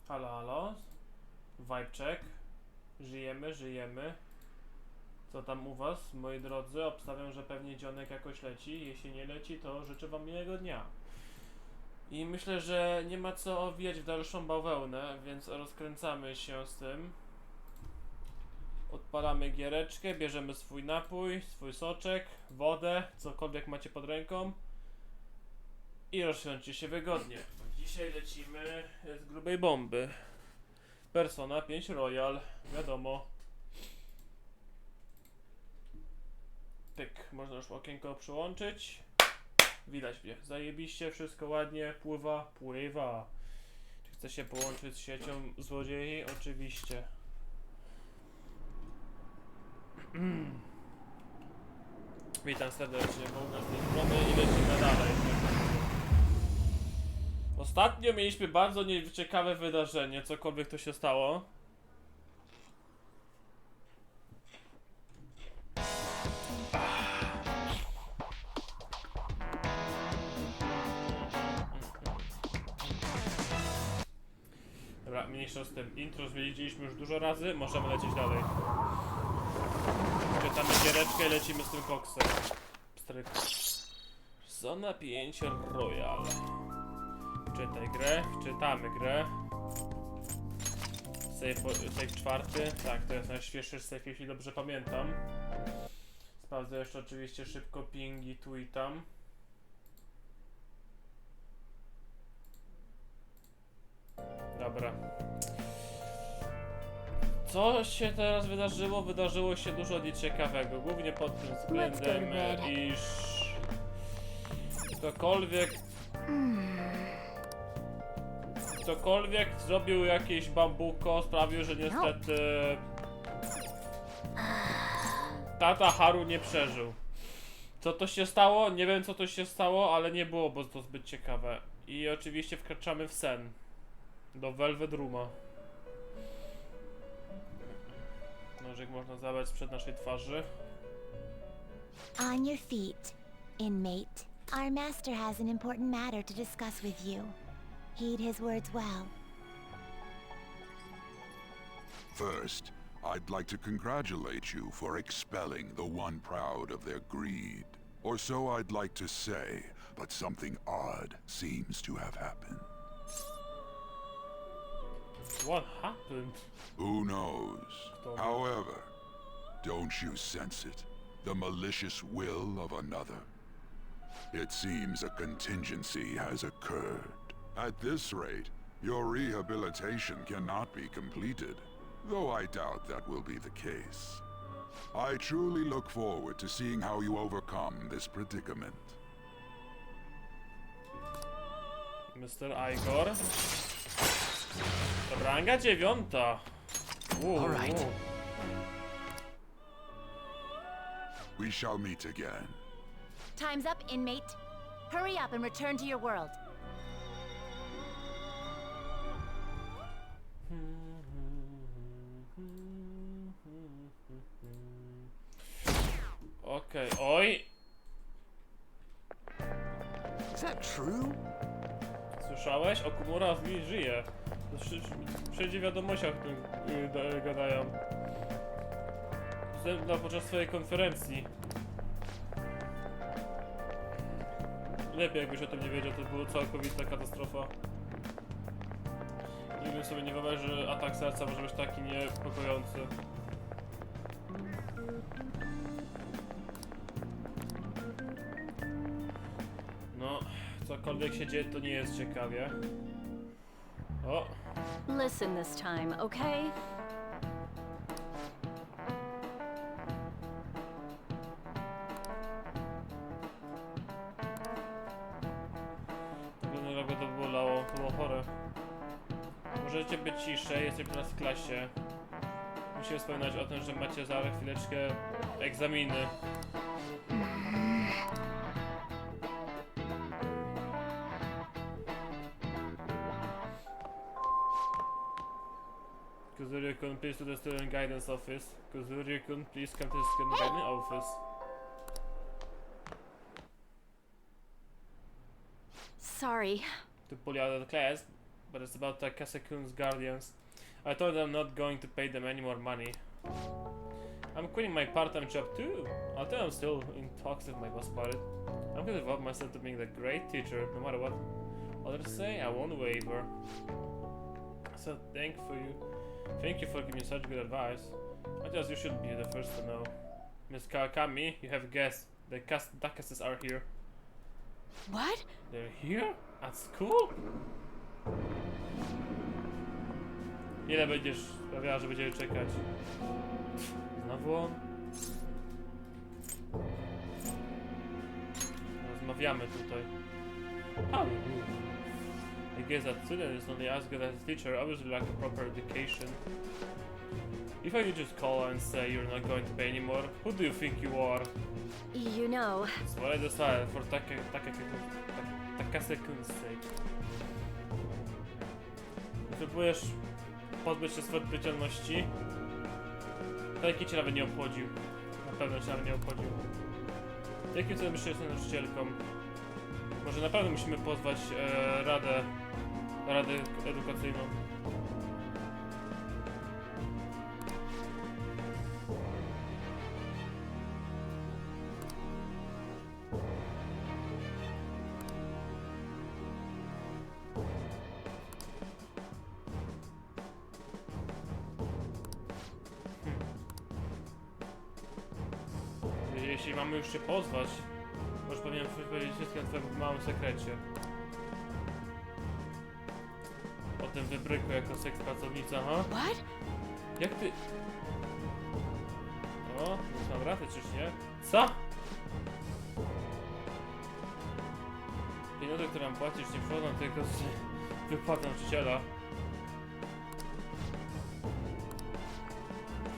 Halo, halo. Vibe check. Żyjemy. Co tam u was, moi drodzy? Obstawiam, że pewnie dzionek jakoś leci. Jeśli nie leci, to życzę wam miłego dnia. I myślę, że nie ma co owijać w dalszą bawełnę, więc rozkręcamy się z tym. Odpalamy giereczkę, bierzemy swój napój, swój soczek, wodę, cokolwiek macie pod ręką. I rozsiądźcie się wygodnie. Dzisiaj lecimy z grubej bomby. Persona 5 Royal, wiadomo. Pyk, można już okienko przyłączyć. Widać mnie, zajebiście, wszystko ładnie, pływa. Czy chce się połączyć z siecią złodziei? Oczywiście. Witam serdecznie, bo u nas jest strony i lecimy dalej. Ostatnio mieliśmy bardzo nieciekawe wydarzenie, cokolwiek to się stało. Dobra, mniejsza z tym. Intro zwiedziliśmy już dużo razy, możemy lecieć dalej. Czytamy giereczkę i lecimy z tym koksem. Stryk. Zona 5 Royal. Czytaj grę, czytamy grę. Save 4. Tak, to jest najświeższy save, jeśli dobrze pamiętam. Sprawdzę jeszcze oczywiście szybko pingi tu i tam. Dobra. Co się teraz wydarzyło? Wydarzyło się dużo nieciekawego, głównie pod tym względem, iż ktokolwiek zrobił jakieś bambuko, sprawił, że niestety tata Haru nie przeżył. Co to się stało? Nie wiem, co to się stało, ale nie było, bo to zbyt ciekawe. I oczywiście wkraczamy w sen. Do Velvet Rooma. Nożyk można zabrać sprzed naszej twarzy. On your feet, inmate. Our master has an important matter to discuss with you. Heed his words well. First, I'd like to congratulate you for expelling the one proud of their greed. Or so I'd like to say, but something odd seems to have happened. What happened? Who knows? However, don't you sense it? The malicious will of another? It seems a contingency has occurred. At this rate, your rehabilitation cannot be completed, though I doubt that will be the case. I truly look forward to seeing how you overcome this predicament. Mr. Igor. Ranga 9. All right. We shall meet again. Time's up, inmate. Hurry up and return to your world. Okej, oj. Is that true? Słyszałeś? Okumura z niej żyje. Wszędzie w wiadomościach o tym gadają. Podczas swojej konferencji. Lepiej jakbyś o tym nie wiedział, to była całkowita katastrofa. Nie bym sobie nie wyobraził, że atak serca może być taki niepokojący. No, cokolwiek się dzieje, to nie jest ciekawie. O! Listen this time, okay? Tego to bolało, to było chore. Możecie być ciszej, jesteśmy teraz w klasie. Musimy wspominać o tym, że macie za chwileczkę egzaminy. Kuzuryu-kun, please to the student guidance office. Kuzuryu-kun, please come to the student guidance office. Sorry. To pull you out of the class. but it's about Takasakun's guardians. I told them I'm not going to pay them any more money. I'm quitting my part-time job too. I'll tell them I'm still in talks with my boss about it. I'm gonna devote myself to being the great teacher, no matter what others say. I won't waver. So thank you for giving me such good advice. I guess you should be the first to know. Miss Kawakami, you have guessed. The Dakases are here. What? They're here? At school? Ile będziesz sprawiała, że będziemy czekać? Znowu on? Rozmawiamy tutaj. Oh. I guess that student is only as good as a teacher, obviously lack a proper education. If I could just call and say you're not going to pay anymore, who do you think you are? You know. That's what I decided for Takasekun's sake. Próbujesz pozbyć się swojej odpowiedzialności? Taki cię nawet nie obchodził. Na pewno cię nawet nie obchodził. Jakim celem jeszcze jestem nauczycielką? Może naprawdę musimy pozwać radę edukacyjną. Jeśli mamy już się pozwać, to już powinienem powiedzieć wszystkim o twoim małym sekrecie. O tym wybryku jako seks pracownica, ha? What? Jak ty... O, już mam rafę, czyż nie? Co? Pieniądze, które mam płacić, nie przychodzą tylko z wypłaty nauczyciela.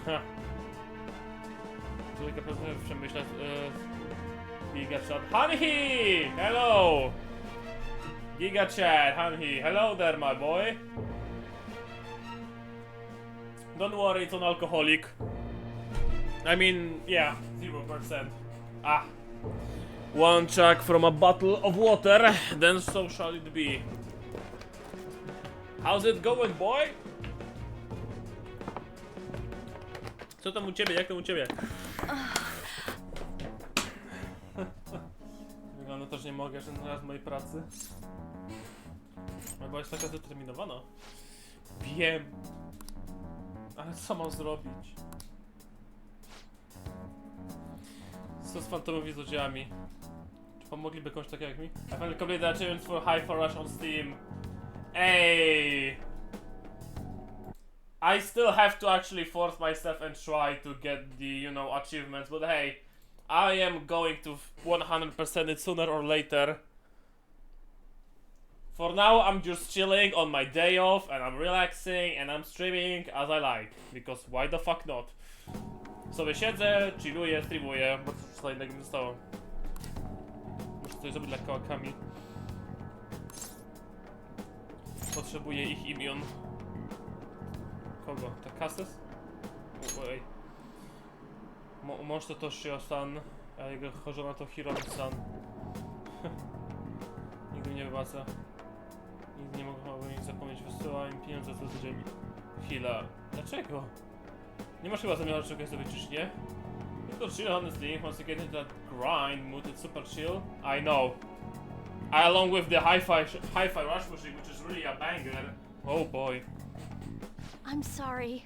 Ha. Człowieka pewnie przemyślać Gigachat. Hanhi! Hello! Gigachat, Hanhi. Hello there, my boy. Don't worry, it's an alcoholic. I mean, yeah, 0%. Ah. One chug from a bottle of water, then so shall it be. How's it going, boy? Co tam u ciebie? Jak tam u ciebie? Wygląda to, że nie mogę jeszcze raz mojej pracy. Bo jest taka zdeterminowana. Wiem. Ale co mam zrobić? Co z fantomowymi złodziejami? Czy pomogliby komuś takiego jak mi? I finally completed the achievement for High for Rush on Steam. Ey! I still have to actually force myself and try to get the, you know, achievements, but hey, I am going to 100% it sooner or later. For now, I'm just chilling on my day off, and I'm relaxing, and I'm streaming as I like, because why the fuck not? Sobie siedzę, chilluję, streamuję, bo coś tutaj innego nie zostało. Muszę coś zrobić dla Kawakami. Potrzebuję ich imion. Kogo? Takases? Ojej. Mąż to Toshio-san, a jego żona to Hiromi-san. Nigdy nie wybaca. Nigdy nie mogłem ich zapomnieć. Wysyła im pieniądze co tydzień. Chwila. Dlaczego? Nie masz chyba zamiaru czegoś zrobić, czyż nie? It's not chill, honestly. Once you get into that grind mood, it's super chill. I know. Along with the hi-fi rush machine, which is really a banger. Oh boy. I'm sorry.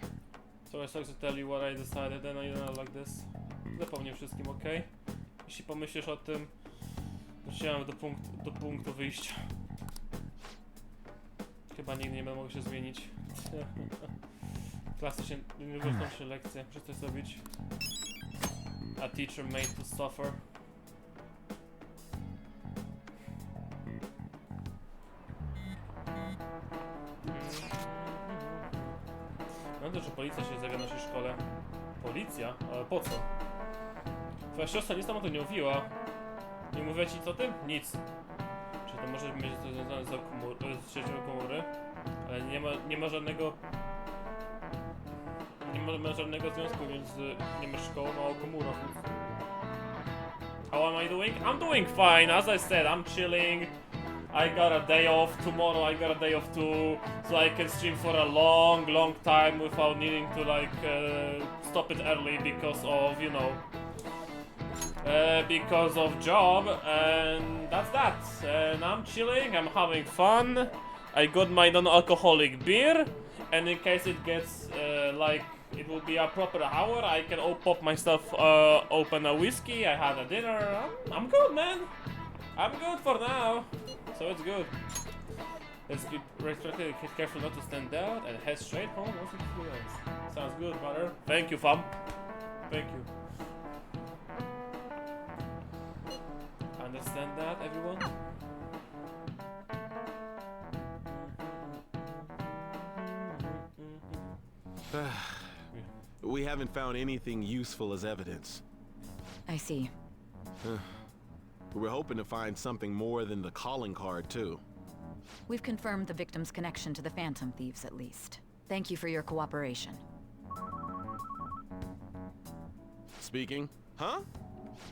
So I suck to tell you what I decided, and I don't like this. Zapomnij wszystkim, ok? Jeśli pomyślisz o tym, dotrzymam do punktu wyjścia. Chyba nigdy nie będę mógł się zmienić. Klasycznie, uniwersytecką się lekcję, muszę coś zrobić. A teacher made to suffer. No to, że policja się zjawia w naszej szkole. Policja? Ale po co? Twoja siostra nic tam o to nie mówiła. Nie mówiła ci co tym? Nic. Czy to może mieć coś związane z siecią komury? Ale nie ma żadnego... Nie ma żadnego związku między szkołą a komurą. How am I doing? I'm doing fine. As I said, I'm chilling. I got a day off tomorrow. I got a day off too, so I can stream for a long time without needing to like stop it early because of, you know, because of job. And that's that. And I'm chilling. I'm having fun. I got my non-alcoholic beer, and in case it gets like it will be a proper hour, I can pop myself open a whiskey. I had a dinner. I'm good, man. I'm good for now. So it's good. Let's be respectful, careful not to stand out, and head straight home. What's influence? Sounds good, brother. Thank you, fam. Thank you. Understand that, everyone? We haven't found anything useful as evidence. I see. We're hoping to find something more than the calling card, too. We've confirmed the victim's connection to the Phantom Thieves, at least. Thank you for your cooperation. Speaking? Huh?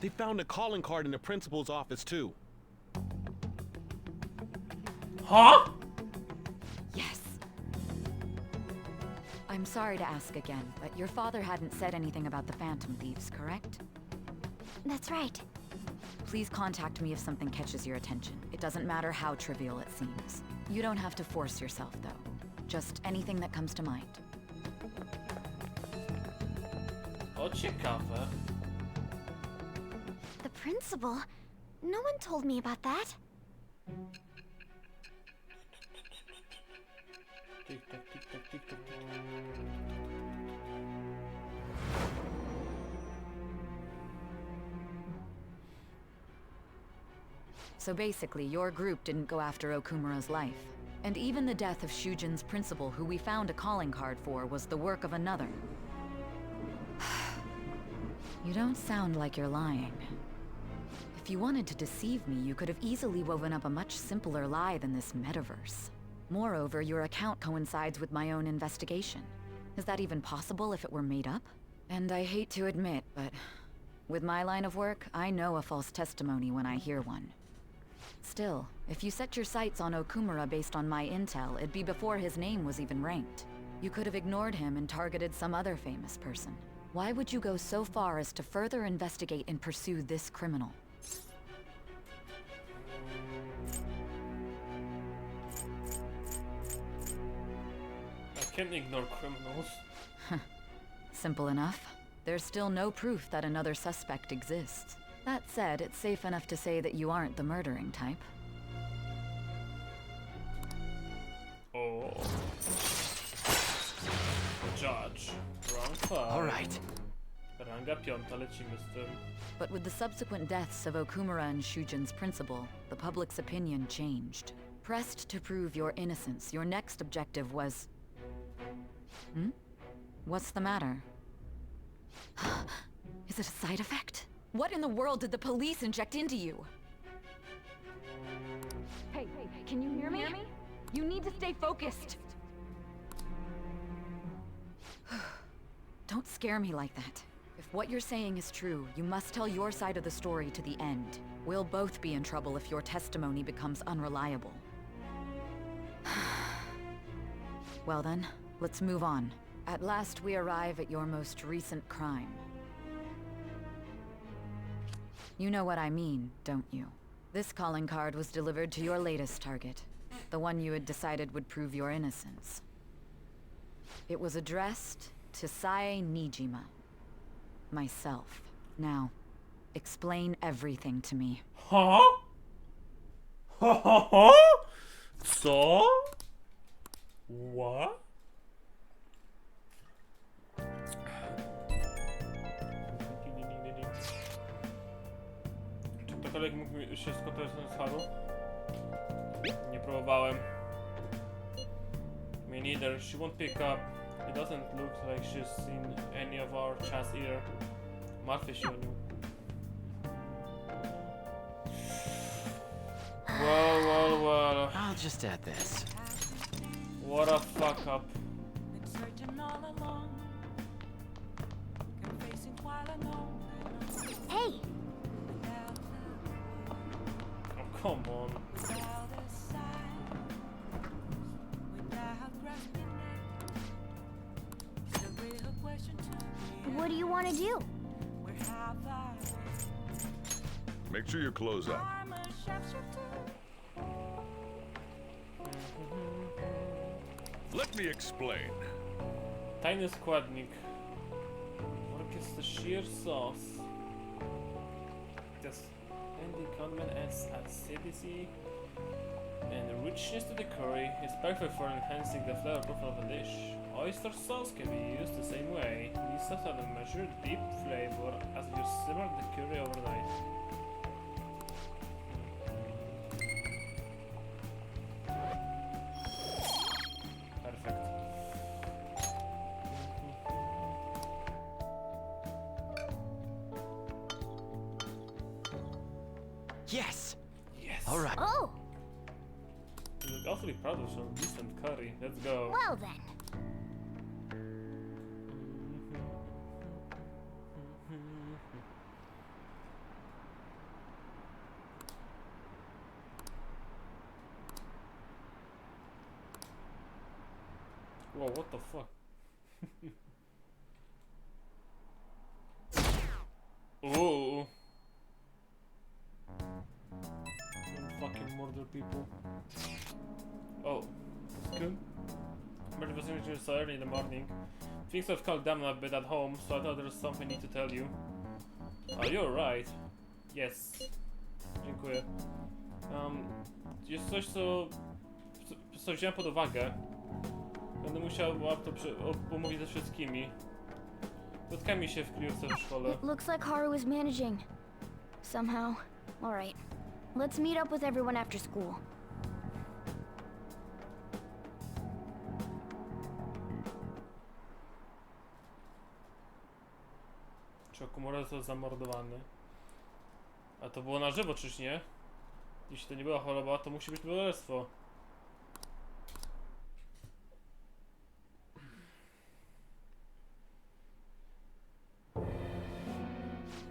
They found a calling card in the principal's office, too. Huh? Yes. I'm sorry to ask again, but your father hadn't said anything about the Phantom Thieves, correct? That's right. Please contact me if something catches your attention. It doesn't matter how trivial it seems. You don't have to force yourself, though. Just anything that comes to mind. O, ciekawe. The principal? No one told me about that. Tick-tock, tick-tock, tick-tock, tick-tock. So basically, your group didn't go after Okumura's life. And even the death of Shujin's principal, who we found a calling card for, was the work of another. You don't sound like you're lying. If you wanted to deceive me, you could have easily woven up a much simpler lie than this metaverse. Moreover, your account coincides with my own investigation. Is that even possible if it were made up? And I hate to admit, but with my line of work, I know a false testimony when I hear one. Still, if you set your sights on Okumura based on my intel, it'd be before his name was even ranked. You could have ignored him and targeted some other famous person. Why would you go so far as to further investigate and pursue this criminal? I can't ignore criminals. Simple enough. There's still no proof that another suspect exists. That said, it's safe enough to say that you aren't the murdering type. Oh. Judge. Wrong file. All right. Ranga piąta, lecimy z tym. But with the subsequent deaths of Okumura and Shujin's principal, the public's opinion changed. Pressed to prove your innocence, your next objective was... What's the matter? Is it a side effect? What in the world did the police inject into you? Hey, can you hear me? You need to stay focused. Don't scare me like that. If what you're saying is true, you must tell your side of the story to the end. We'll both be in trouble if your testimony becomes unreliable. Well then, let's move on. At last we arrive at your most recent crime. You know what I mean, don't you? This calling card was delivered to your latest target. The one you had decided would prove your innocence. It was addressed to Sae Nijima. Myself. Now, explain everything to me. Huh? Co? What? Czy ktokolwiek mógł się skończyć z halu? Nie próbowałem. Me neither. She won't pick up. It doesn't look like she's seen any of our chats either. Martwię się o nią. Well. I'll just add this. What a fuck up. Hey! Oh, come on. What do you want to do? Make sure your clothes up. Let me explain. Tajny składnik. Work is the sheer sauce. This handy condiment adds acidity and richness to the curry. It's perfect for enhancing the flavor profile of a dish. Oyster sauce can be used the same way. These sauces have a measured deep flavor as you simmer the curry overnight. Perfect. Yes. Yes. All right. Oh, You look awfully proud of some decent curry. Let's go. well then. Whoa, what the fuck? Ooh. Don't fucking murder people. Oh, that's good. Murder was introduced so early in the morning. Things have calmed down a bit at home, so I thought there was something I need to tell you. Oh, you're right. Yes. Dziękuję. Jest coś, co wziąłem pod uwagę. Będę musiał omówić ze wszystkimi. Spotkamy się w kryjówce w szkole. It looks like Haru is managing. Somehow. Alright. Let's meet up with everyone after school. Czy Okumura został zamordowany? A to było na żywo, czyż nie? Jeśli to nie była choroba, to musi być morderstwo.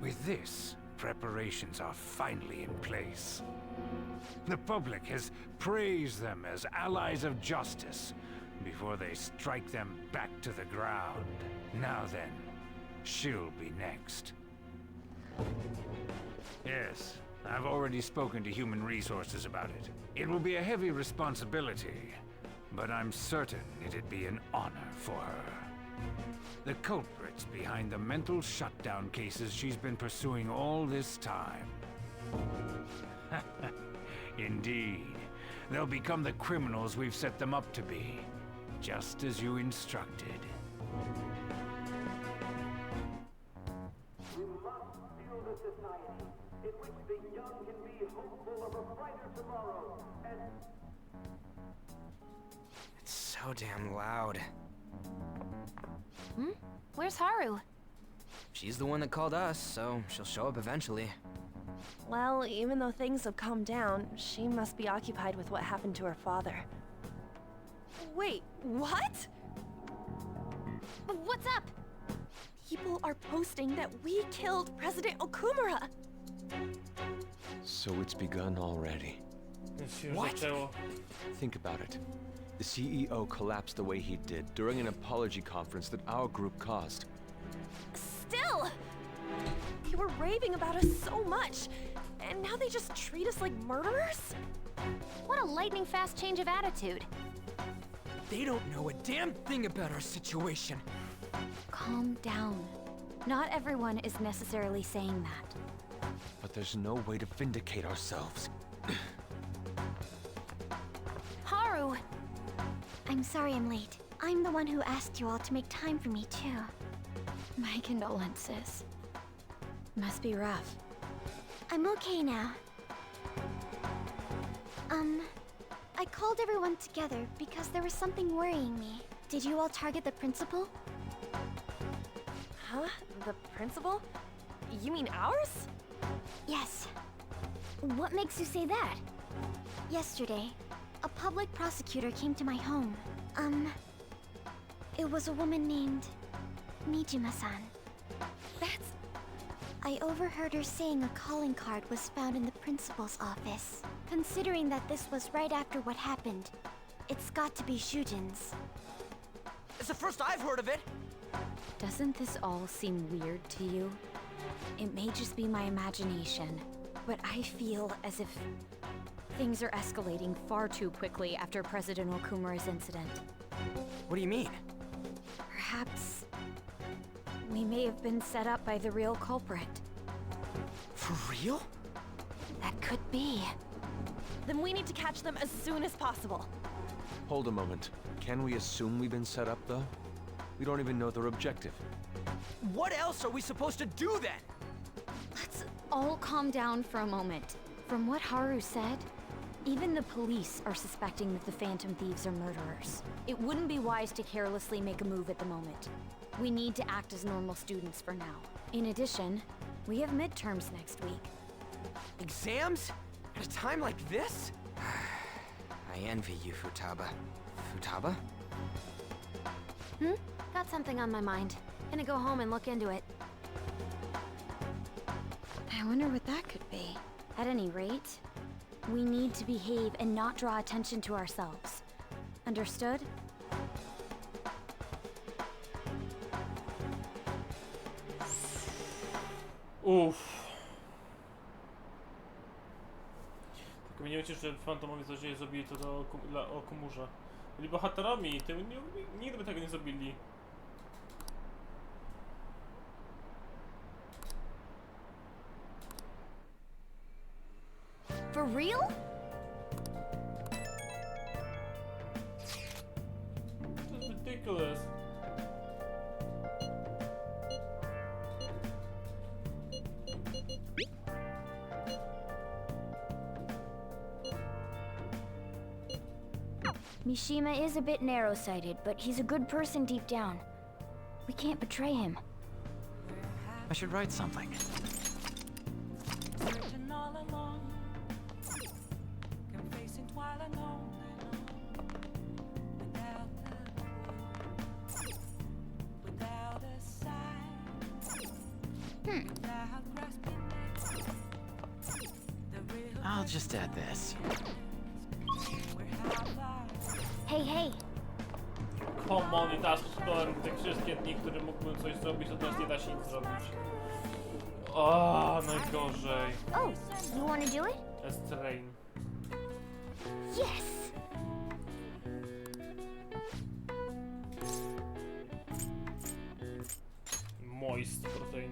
With this, preparations are finally in place. The public has praised them as allies of justice before they strike them back to the ground. Now then, she'll be next. Yes, I've already spoken to Human Resources about it. It will be a heavy responsibility, but I'm certain it'd be an honor for her. The culprits behind the mental shutdown cases she's been pursuing all this time. Indeed. They'll become the criminals we've set them up to be, just as you instructed. We must build a society in which the young can be hopeful of a brighter tomorrow, and... It's so damn loud. Hmm? Where's Haru? She's the one that called us, so she'll show up eventually. Well, even though things have calmed down, she must be occupied with what happened to her father. Wait, what? What's up? People are posting that we killed President Okumura. So it's begun already. What? Think about it. The CEO collapsed the way he did during an apology conference that our group caused. Still! They were raving about us so much, and now they just treat us like murderers? What a lightning-fast change of attitude. They don't know a damn thing about our situation. Calm down. Not everyone is necessarily saying that. But there's no way to vindicate ourselves. Haru! I'm sorry I'm late. I'm the one who asked you all to make time for me, too. My condolences. Must be rough. I'm okay now. I called everyone together because there was something worrying me. Did you all target the principal? Huh? The principal? You mean ours? Yes. What makes you say that? Yesterday, a public prosecutor came to my home. It was a woman named Nijima-san. That's... I overheard her saying a calling card was found in the principal's office. Considering that this was right after what happened, it's got to be Shujin's. It's the first I've heard of it. Doesn't this all seem weird to you? It may just be my imagination, but I feel as if things are escalating far too quickly after President Okumura's incident. What do you mean? Perhaps we may have been set up by the real culprit. For real? That could be. Then we need to catch them as soon as possible. Hold a moment. Can we assume we've been set up, though? We don't even know their objective. What else are we supposed to do then? Let's all calm down for a moment. From what Haru said, even the police are suspecting that the Phantom Thieves are murderers. It wouldn't be wise to carelessly make a move at the moment. We need to act as normal students for now. In addition, we have midterms next week. Exams? At a time like this? I envy you, Futaba. Futaba? Got something on my mind. Gonna go home and look into it. I wonder what that could be. At any rate, we need to behave and not draw attention to ourselves. Understood? Uff. Tylko mnie nie ucieszy, że fantomowi złodzieje zrobili to dla Okumurze. Byli bohaterami, nigdy by tego nie zrobili. For real? To jest ridiculous. Mishima is a bit narrow-sighted, but he's a good person deep down. We can't betray him. I should write something. I'll just add this. Hey, hey! Come on, i teraz te wszystkie dni, które mógłbym coś zrobić, to teraz nie da się nic zrobić. O, najgorzej. Oh, you wanna do it? S-Train. Yes! Moist protein.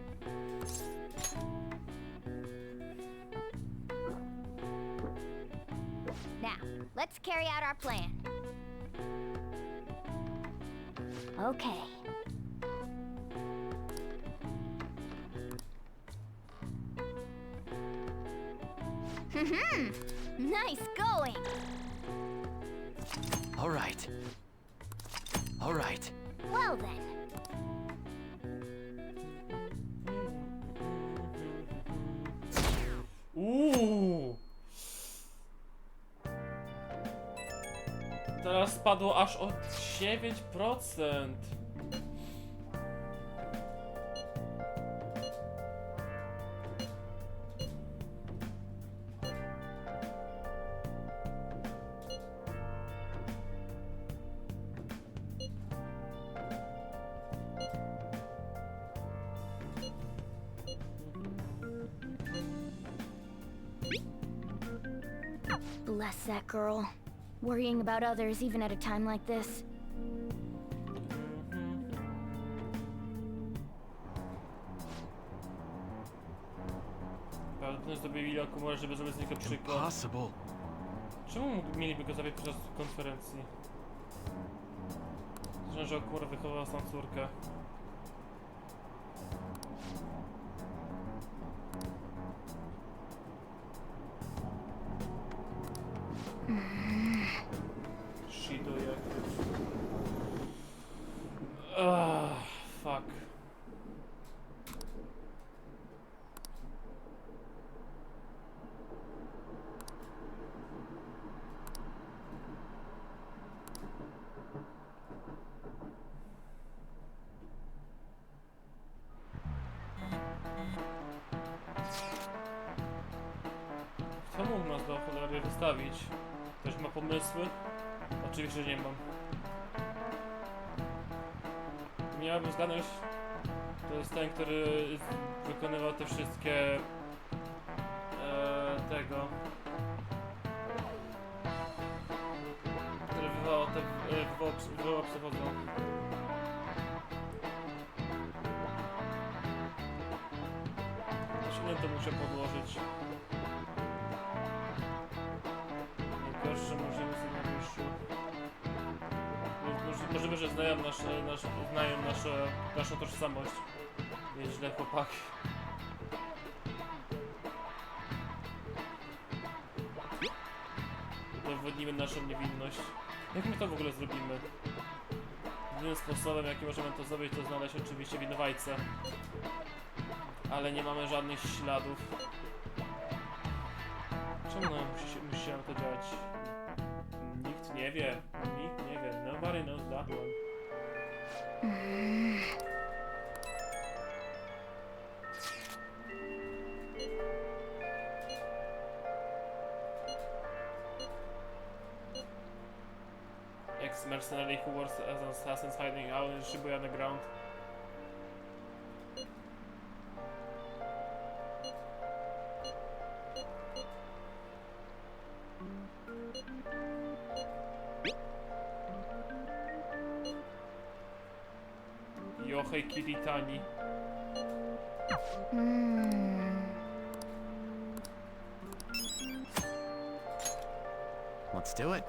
Now, let's carry out our plan. Okay. Nice going! All right. All right. Well then. Teraz spadło aż o 9%. Bless that girl. Worrying about others even at a time like this. Pewnie zrobili Okumurę, żeby zrobić z niego przykład. Impossible. Czemu mieliby go zabić podczas konferencji? Zresztą, że Okumura wychowała swoją córkę. Shido jakieś. Fuck. Co mógł nas do cholery wystawić? Ktoś ma pomysły? Oczywiście, że nie mam. nie miałbym zgadnąć, to jest ten, który wykonywał te wszystkie który wywołał te wywołał psychodzą. Ktoś inny to musiał podłożyć. Najgorsze możemy sobie na wyjściu. Możliwe, że znają naszą tożsamość. Jest źle, chłopaki. Udowodnimy naszą niewinność. Jak my to w ogóle zrobimy? Jedynym sposobem, jaki możemy to zrobić, to znaleźć oczywiście winowajcę. Ale nie mamy żadnych śladów. Czemu musiałem to działać? Nikt nie wie. Nikt nie wie. Nobody knows that one. Ex-mercenary who works as an assassin hiding out in Shibuya underground. Yohei Kiritani. Let's do it.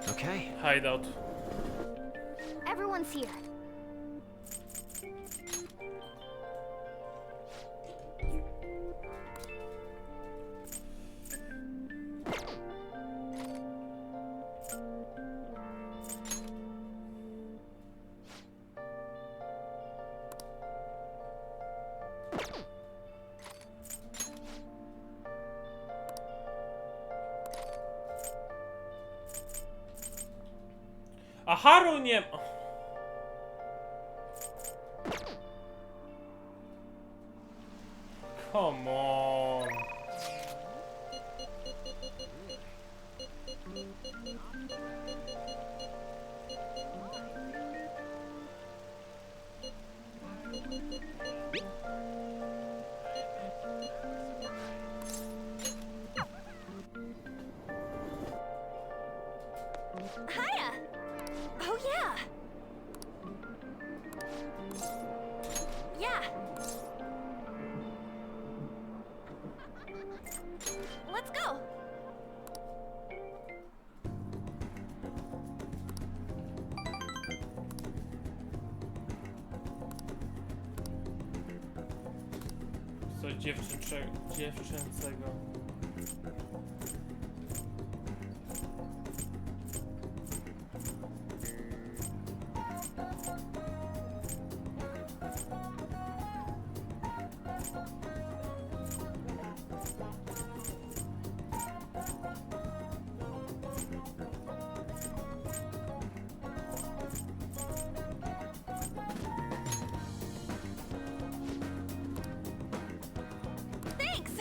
Okay. Hideout. Everyone's here. A Haru nie... Come on. Hiya! Oh, yeah! Yeah! Let's go! Coś dziewczęcego. Thanks!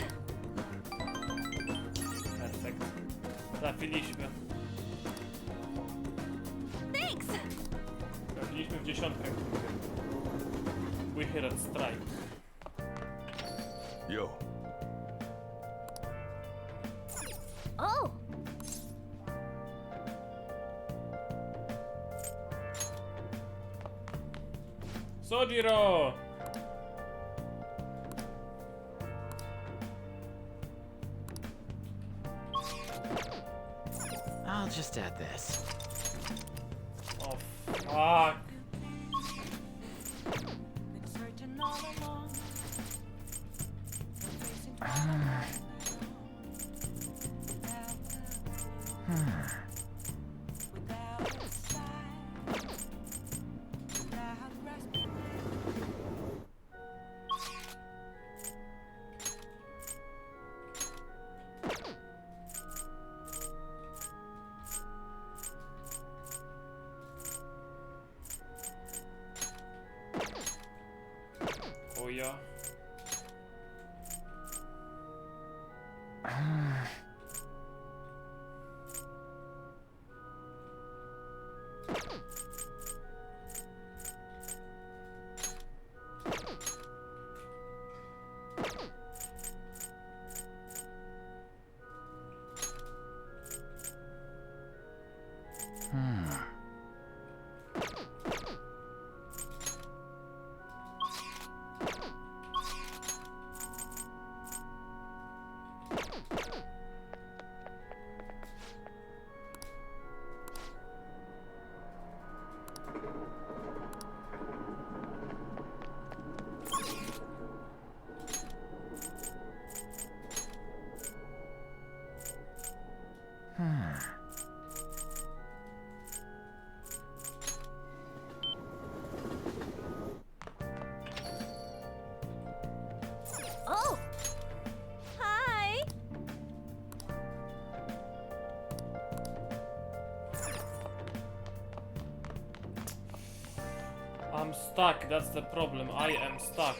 Perfekt. Trafiliśmy. Thanks! Trafiliśmy w dziesiątkę. We hear a strike. Yo, Oh, Sojiro! I'll just add this. Oh, fuck. zabija. Oh! Hi! I'm stuck, that's the problem. I am stuck.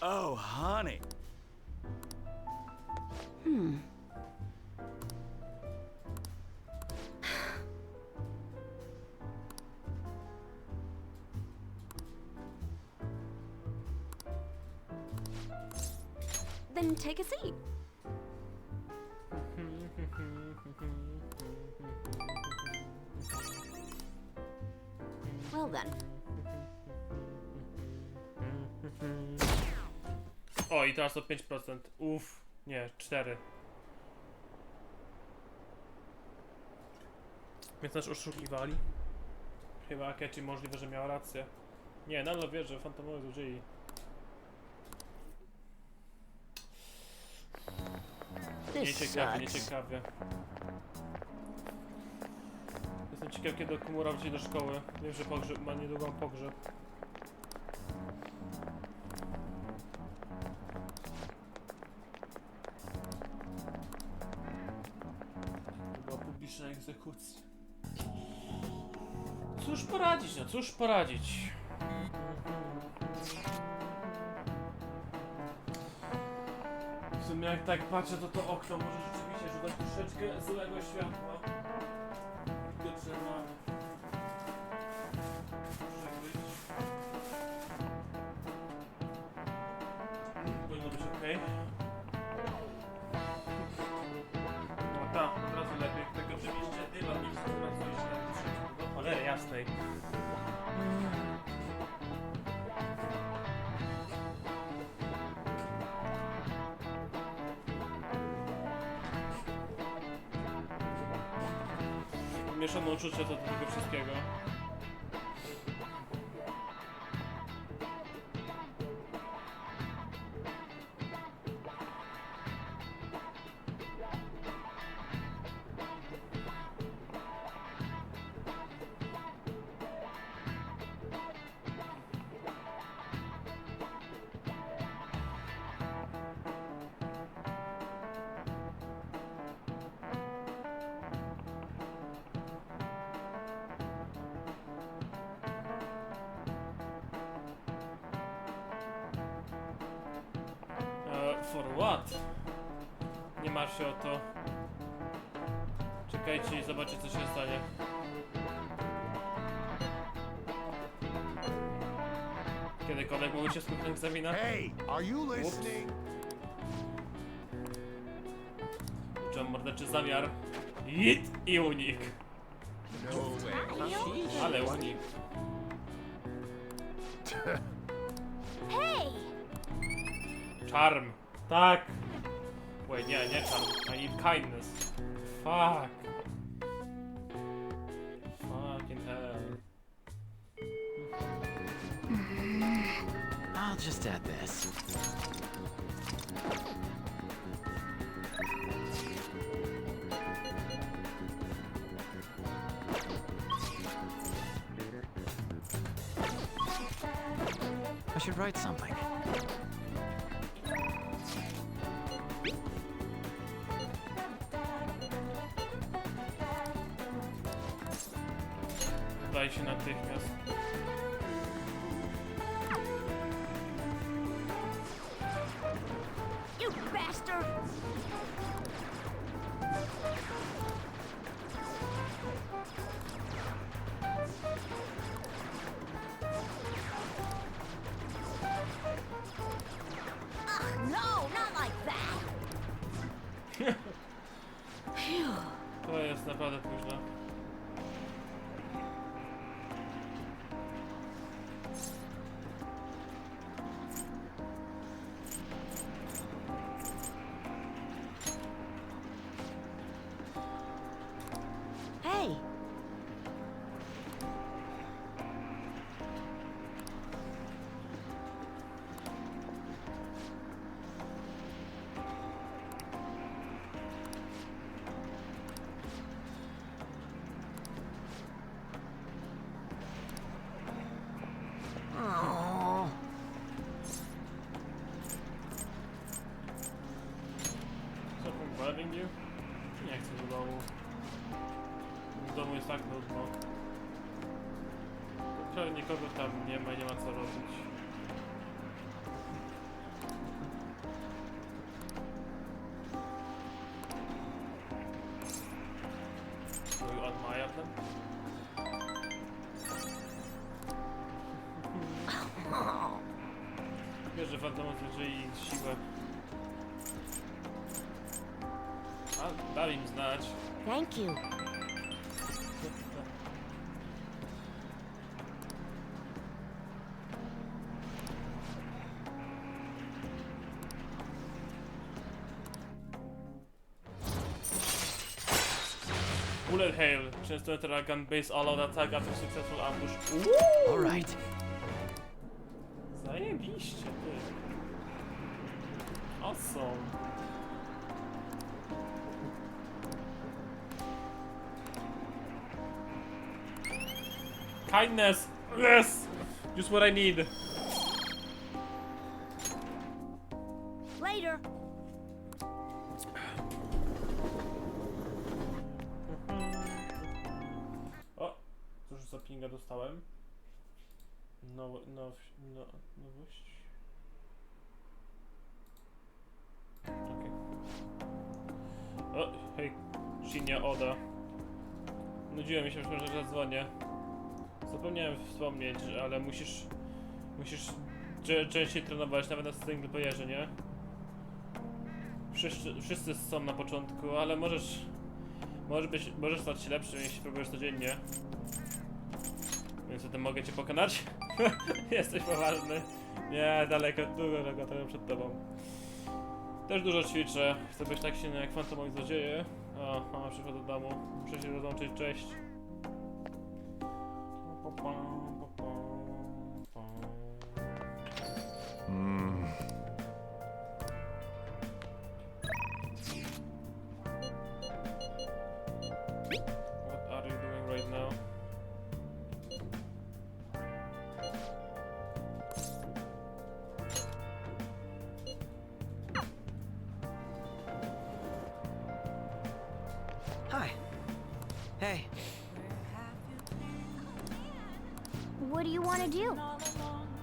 Oh, honey. Then take a seat. Well then. O, i teraz to 5%. Uff, nie, 4. Więc nas oszukiwali. Chyba Akechi możliwe, że miała rację. Nie, nadal wierzę, że fantomowie złodziei. Nieciekawie, nieciekawie. Jestem ciekaw, kiedy Okumura wróci do szkoły. Wiem, że pogrzeb, ma niedługo pogrzeb. Była publiczna egzekucja. Cóż poradzić, no cóż poradzić. W sumie jak tak patrzę, to okno może rzeczywiście rzucać troszeczkę złego światła. Gdy trzeba przegryźć. Powinno być ok. No tak, od razu lepiej. Tak oczywiście dywan nie współpracuje się na troszeczkę. Do cholery jasnej. Mieszane uczucie do tego wszystkiego. For what? Nie martw się o to. Czekajcie i zobaczcie, co się stanie. Kiedykolwiek mogę się skupić na egzaminach? Hey, are you listening? Uczyłem morderczy zamiar. Hit i unik. Ale unik. Hey! Charm. Tak. Wait, nie, nie charm. I need kindness. Fuck. Fucking hell. I'll just add this. I should write something. odzywaj się natychmiast. You bastard! Ugh, no, not like that! Phew. To jest naprawdę późno. Hey, oh. Something bugging you? Nie chcę do domu. W domu jest tak nudno. Tylko nikogo tam nie ma i nie ma co robić. Do you admire them? Wiesz, że fantom zwyczai siłę. A, daj im znać. Thank you. Bullet Hail. Często enter gun base all-out attack after successful ambush. All right. Zajebiście, ty. Awesome. Kindness! Yes! Just what I need. Later. O! Cóż za pinga dostałem? Nowość? Okej. O, hej, Shinya Oda. Nudziłem mi się, że zadzwonię. Zapomniałem wspomnieć, ale musisz częściej trenować, nawet na single playerze, nie? Wszyscy są na początku, ale możesz stać się lepszym, jeśli próbujesz codziennie. Więc o tym mogę cię pokonać? Jesteś poważny. Nie, daleko, długo przed tobą. Też dużo ćwiczę. Chcę być tak silny jak fantomowi złodzieje. O, mama przyszła do domu. Muszę się rozłączyć, cześć. What are you doing right now? Hi. Hey. What do you want to do?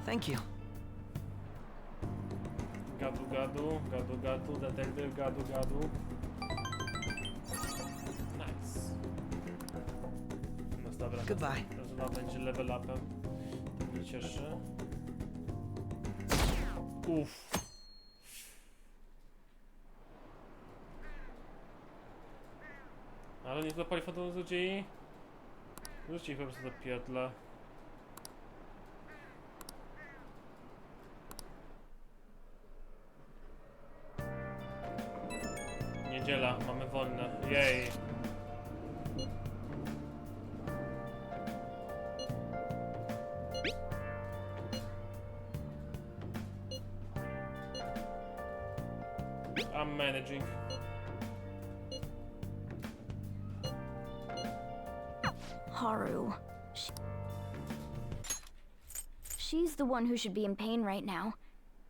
Thank you. Gadu, detektyw, gadu. Nice. No dobra. Goodbye. Rozmowa będzie level upem. To mnie cieszy. Uff. Ale nie zapali fantom złodziei. Rzućcie ich po prostu do pierdla. Niedziela, mamy wolne. Jej. I'm managing. Haru. She's the one who should be in pain right now.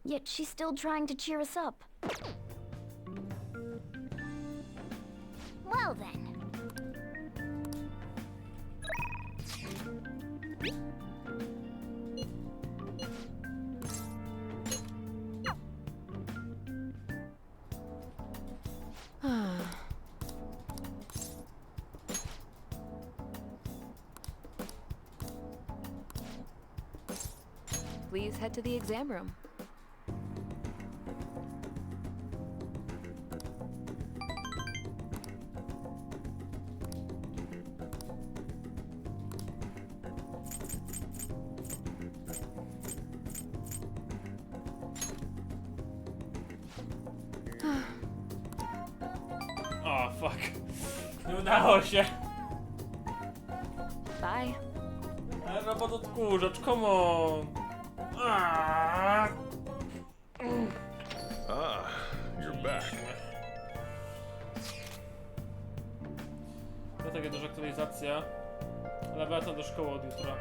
Yet she's still trying to cheer us up. Well then. please head to the exam room. O, fuck. Nie udało się. Bye. Robot odkurzacz, come on. Ah, You're back. To taka duża aktualizacja. Ale wracam do szkoły od jutra.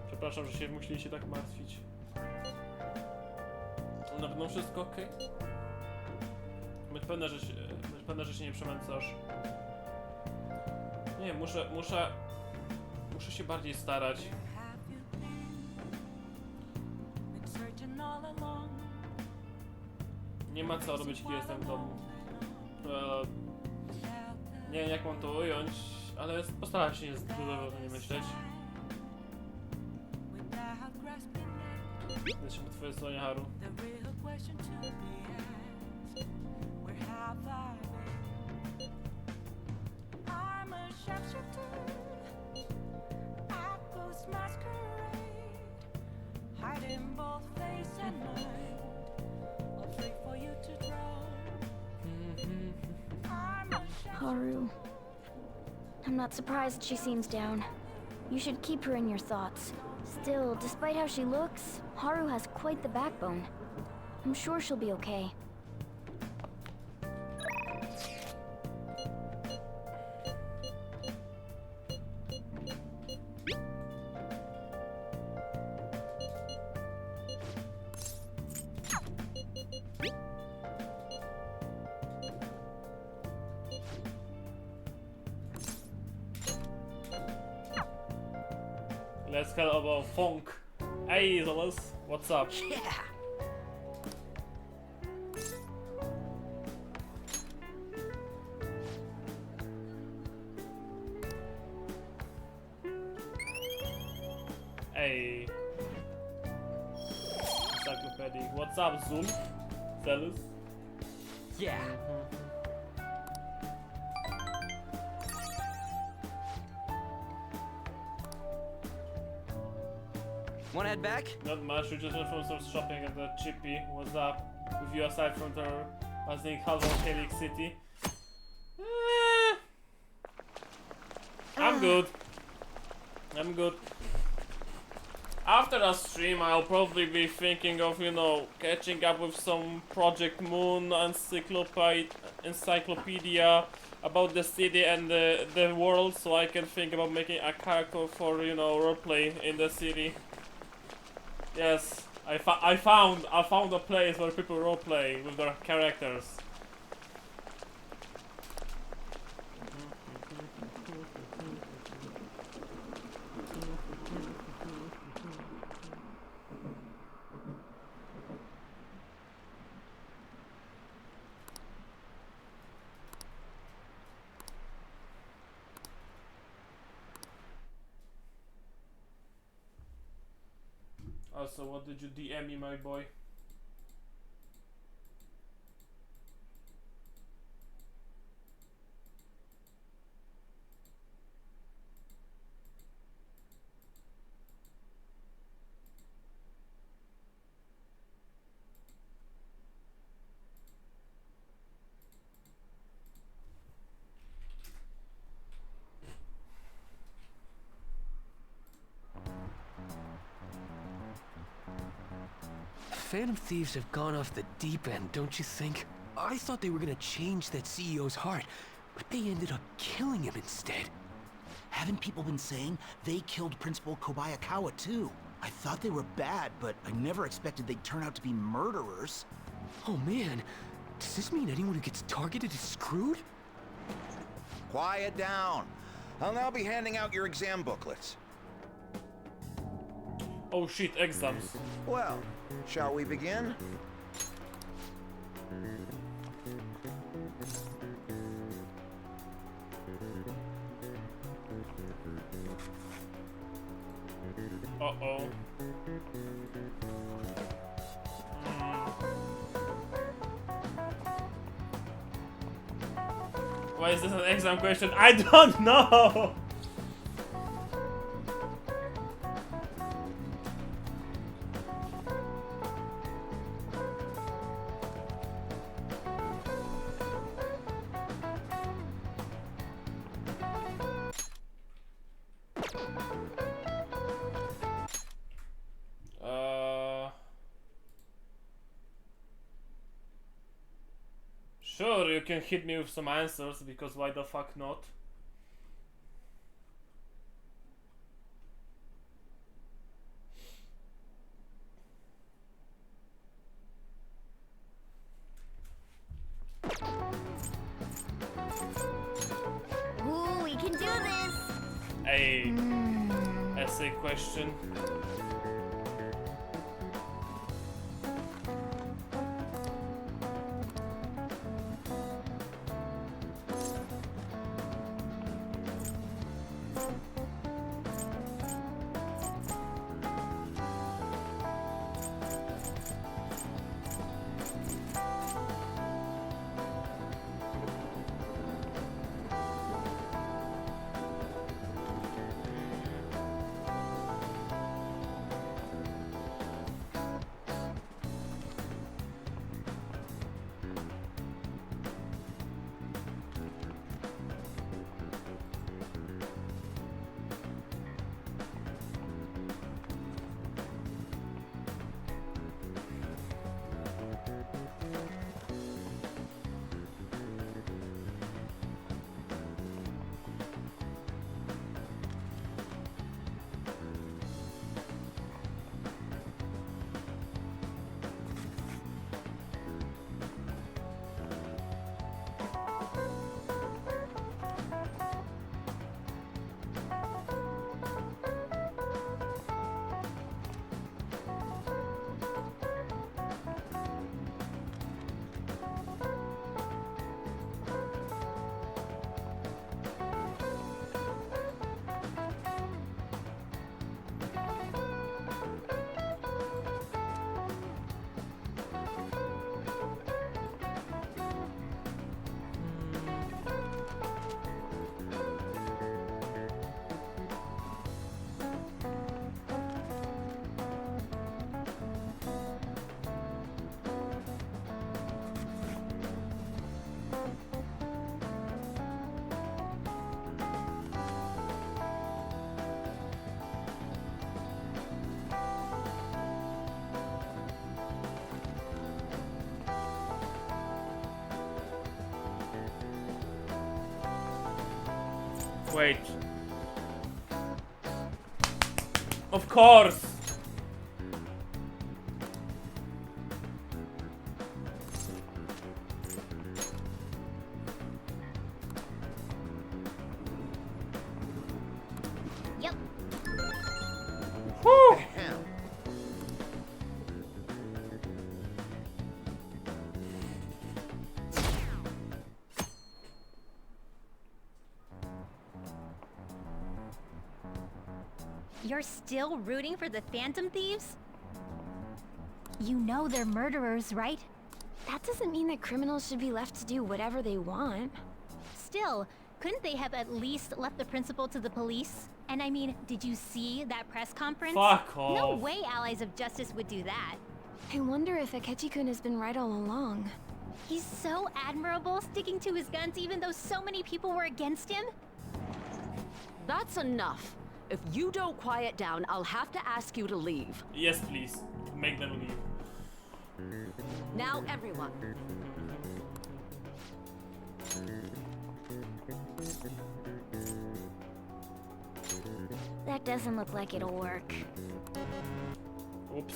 Przepraszam, że się musieliście tak martwić. Na pewno wszystko ok? Być pewna, że się nie przemęcasz. Nie, muszę się bardziej starać. Nie ma co robić, kiedy jestem w domu. Nie wiem, jak mam to ująć, ale postaram się nie myśleć. Jesteśmy po twojej stronie, Haru. Haru. I'm not surprised she seems down. You should keep her in your thoughts. Still, despite how she looks, Haru has quite the backbone. I'm sure she'll be okay. Let's get about funk. Hey, Atlus, what's up? Yeah. Hey. Encyclopedic. What's up, Zoom? Zelus? Yeah. Wanna head back? Not much, we just went from some shopping at the Chippy. What's up with you aside from the, I think, Hello Helix City? I'm good. I'm good. After the stream, I'll probably be thinking of, you know, catching up with some Project Moon encyclopedia about the city and the world, so I can think about making a character for, you know, roleplay in the city. Yes, I found a place where people roleplay with their characters. Also, what did you DM me, my boy? Phantom Thieves have gone off the deep end, don't you think? I thought they were gonna change that CEO's heart, but they ended up killing him instead. Haven't people been saying they killed Principal Kobayakawa too? I thought they were bad, but I never expected they'd turn out to be murderers. Oh man, does this mean anyone who gets targeted is screwed? Quiet down. I'll now be handing out your exam booklets. Oh shit, exams. Well, shall we begin? Uh-oh. Why is this an exam question? I don't know! Sure, you can hit me with some answers, because why the fuck not? Ooh, we can do this! A essay question. Wait. Of course! Yep. Whew. You're still rooting for the Phantom Thieves? You know they're murderers, right? That doesn't mean that criminals should be left to do whatever they want. Still, couldn't they have at least left the principal to the police? And I mean, did you see that press conference? Fuck off. No way Allies of Justice would do that. I wonder if Akechi-kun has been right all along. He's so admirable, sticking to his guns even though so many people were against him. That's enough. If you don't quiet down, I'll have to ask you to leave. Yes, please. Make them leave. Now, everyone. That doesn't look like it'll work. Oops.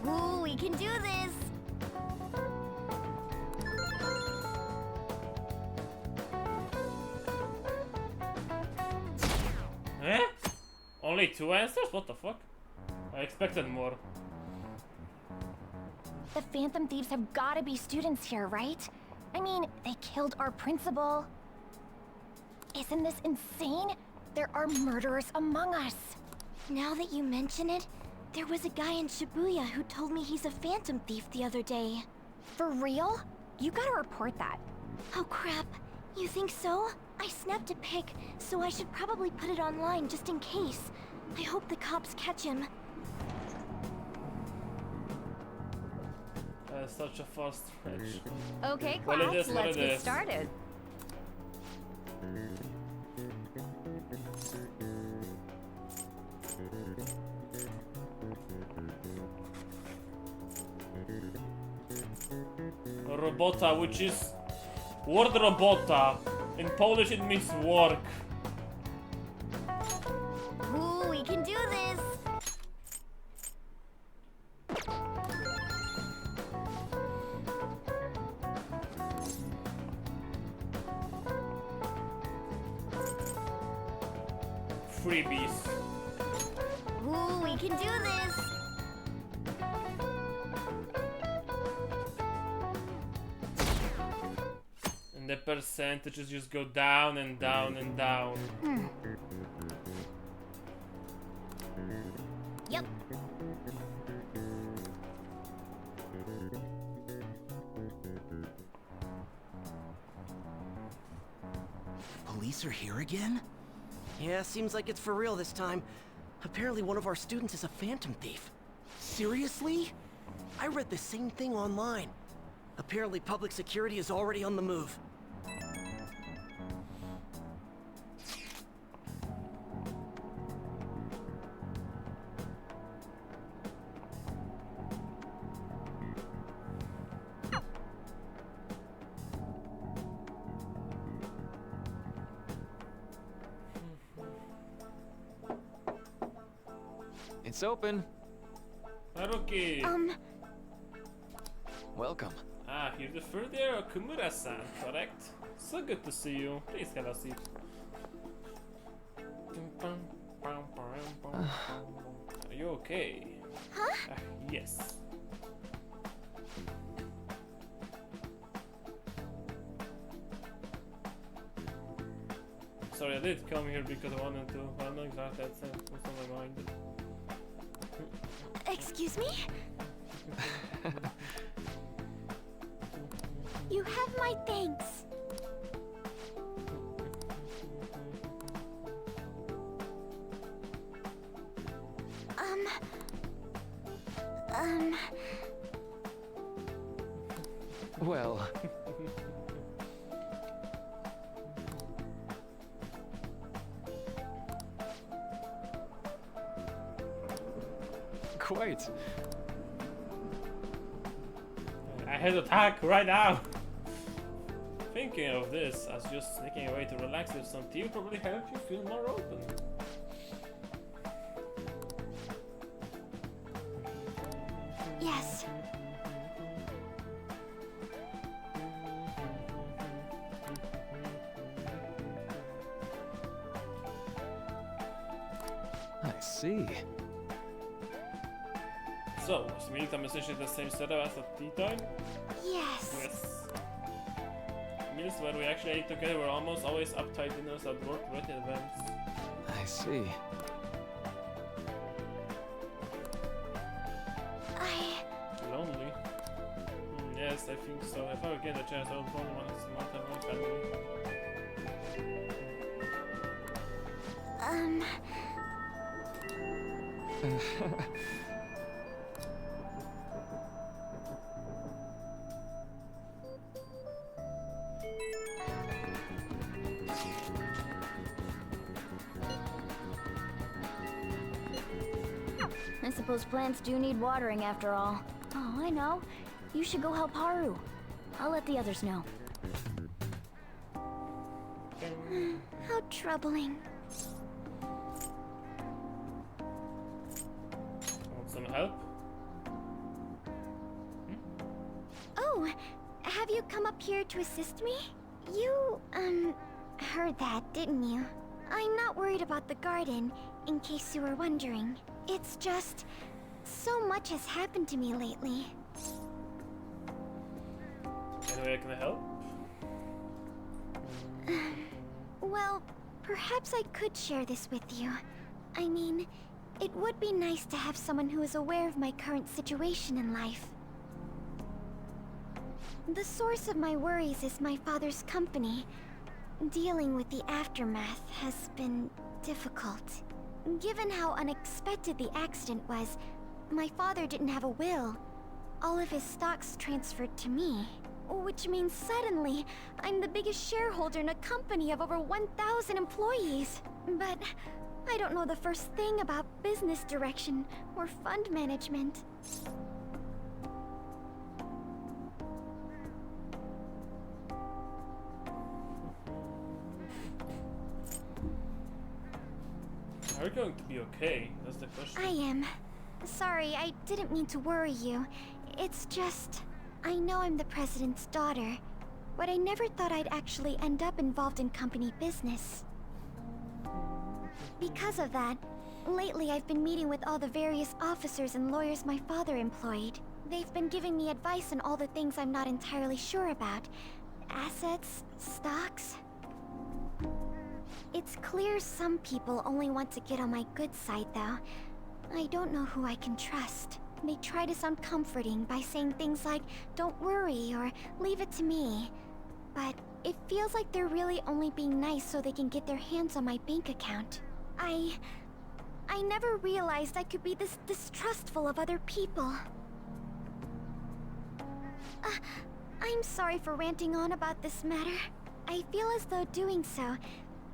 Ooh, we can do this! Eh? Only 2 answers? What the fuck? I expected more. The Phantom Thieves have gotta be students here, right? I mean, they killed our principal. Isn't this insane? There are murderers among us. Now that you mention it, there was a guy in Shibuya who told me he's a Phantom Thief the other day. For real? You gotta report that. Oh crap, you think so? I snapped a pic, so I should probably put it online just in case. I hope the cops catch him. Such a fast stretch. Okay, Well, it class, is what let's it get is. started. Robota, which is word robota. In Polish it means work. Ooh, we can do this! Freebies. Ooh, we can do this! And the percentages just go down and down and down. Yep. Police are here again? Yeah, seems like it's for real this time. Apparently one of our students is a Phantom Thief. Seriously? I read the same thing online. Apparently public security is already on the move. It's open. Haruki. Welcome. Ah, you're the third year of Kumura-san, correct? So good to see you. Please have a seat. Are you okay? Huh? Yes. Sorry, I did come here because I wanted to. I don't know exactly what's on my mind. Excuse me? You have my thanks. Well. Quite. I had to attack right now. Thinking of this as just sneaking away to relax with some tea will probably help you feel more open. Yes. I see. So, was mealtime essentially the same setup as at tea time? Yes. Yes. Meals where we actually ate together were almost always uptight dinners at work-related events. I see. Lonely? Yes, I think so. If I ever get a chance, I will probably want to spend more time with my family. I suppose plants do need watering after all. Oh, I know. You should go help Haru. I'll let the others know. How troubling. Want some help? Oh, have you come up here to assist me? You, heard that, didn't you? I'm not worried about the garden, in case you were wondering. It's just... so much has happened to me lately. Any way I can help? Well, perhaps I could share this with you. I mean, it would be nice to have someone who is aware of my current situation in life. The source of my worries is my father's company. Dealing with the aftermath has been difficult. Given how unexpected the accident was, my father didn't have a will. All of his stocks transferred to me. Which means suddenly, I'm the biggest shareholder in a company of over 1,000 employees. But I don't know the first thing about business direction or fund management. Are you going to be okay? That's the question. I am. Sorry, I didn't mean to worry you. It's just... I know I'm the president's daughter, but I never thought I'd actually end up involved in company business. Because of that, lately I've been meeting with all the various officers and lawyers my father employed. They've been giving me advice on all the things I'm not entirely sure about. Assets, stocks... It's clear some people only want to get on my good side, though. I don't know who I can trust. They try to sound comforting by saying things like, "Don't worry," or "Leave it to me." But it feels like they're really only being nice so they can get their hands on my bank account. I never realized I could be this distrustful of other people. I'm sorry for ranting on about this matter. I feel as though doing so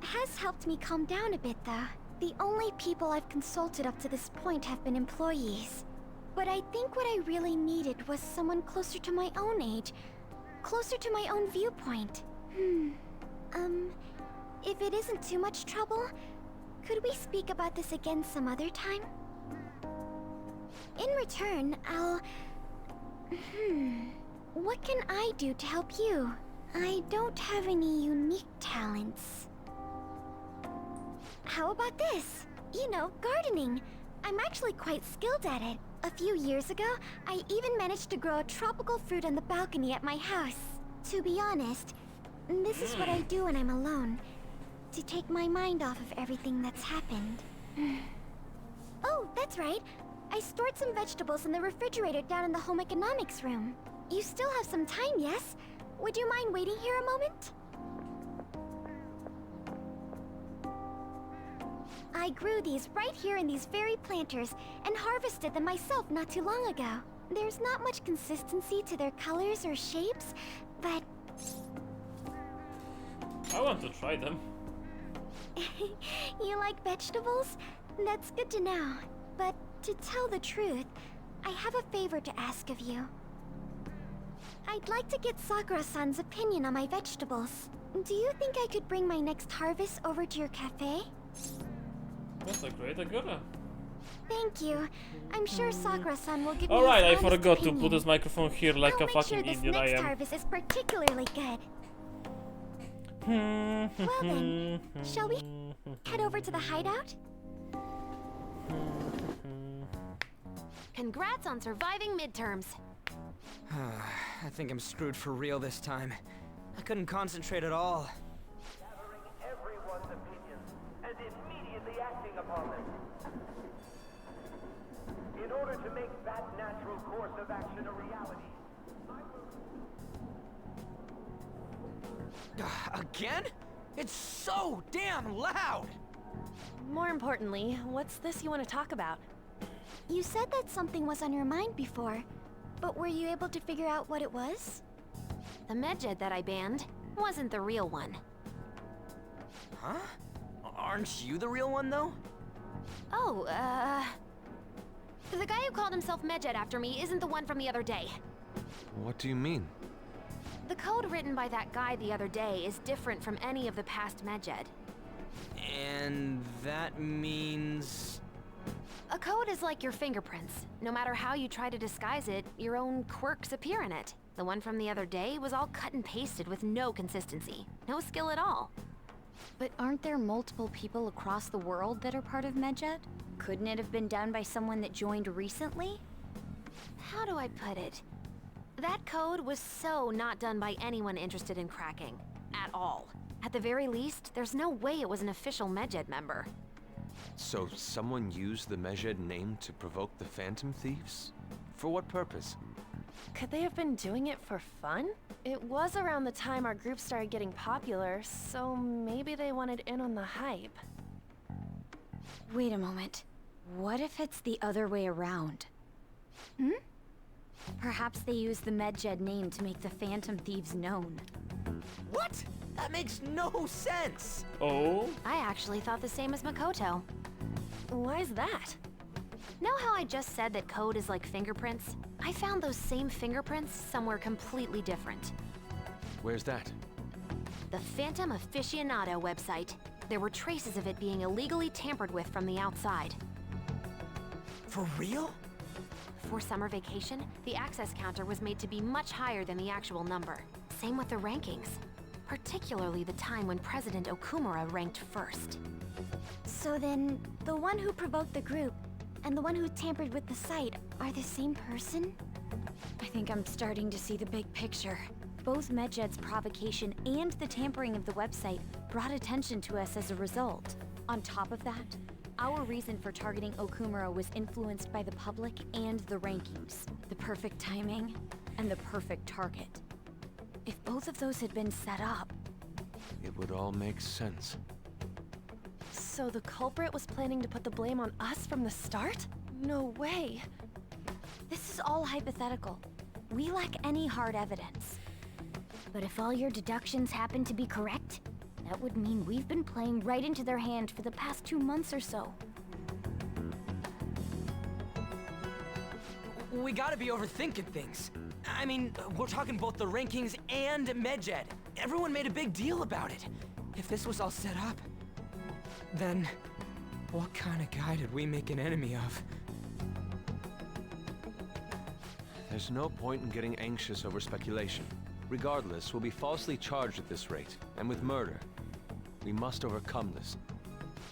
has helped me calm down a bit, though. The only people I've consulted up to this point have been employees. But I think what I really needed was someone closer to my own age, closer to my own viewpoint. If it isn't too much trouble, could we speak about this again some other time? In return, I'll... What can I do to help you? I don't have any unique talents. How about this? You know, gardening. I'm actually quite skilled at it. A few years ago, I even managed to grow a tropical fruit on the balcony at my house. To be honest, this is what I do when I'm alone, to take my mind off of everything that's happened. Oh, that's right. I stored some vegetables in the refrigerator down in the home economics room. You still have some time, yes? Would you mind waiting here a moment? I grew these right here in these very planters and harvested them myself not too long ago. There's not much consistency to their colors or shapes, but... I want to try them. You like vegetables? That's good to know. But to tell the truth, I have a favor to ask of you. I'd like to get Sakura-san's opinion on my vegetables. Do you think I could bring my next harvest over to your cafe? That's a great idea. Thank you. I'm sure Sakura-san will give me Alright, I his honest forgot to opinion. put this microphone here like I'll a fucking make sure idiot this I next am. harvest is particularly good. Well then, shall we head over to the hideout? Congrats on surviving midterms. I think I'm screwed for real this time. I couldn't concentrate at all. Gathering everyone's opinions and immediately acting upon them. In order to make that natural course of action a reality, Again? It's so damn loud! More importantly, what's this you want to talk about? You said that something was on your mind before, but were you able to figure out what it was? The medjed that I banned wasn't the real one. Huh? Aren't you the real one, though? Oh, the guy who called himself Medjed after me isn't the one from the other day. What do you mean? The code written by that guy the other day is different from any of the past Medjed. And that means... A code is like your fingerprints. No matter how you try to disguise it, your own quirks appear in it. The one from the other day was all cut and pasted with no consistency. No skill at all. But aren't there multiple people across the world that are part of Medjed? Couldn't it have been done by someone that joined recently? How do I put it? That code was so not done by anyone interested in cracking. At all. At the very least, there's no way it was an official Medjed member. So someone used the Medjed name to provoke the Phantom Thieves? For what purpose? Could they have been doing it for fun? It was around the time our group started getting popular, so maybe they wanted in on the hype. Wait a moment. What if it's the other way around? Perhaps they used the Medjed name to make the Phantom Thieves known. What? That makes no sense! Oh? I actually thought the same as Makoto. Why's that? Know how I just said that code is like fingerprints? I found those same fingerprints somewhere completely different. Where's that? The Phantom Aficionado website. There were traces of it being illegally tampered with from the outside. For real? For summer vacation, the access counter was made to be much higher than the actual number. Same with the rankings. Particularly the time when President Okumura ranked first. So then, the one who provoked the group and the one who tampered with the site are the same person? I think I'm starting to see the big picture. Both Medjed's provocation and the tampering of the website brought attention to us as a result. On top of that, our reason for targeting Okumura was influenced by the public and the rankings. The perfect timing and the perfect target. If both of those had been set up... It would all make sense. So the culprit was planning to put the blame on us from the start? No way. This is all hypothetical. We lack any hard evidence. But if all your deductions happen to be correct, that would mean we've been playing right into their hand for the past 2 months or so. We gotta be overthinking things. I mean, we're talking both the rankings and Medjed. Everyone made a big deal about it. If this was all set up, then what kind of guy did we make an enemy of? There's no point in getting anxious over speculation. Regardless, we'll be falsely charged at this rate, and with murder. We must overcome this.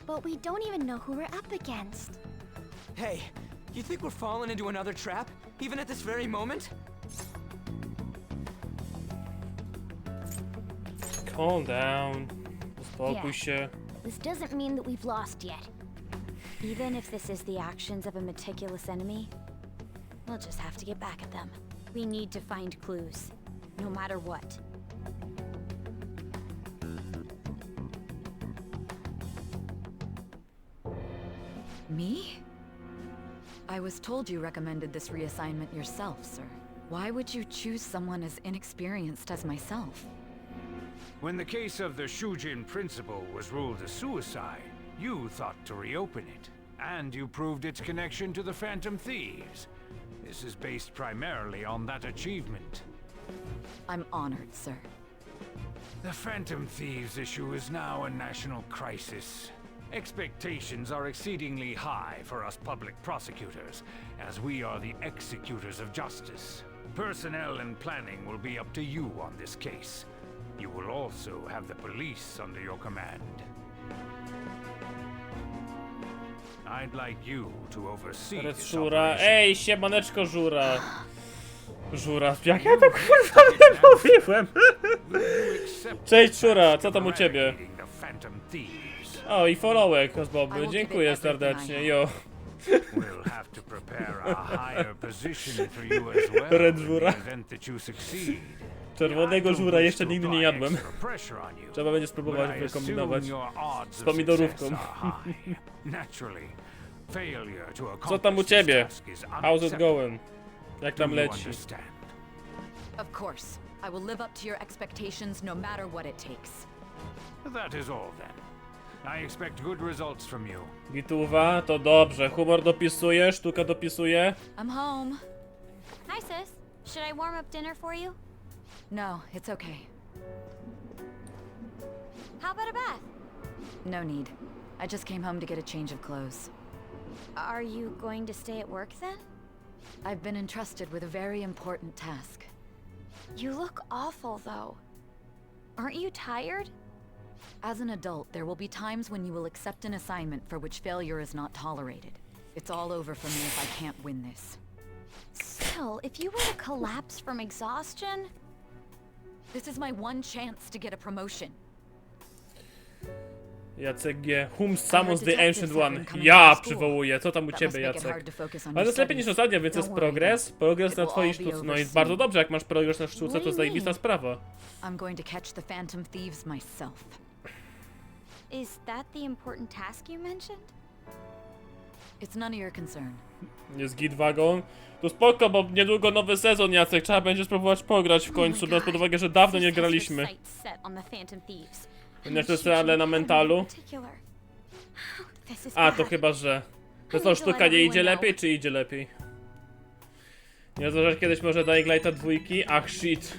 But we don't even know who we're up against. Hey, you think we're falling into another trap, even at this very moment? Calm down. Uspokój się. This doesn't mean that we've lost yet. Even if this is the actions of a meticulous enemy, we'll just have to get back at them. We need to find clues, no matter what. Me? I was told you recommended this reassignment yourself, sir. Why would you choose someone as inexperienced as myself? When the case of the Shujin principal was ruled a suicide, you thought to reopen it. And you proved its connection to the Phantom Thieves. This is based primarily on that achievement. I'm honored, sir. The Phantom Thieves issue is now a national crisis. Expectations are exceedingly high for us public prosecutors, as we are the executors of justice. Personnel and planning will be up to you on this case. You will also have the police under your command. I'd like you to oversee Teraz this Żura. operation. Ej, siemaneczko Żura. Żura, jak ja to kurwa nie mówiłem? Cześć Żura, co tam u ciebie? O, i followek z Boby, dziękuję serdecznie, jo. We'll have to prepare a higher position for you as well Red in żura. the event that you succeed. Czerwonego żura jeszcze nigdy nie jadłem. Trzeba będzie spróbować wykombinować z pomidorówką. Co tam u ciebie? How's it going? Jak tam leci? Of course. I will live up to your expectations no matter what it takes. That is all then. I expect good results from you. Gituwa, to dobrze. Humor dopisuje, sztuka dopisuje. I'm home. Hi, sis. Should I warm up dinner for you? No, it's okay. How about a bath? No need. I just came home to get a change of clothes. Are you going to stay at work then? I've been entrusted with a very important task. You look awful, though. Aren't you tired? As an adult, there will be times when you will accept an assignment for which failure is not tolerated. It's all over for me if I can't win this. Still, if you were to collapse from exhaustion... This is my one chance to get a promotion. Jacek G. Whom summons the Ancient One? Ja przywołuję. Co tam u ciebie, Jacek? Ale to jest lepiej niż ostatnio, więc jest progres. Progres na twojej sztuce. No i bardzo dobrze, jak masz progres na sztuce, to zajebista sprawa. I'm going to catch the Phantom Thieves myself. Is that the important task you mentioned? It's none of your concern. Jest git wagon. To spoko, bo niedługo nowy sezon, Jacek. Trzeba będzie spróbować pograć w końcu, biorąc pod uwagę, że dawno nie graliśmy. Nie to jest ale na mentalu. A, to chyba, że... To co, sztuka nie idzie lepiej, czy idzie lepiej? Nie zauważyłeś kiedyś może Dying Lighta 2? Ach, shit.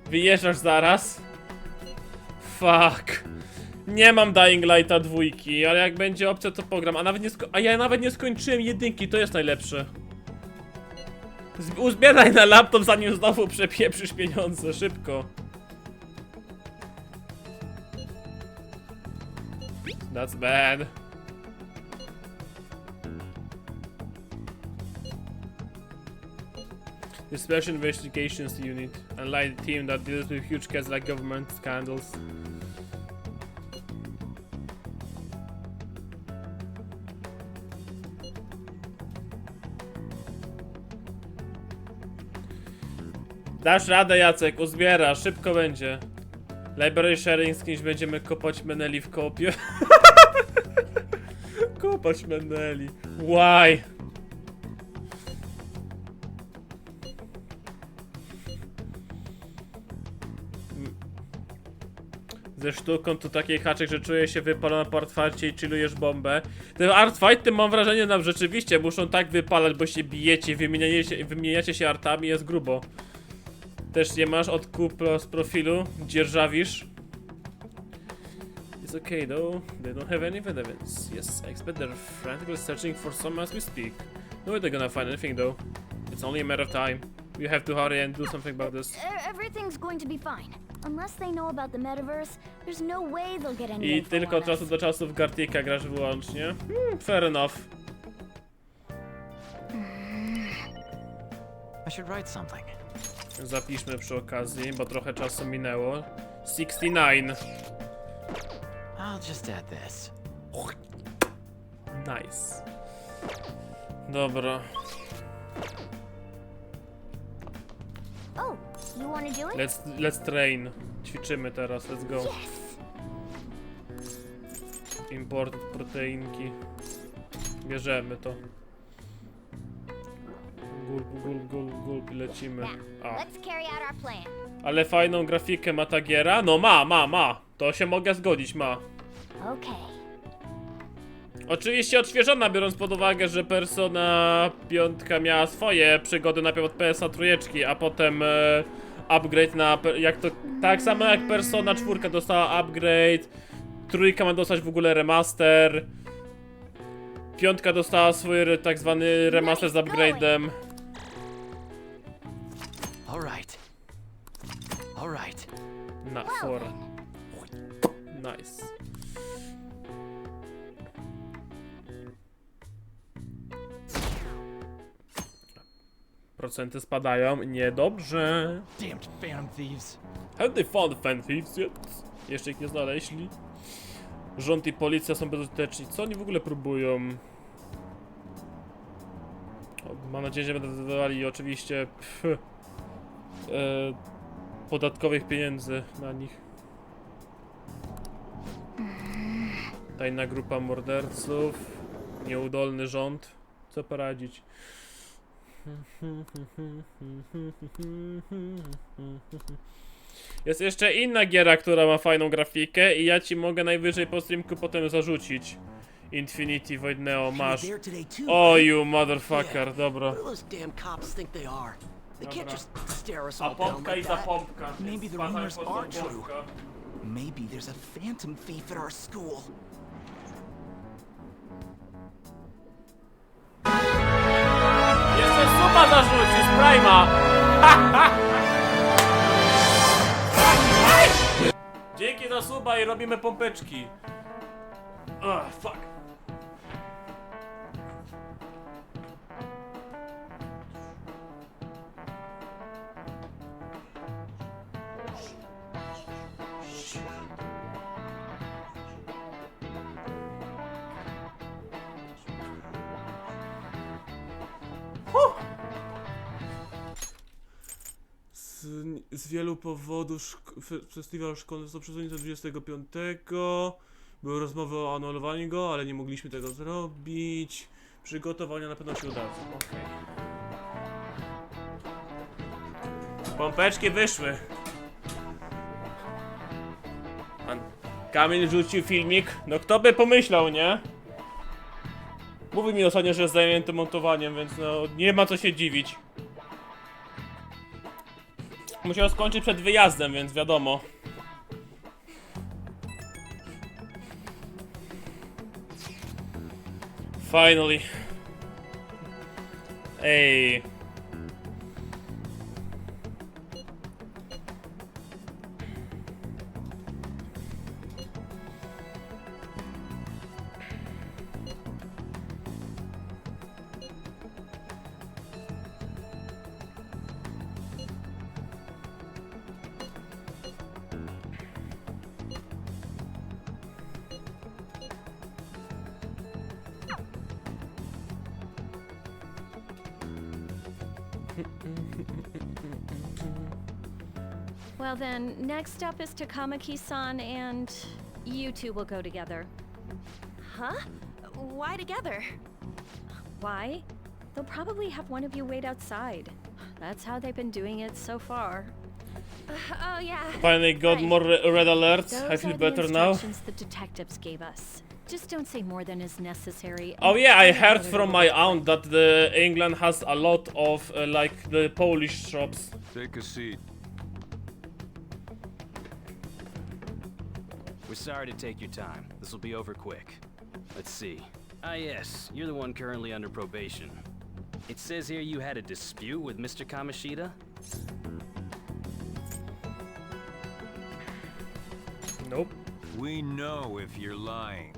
Wyjeżdżasz zaraz? Fuck. Nie mam Dying Lighta 2, ale jak będzie opcja, to pogram. A ja nawet nie skończyłem jedynki, to jest najlepsze. Uzbieraj na laptop, zanim znowu przepieprzysz pieniądze, szybko. That's bad. The Special Investigations Unit, unlike the team that deals with huge cases like government scandals. Dasz radę, Jacek, uzbierasz, szybko będzie. Library sharing z kimś będziemy kopać Meneli w kopie. Kopać Meneli. Why? Ze sztuką to taki haczyk, że czuję się wypalona po artfightie i chillujesz bombę. Te artfighty, mam wrażenie, nam rzeczywiście muszą tak wypalać, bo się bijecie, wymieniacie się artami, jest grubo. Też nie masz od kupla z profilu, dzierżawisz. It's okay though, they don't have any evidence. Yes, I expect they're frantically searching for some as we speak. No way they're gonna find anything though. It's only a matter of time. We have to hurry and do something about this. Everything's going to be fine. Unless they know about the metaverse, there's no way they'll get any I tylko od czasu do czasu w Gartika grasz wyłącznie. Fair enough. I should write something. Zapiszmy przy okazji, bo trochę czasu minęło. 69. I'll just add this. Nice. Dobra. Oh, you wanna do it? Let's train. Ćwiczymy teraz, let's go. Import proteinki. Bierzemy to. Gulp i lecimy. Ale fajną grafikę ma ta giera? No ma. To się mogę zgodzić, ma. Oczywiście odświeżona, biorąc pod uwagę, że Persona 5 miała swoje przygody najpierw od PS-a trójeczki, a potem upgrade na... tak samo jak Persona 4 dostała upgrade, trójka ma dostać w ogóle remaster, 5 dostała swój tak zwany remaster z upgrade'em. Alright. Na 4. Nice. Procenty spadają, niedobrze. Damned Phantom Thieves. Have they found the Phantom Thieves yet? Jeszcze ich nie znaleźli. Rząd i policja są bezużyteczni. Co oni w ogóle próbują? Mam nadzieję, że będą dodawali oczywiście podatkowych pieniędzy na nich. Tajna grupa morderców. Nieudolny rząd. Co poradzić? Jest jeszcze inna giera, która ma fajną grafikę i ja ci mogę najwyżej po streamku potem zarzucić. Infinity Void Neo masz. Oh you motherfucker, dobra. A pompka i zapompka. Maybe the rumors are true. Maybe there's a phantom thief at our school. Jeszcze suba zarzucisz, Prima! na suba i robimy pompeczki. Fuck. Z wielu powodów festiwal szkolny został przesunięty do 25. Były rozmowy o anulowaniu go, ale nie mogliśmy tego zrobić. Przygotowania na pewno się udadzą. Okay. Pompeczki wyszły. Pan Kamil rzucił filmik. No kto by pomyślał, nie? Mówi mi ostatnio, że jest zajęty montowaniem, więc no nie ma co się dziwić. Musiał skończyć przed wyjazdem, więc wiadomo. Finally. Ej. Well then, next up is Takamaki-san and you two will go together. Huh? Why together? Why? They'll probably have one of you wait outside. That's how they've been doing it so far. Oh yeah. Finally got Right. more red alerts. Those I feel are better the now. instructions the detectives gave us. Just don't say more than is necessary. Oh yeah, I heard Other from my aunt that England has a lot of like the Polish shops. Take a seat. We're sorry to take your time. This will be over quick. Let's see. Ah yes, you're the one currently under probation. It says here you had a dispute with Mr. Kamishita? Nope. We know if you're lying.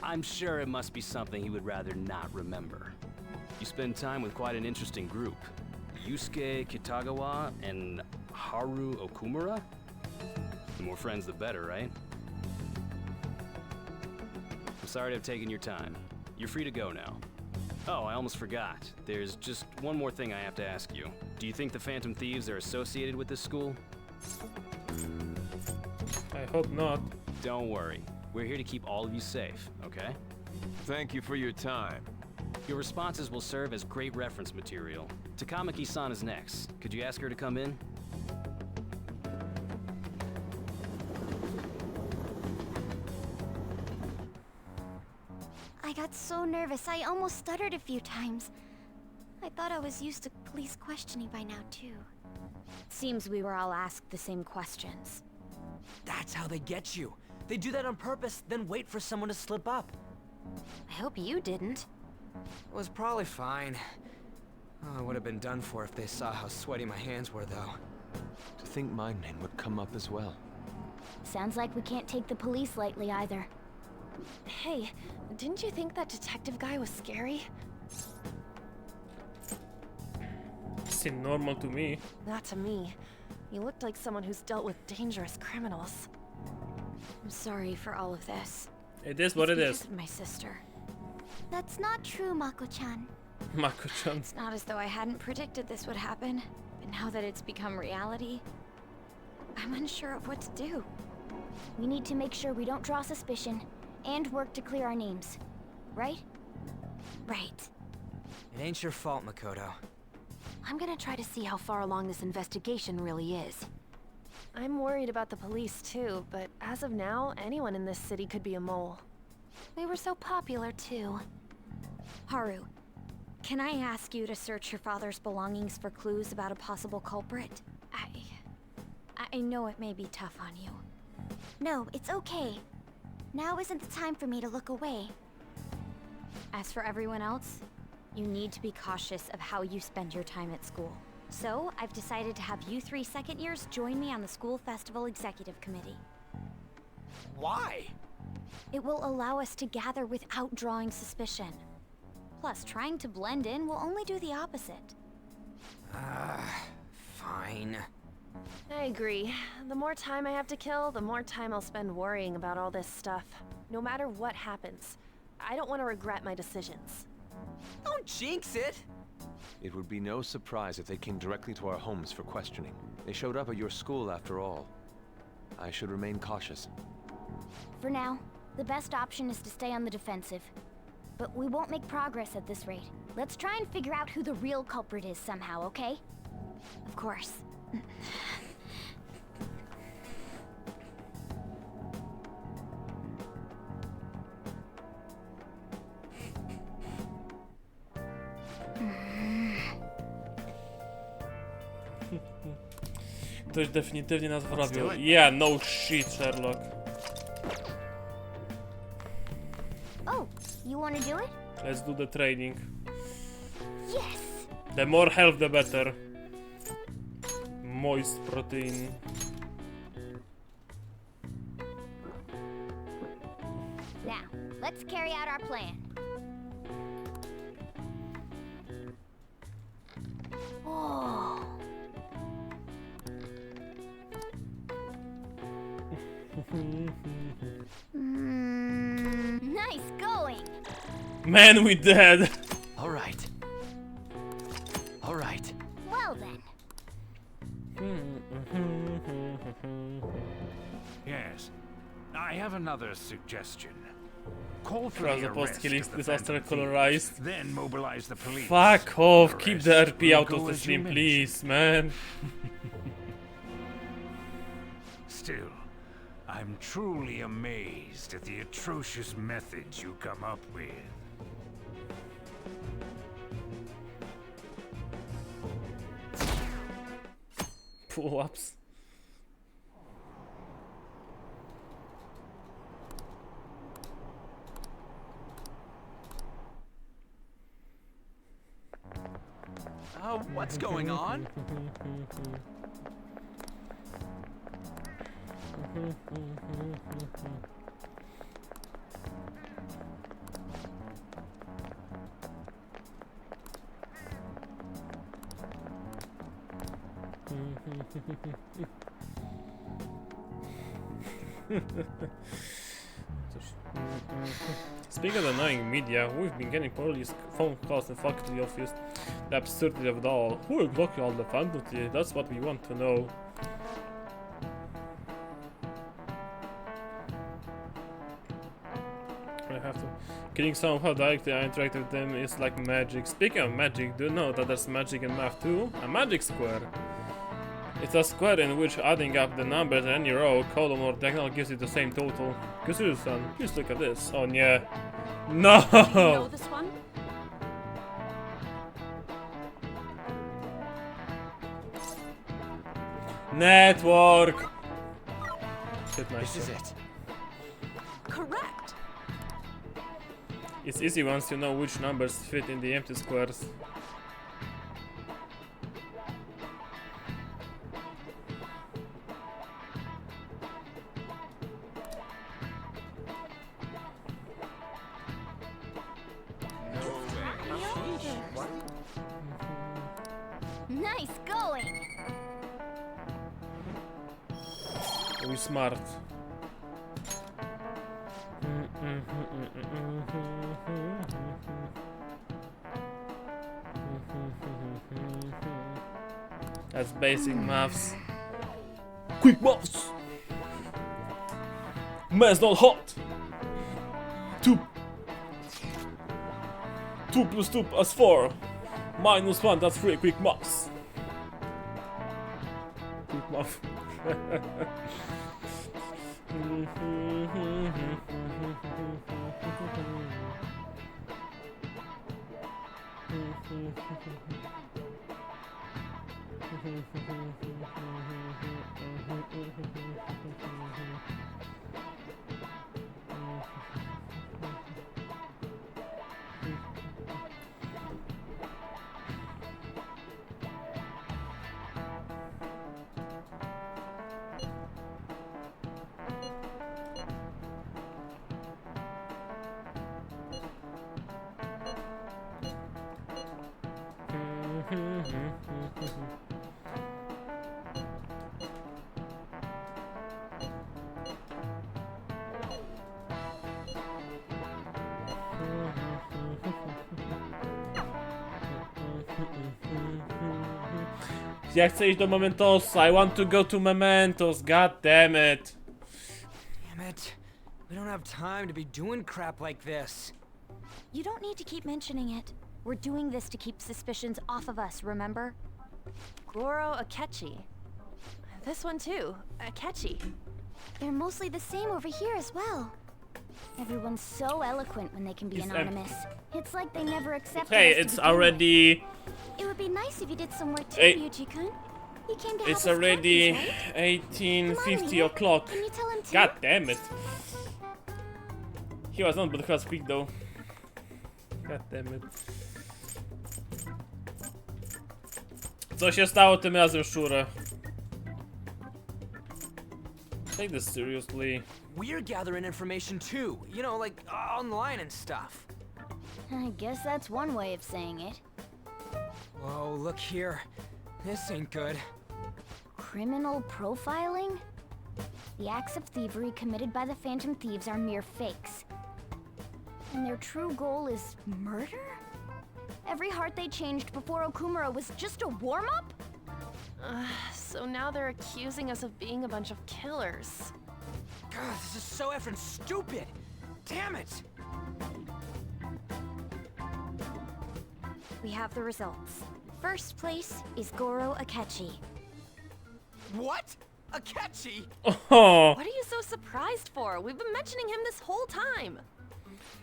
I'm sure it must be something he would rather not remember. You spend time with quite an interesting group. Yusuke Kitagawa and Haru Okumura? The more friends, the better, right? I'm sorry to have taken your time. You're free to go now. Oh, I almost forgot. There's just one more thing I have to ask you. Do you think the Phantom Thieves are associated with this school? I hope not. Don't worry. We're here to keep all of you safe, okay? Thank you for your time. Your responses will serve as great reference material. Takamaki-san is next. Could you ask her to come in? I got so nervous, I almost stuttered a few times. I thought I was used to police questioning by now, too. Seems we were all asked the same questions. That's how they get you. They do that on purpose, then wait for someone to slip up. I hope you didn't. It was probably fine. Oh, I would have been done for if they saw how sweaty my hands were, though. To think my name would come up as well. Sounds like we can't take the police lightly either. Hey, didn't you think that detective guy was scary? Seemed normal to me. Not to me. He looked like someone who's dealt with dangerous criminals. I'm sorry for all of this. It is what it It's is. because of my sister. That's not true, Mako-chan. Mako-chan. It's not as though I hadn't predicted this would happen, but now that it's become reality, I'm unsure of what to do. We need to make sure we don't draw suspicion, and work to clear our names. Right? Right. It ain't your fault, Makoto. I'm gonna try to see how far along this investigation really is. I'm worried about the police too, but as of now, anyone in this city could be a mole. They were so popular too. Haru, can I ask you to search your father's belongings for clues about a possible culprit? I know it may be tough on you. No, it's okay. Now isn't the time for me to look away. As for everyone else, you need to be cautious of how you spend your time at school. So, I've decided to have you three second years join me on the school festival executive committee. Why? It will allow us to gather without drawing suspicion. Plus, trying to blend in will only do the opposite. Fine. I agree. The more time I have to kill, the more time I'll spend worrying about all this stuff. No matter what happens, I don't want to regret my decisions. Don't jinx it! It would be no surprise if they came directly to our homes for questioning. They showed up at your school after all. I should remain cautious. For now, the best option is to stay on the defensive. But we won't make progress at this rate. Let's try and figure out who the real culprit is somehow, okay? Of course. Ktoś definitywnie nas wrobił. Yeah, no shit, Sherlock. Oh, you wanna do it? Let's do the training. Yes! The more health, the better. Moist protein. Now, let's carry out our plan. Oh. Nice going. Man, we dead. All right. All right. Well then. Yes. I have another suggestion. Call for As the opposed arrest to killing of the disaster phantom thieves, colorized. then mobilize the police. Fuck off, The keep the rest RP will out go of the as you stream, please, mentioned. man. Still, I'm truly amazed at the atrocious methods you come up with. Pull-ups. What's going on? Speaking of annoying media, we've been getting police phone calls and fuck to the office. The absurdity of it all. Who exactly all the fantasy? That's what we want to know. I have to. Killing someone how directly I interact with them is like magic. Speaking of magic, do you know that there's magic in math too? A magic square. It's a square in which adding up the numbers in any row, column or diagonal gives you the same total. Kusuru-san, please look at this. Oh yeah. No! You know this one? Network! Shit, nice. This is it. Correct. It's easy once you know which numbers fit in the empty squares. Nice going. We smart. That's basic maths. Quick maths! Man's not hot! 2 plus 2 plus 4. Minus 1, that's 3. Quick maths. Quick math. Ja chcę iść do Mementosa. I want to go to Mementos. God damn it. Damn it. We don't have time to be doing crap like this. You don't need to keep mentioning it. We're doing this to keep suspicions off of us, remember? Goro Akechi. This one too, Akechi. They're mostly the same over here as well. Everyone's so eloquent when they can be anonymous. It's like they never accepted Hey, us to it's begin already... with. It would be nice if you did some work too, Hey. Yuji-kun. He came to It's help us already captains, right? 18:50 o'clock. Can you tell him too? God damn it. He was not, but he was quick though. God damn it. Co się stało tym razem, szczurę? Take this seriously. We're gathering information too, you know, like online and stuff. I guess that's one way of saying it. Whoa, look here. This ain't good. Criminal profiling? The acts of thievery committed by the Phantom Thieves are mere fakes. And their true goal is murder? Every heart they changed before Okumura was just a warm-up? So now they're accusing us of being a bunch of killers. God, this is so effing stupid! Damn it! We have the results. First place is Goro Akechi. What? Akechi? Oh. What are you so surprised for? We've been mentioning him this whole time.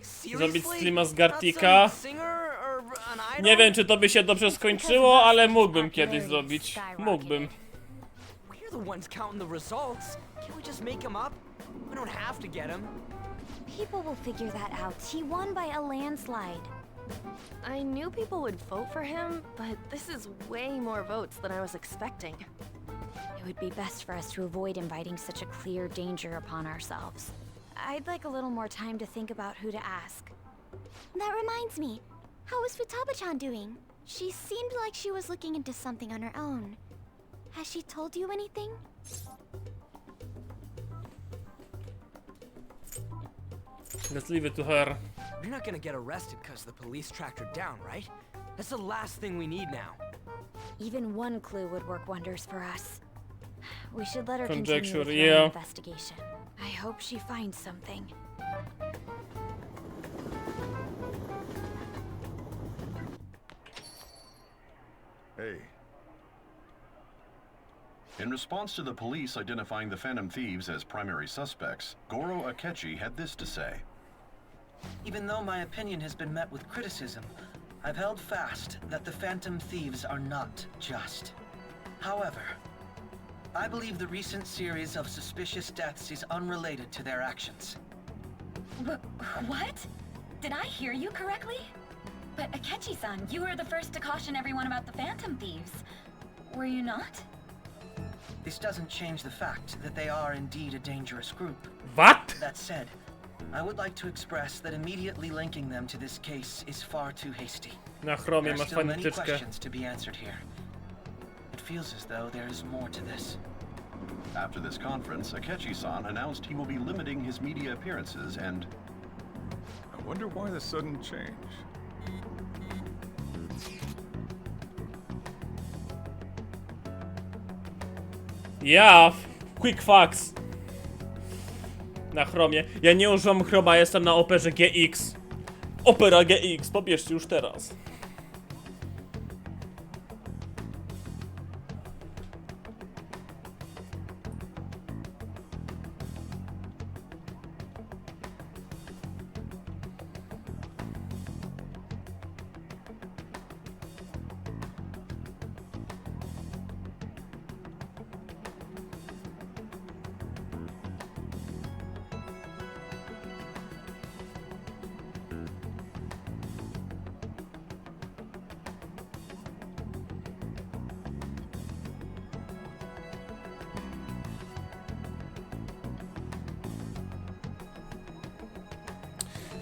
Zrobić streama z Gartika? Singer or an idol? Nie wiem, czy to by się dobrze skończyło, ale mógłbym kiedyś zrobić. Mógłbym. We're the ones counting the results. Can't we just make them up? We don't have to get them. People will figure that out. He won by a landslide. I knew people would vote for him, but this is way more votes than I was expecting. It would be best for us to avoid inviting such a clear danger upon ourselves. I'd like a little more time to think about who to ask. That reminds me. How is Futaba-chan doing? She seemed like she was looking into something on her own. Has she told you anything? Let's leave it to her. We're not gonna get arrested because the police tracked her down, right? That's the last thing we need now. Even one clue would work wonders for us. We should let her Conjecture, continue with her yeah. own investigation. I hope she finds something. Hey. In response to the police identifying the Phantom Thieves as primary suspects, Goro Akechi had this to say. Even though my opinion has been met with criticism, I've held fast that the Phantom Thieves are not just. However, I believe the recent series of suspicious deaths is unrelated to their actions. What? Did I hear you correctly? But Akechi-san, you were the first to caution everyone about the Phantom Thieves. Were you not? This doesn't change the fact that they are indeed a dangerous group. What? That said, I would like to express that immediately linking them to this case is far too hasty. Na chromie There are masz still many fanityczkę. questions to be answered here. It feels as though there is more to this. After this conference, Akechi-san announced he will be limiting his media appearances and... I wonder why the sudden change. Ja, quick facts. Na chromie. Ja nie używam chroma, jestem na operze GX. Opera GX, pobierzcie już teraz.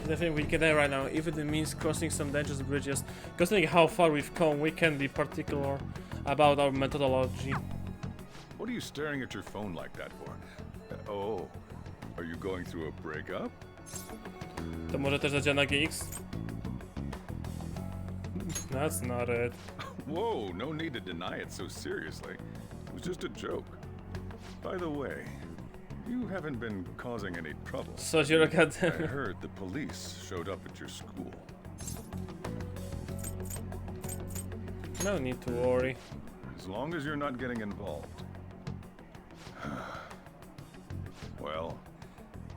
Definitely we can die right now, even if it means crossing some dangerous bridges. Considering how far we've come, we can be particular about our methodology. What are you staring at your phone like that for? Oh, are you going through a breakup? To może też zadziała na GX? That's not it. Whoa, no need to deny it so seriously. It was just a joke. By the way, you haven't been causing any trouble. So you're a goddamn... I heard the police showed up at your school. No need to worry. As long as you're not getting involved. Well,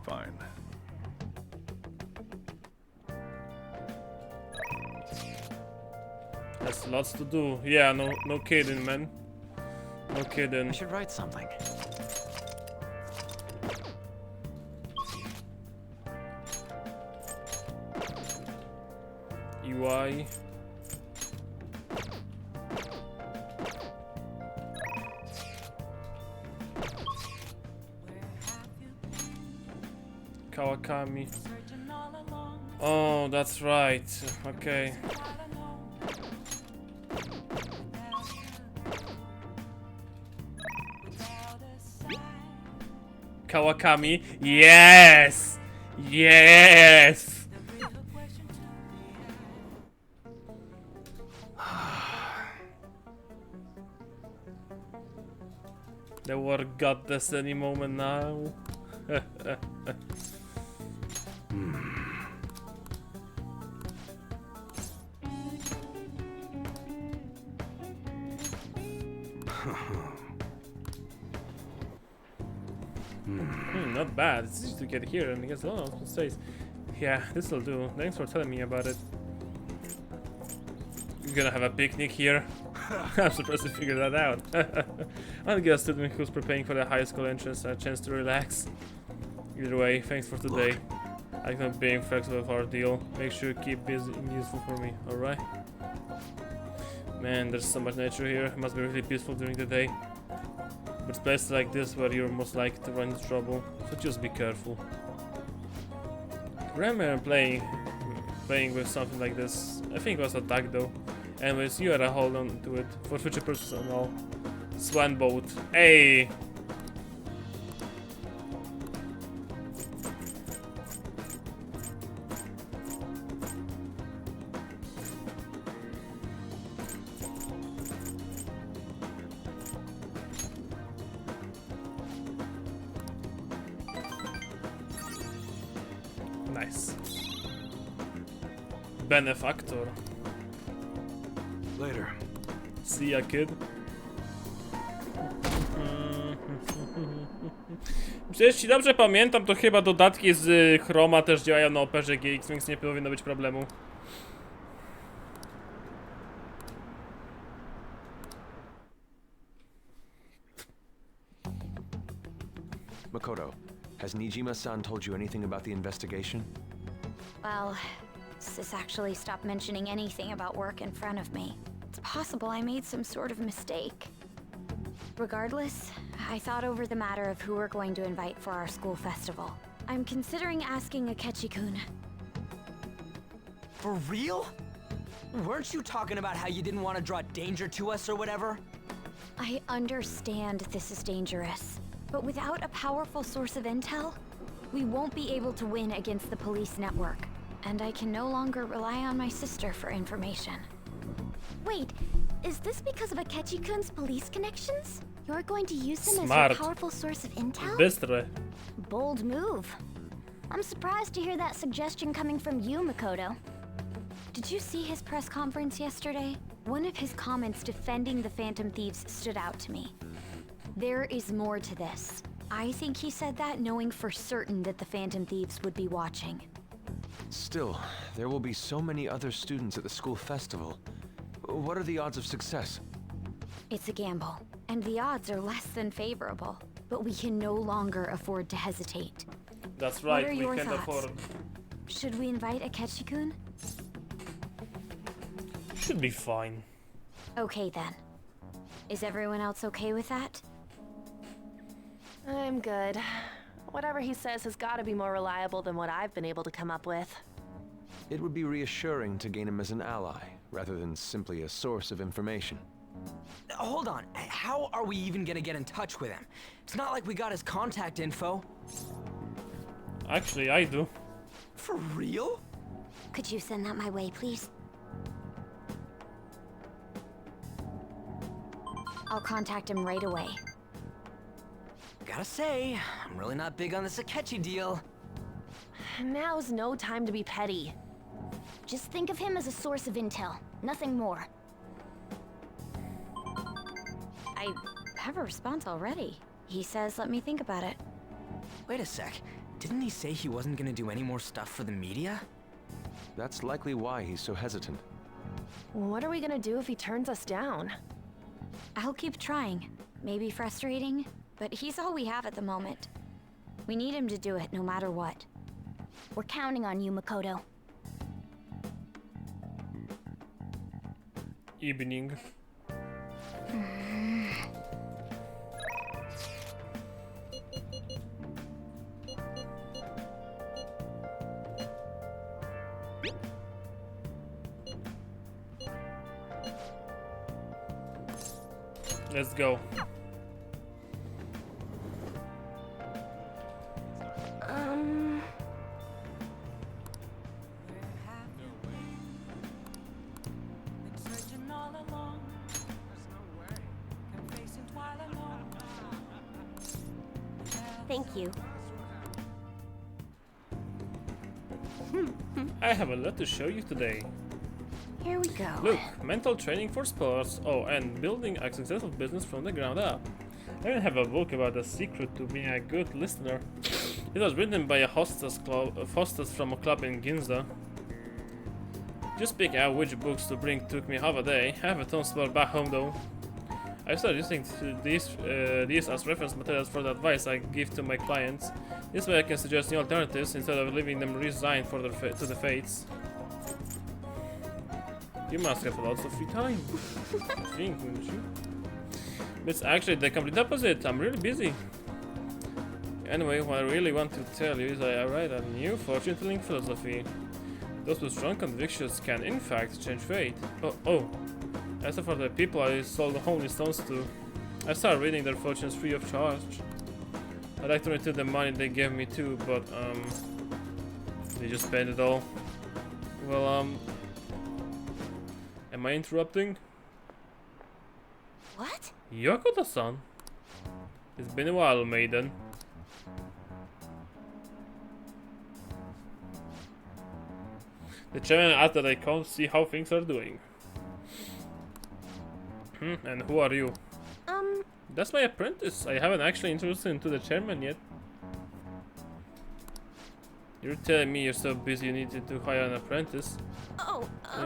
fine. That's lots to do. Yeah, no kidding, man. No kidding. I should write something. UI. Kawakami. Oh, that's right. Okay. Kawakami. Yes! Yes! The war got this any moment now. Not bad. It's easy to get here and against a lot of states. Yeah, this'll do. Thanks for telling me about it. You're gonna have a picnic here? I'm surprised you figured that out. I'll get a student who's preparing for the high school entrance a chance to relax. Either way, thanks for today. I'm not being flexible for our deal. Make sure you keep busy and useful for me, alright? Man, there's so much nature here. It must be really peaceful during the day. But it's places like this where you're most likely to run into trouble, so just be careful. Remember playing with something like this. I think it was a duck though. Anyways, you gotta hold on to it for future purposes and all. Swan boat. Hey! Nice. Benefactor. Later. See ya, kid. Jeśli dobrze pamiętam, to chyba dodatki z Chroma też działają na operze GX, więc nie powinno być problemu. Makoto, has Nijima-san told you anything about the investigation? Well, Sis actually stopped mentioning anything about work in front of me. It's possible I made some sort of mistake. Regardless, I thought over the matter of who we're going to invite for our school festival. I'm considering asking Akechi-kun. For real? Weren't you talking about how you didn't want to draw danger to us or whatever? I understand this is dangerous, but without a powerful source of intel, we won't be able to win against the police network. And I can no longer rely on my sister for information. Wait, is this because of Akechi-kun's police connections? You're going to use them Smart. as your powerful source of intel? Bystre. Bold move. I'm surprised to hear that suggestion coming from you, Makoto. Did you see his press conference yesterday? One of his comments defending the Phantom Thieves stood out to me. There is more to this. I think he said that knowing for certain that the Phantom Thieves would be watching. Still, there will be so many other students at the school festival. What are the odds of success? It's a gamble, and the odds are less than favorable. But we can no longer afford to hesitate. That's right, what are we your can't thoughts? afford. Should we invite Akechi-kun? Should be fine. Okay then. Is everyone else okay with that? I'm good. Whatever he says has got to be more reliable than what I've been able to come up with. It would be reassuring to gain him as an ally, rather than simply a source of information. Hold on, how are we even gonna get in touch with him? It's not like we got his contact info. Actually, I do. For real? Could you send that my way, please? I'll contact him right away. Gotta say, I'm really not big on this Akechi deal. Now's no time to be petty. Just think of him as a source of intel, nothing more. I have a response already. He says let me think about it. Wait a sec, didn't he say he wasn't gonna do any more stuff for the media? That's likely why he's so hesitant. What are we gonna do if he turns us down? I'll keep trying. Maybe frustrating, but he's all we have at the moment. We need him to do it no matter what. We're counting on you, Makoto. Evening. Let's go. Thank you. I have a lot to show you today. Here we go. Look, mental training for sports. Oh, and building a successful business from the ground up. I even have a book about the secret to being a good listener. It was written by a hostess from a club in Ginza. Just picking out which books to bring took me half a day. I have a ton stored back home though. I started using these as reference materials for the advice I give to my clients. This way I can suggest new alternatives instead of leaving them resigned for to the fates. You must have lots of free time. Thinking, don't you? It's actually the complete opposite. I'm really busy. Anyway, what I really want to tell you is I write a new fortune-telling philosophy. Those with strong convictions can, in fact, change fate. Oh. As for the people I sold the holy stones to, I started reading their fortunes free of charge. I'd like to return the money they gave me too, but they just spent it all. Well, am I interrupting? What? Yokota-san. It's been a while, maiden. The chairman asked that I come see how things are doing. And who are you? That's my apprentice. I haven't actually introduced him to the chairman yet. You're telling me you're so busy you needed to hire an apprentice?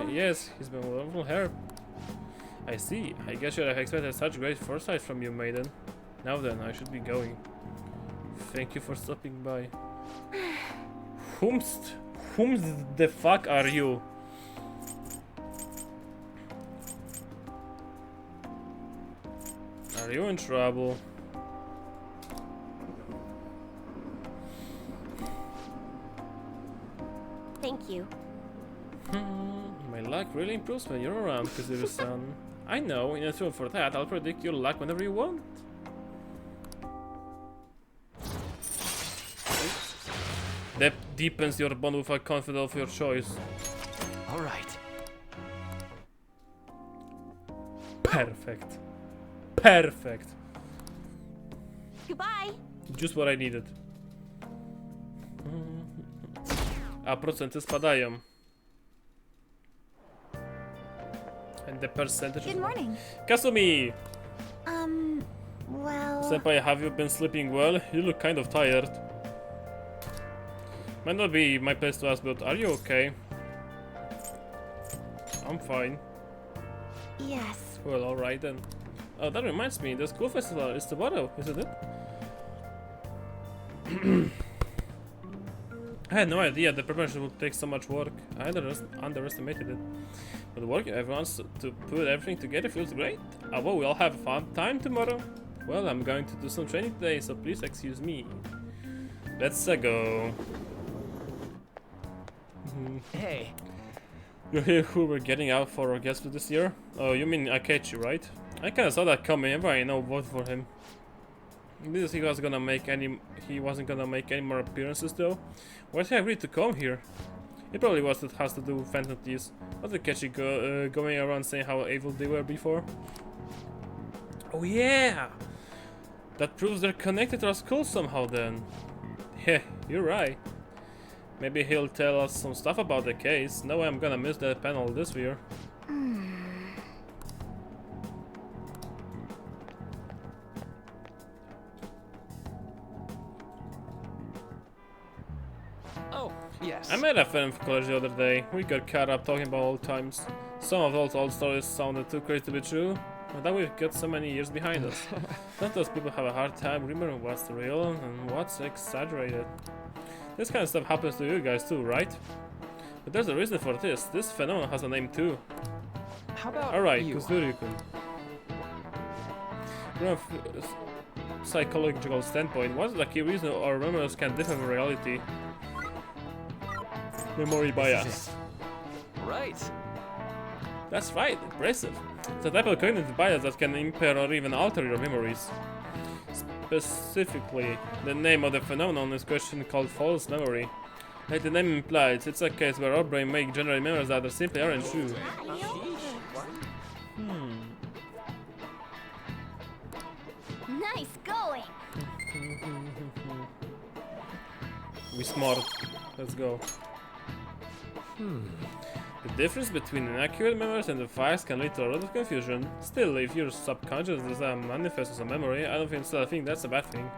Yes, he's been a wonderful help. I see. I guess you'd have expected such great foresight from you, maiden. Now then, I should be going. Thank you for stopping by. Whom the fuck are you? Are you in trouble? Thank you. My luck really improves when you're around, Kazuru-san. I know, in return for that, I'll predict your luck whenever you want. That deepens your bond with a confidant of your choice. Alright. Perfect. Perfect. Goodbye. Just what I needed. A procenty spadają. And the percentage. Good morning. Kasumi! Well... Senpai, have you been sleeping well? You look kind of tired. Might not be my place to ask, but are you okay? I'm fine. Yes. Well, alright then. Oh, that reminds me, the school festival is tomorrow, isn't it? I had no idea the preparation would take so much work. I underestimated it. But working everyone's to put everything together feels great. Well, we all have a fun time tomorrow. Well, I'm going to do some training today, so please excuse me. Let's go. Hey. You're here who we're getting out for our guest for this year? Oh, you mean Akechi, right? I kinda saw that coming, everybody know vote for him. This he wasn't gonna make any more appearances though. Why did he agree to come here? It probably has to do with Phantom Thieves. Was Akechi going around saying how evil they were before? Oh yeah! That proves they're connected to our school somehow then. Yeah, you're right. Maybe he'll tell us some stuff about the case. No way I'm gonna miss that panel this year. Oh, yes. I met a friend from college the other day. We got caught up talking about old times. Some of those old stories sounded too crazy to be true. And then we've got so many years behind us. Don't those people have a hard time remembering what's real and what's exaggerated? This kind of stuff happens to you guys too, right? But there's a reason for this. This phenomenon has a name too. How about Alright, you? Kuzuryu-kun. From a psychological standpoint, what's the key reason our memories can differ from reality? Memory bias. Right. That's right, impressive. It's a type of cognitive bias that can impair or even alter your memories. Specifically, the name of the phenomenon is question called false memory. Like the name implies, it's a case where our brain may generate memories that simply aren't true. Nice going. We smart. Let's go. The difference between inaccurate memories and the facts can lead to a lot of confusion. Still, if your subconscious does not manifest as a memory, I don't think that's a bad thing.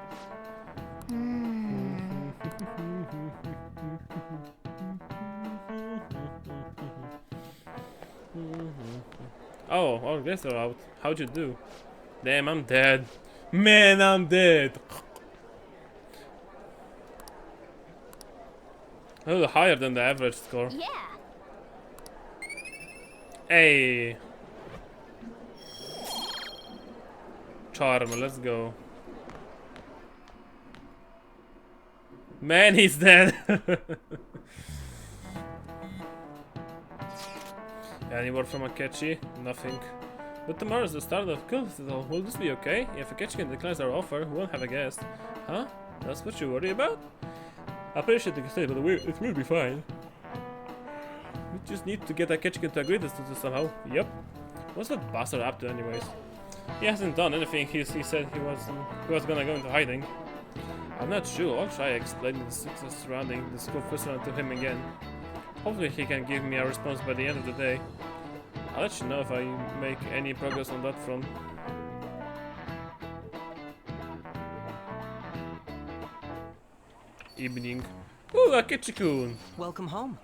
Oh, all guests are out. How'd you do? Damn, I'm dead. Man, I'm dead. A little higher than the average score. Yeah. Hey. Charm, let's go. Man, he's dead. Any word from Akechi? Nothing. But tomorrow's the start of Festival. Will this be okay? If Akechi declines our offer, we won't have a guest. Huh? That's what you worry about? I appreciate the stay, but it will be fine. We just need to get Akechi to agree to this somehow. Yep. What's that bastard up to anyways? He hasn't done anything. He said he was gonna go into hiding. I'm not sure. I'll try explaining the success surrounding the school festival to him again. Hopefully he can give me a response by the end of the day. I'll let you know if I make any progress on that front. Evening. Ooh, Akechi-kun! Welcome home.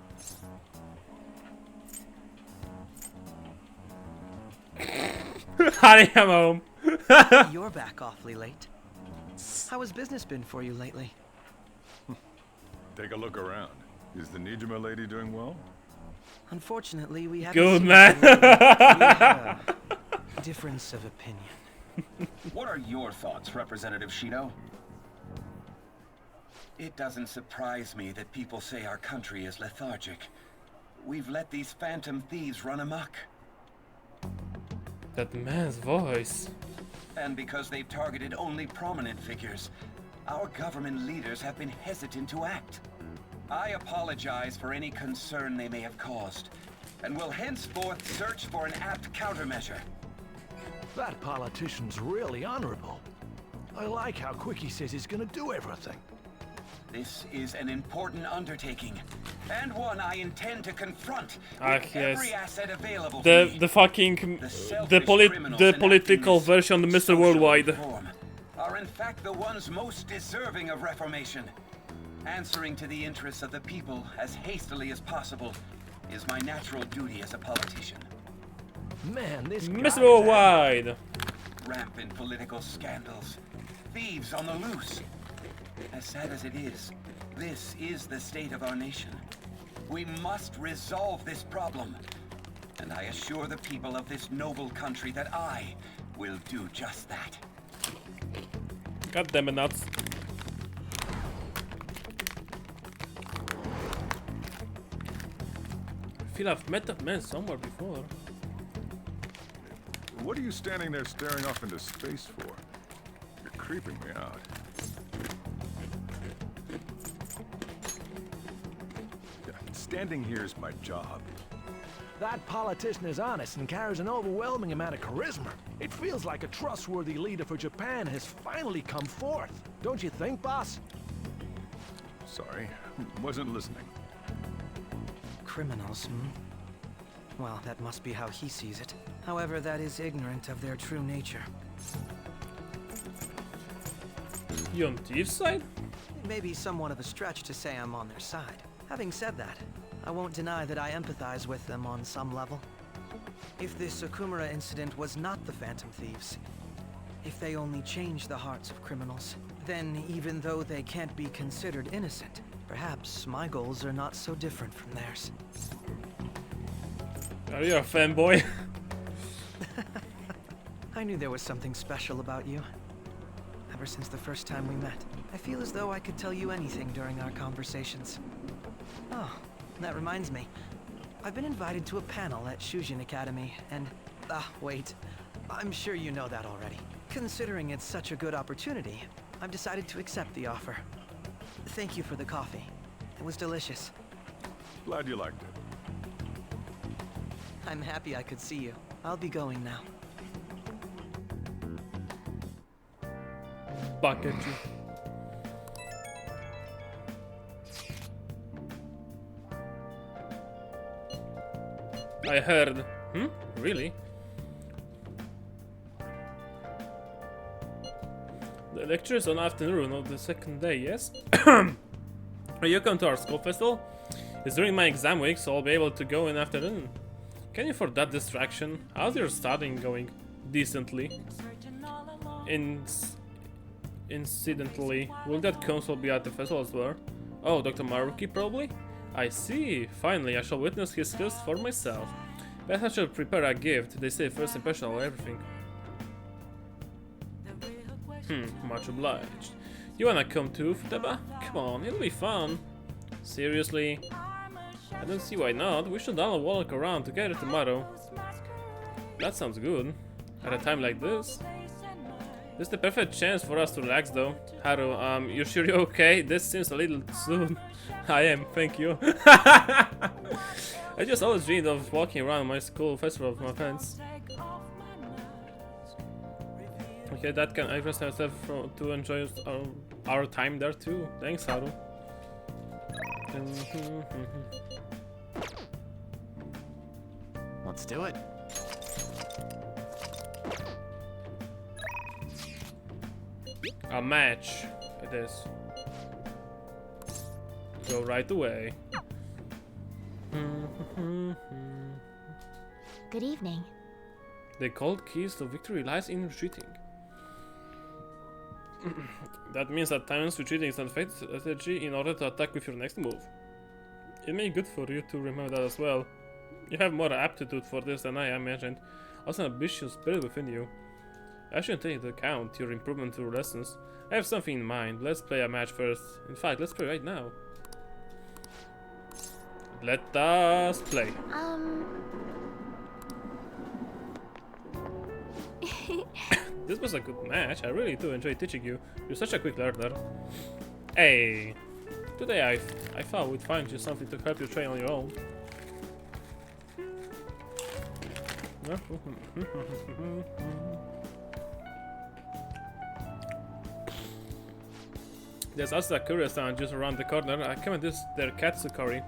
Honey, I'm home. You're back awfully late. How has business been for you lately? Take a look around. Is the Nijima lady doing well? Unfortunately, we haven't Good seen man. we have a difference of opinion. What are your thoughts, Representative Shido? It doesn't surprise me that people say our country is lethargic. We've let these phantom thieves run amok. That man's voice. And because they've targeted only prominent figures, our government leaders have been hesitant to act. I apologize for any concern they may have caused, and will henceforth search for an apt countermeasure. That politician's really honorable. I like how quick he says he's gonna do everything. This is an important undertaking, and one I intend to confront Ah, with yes. every asset available to me. The fucking selfish criminals the enacting political this version of Mr. social Worldwide. reform are in fact the ones most deserving of reformation. Answering to the interests of the people as hastily as possible is my natural duty as a politician. Man, this Mr. Worldwide. Rampant political scandals, thieves on the loose. As sad as it is, this is the state of our nation. We must resolve this problem. And I assure the people of this noble country that I will do just that. God damn it, nuts. feel I've met that man somewhere before. What are you standing there staring off into space for? You're creeping me out. Standing here is my job. That politician is honest and carries an overwhelming amount of charisma. It feels like a trustworthy leader for Japan has finally come forth. Don't you think, boss? Sorry, wasn't listening. Criminals, hmm? Well, that must be how he sees it. However, that is ignorant of their true nature. You on Thief's side? It may be somewhat of a stretch to say I'm on their side. Having said that, I won't deny that I empathize with them on some level. If this Okumura incident was not the Phantom Thieves, if they only changed the hearts of criminals, then even though they can't be considered innocent, perhaps my goals are not so different from theirs. Are you a fanboy? I knew there was something special about you. Ever since the first time we met, I feel as though I could tell you anything during our conversations. Oh, that reminds me. I've been invited to a panel at Shujin Academy, and... wait. I'm sure you know that already. Considering it's such a good opportunity, I've decided to accept the offer. Thank you for the coffee. It was delicious. Glad you liked it. I'm happy I could see you. I'll be going now. Back at you. I heard. Really? The lecture is on afternoon of the second day, yes? You come to our school festival? It's during my exam week, so I'll be able to go in afternoon. Can you afford that distraction? How's your studying going? Decently. Incidentally, will that console be at the festival as well? Oh, Dr. Maruki probably? I see. Finally, I shall witness his skills for myself. But I shall prepare a gift. They say first impression of everything. Much obliged. You wanna come too, Futaba? Come on, it'll be fun. Seriously? I don't see why not. We should all walk around together tomorrow. That sounds good. At a time like this. This is the perfect chance for us to relax though. Haru, you sure you're okay? This seems a little soon. I am, thank you. I just always dreamed of walking around my school festival with my friends. Okay, that can I trust myself to enjoy our time there too. Thanks, Haru. Let's do it. A match. It is. Go right away. Good evening. The cold keys to victory lies in retreating. That means at times retreating is an effective strategy in order to attack with your next move. It may be good for you to remember that as well. You have more aptitude for this than I imagined. Also an ambitious spirit within you. I shouldn't take into account your improvement through lessons. I have something in mind. Let's play a match first. In fact, let's play right now. Let us play. This was a good match. I really do enjoy teaching you. You're such a quick learner. Hey, today I thought we'd find you something to help you train on your own. There's also Asakura-san just around the corner. I come and this their Katsukori.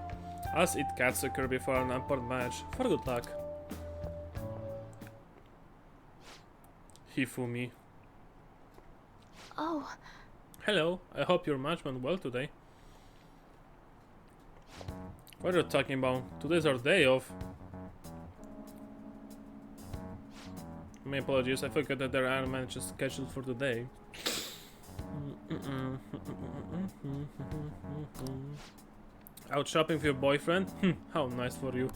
I'll eat Katsukuri before an important match. For good luck. Hifumi. Oh. Hello. I hope your match went well today. What are you talking about? Today's our day off. My apologies. I forgot that there are matches scheduled for today. Out shopping with your boyfriend? How nice for you.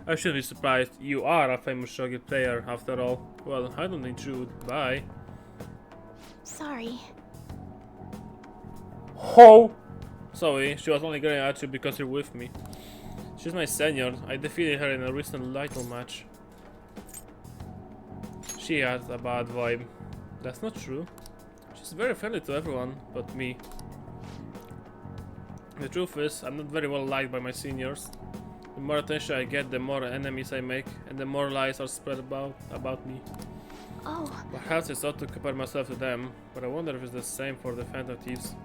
I shouldn't be surprised. You are a famous shogi player, after all. Well, I don't intrude. Bye. Sorry. Ho! Sorry, she was only getting at you because you're with me. She's my senior. I defeated her in a recent title match. She has a bad vibe. That's not true. She's very friendly to everyone, but me. The truth is, I'm not very well liked by my seniors. The more attention I get, the more enemies I make, and the more lies are spread about me. Oh. Perhaps it's ought to compare myself to them, but I wonder if it's the same for the Phantom Thieves.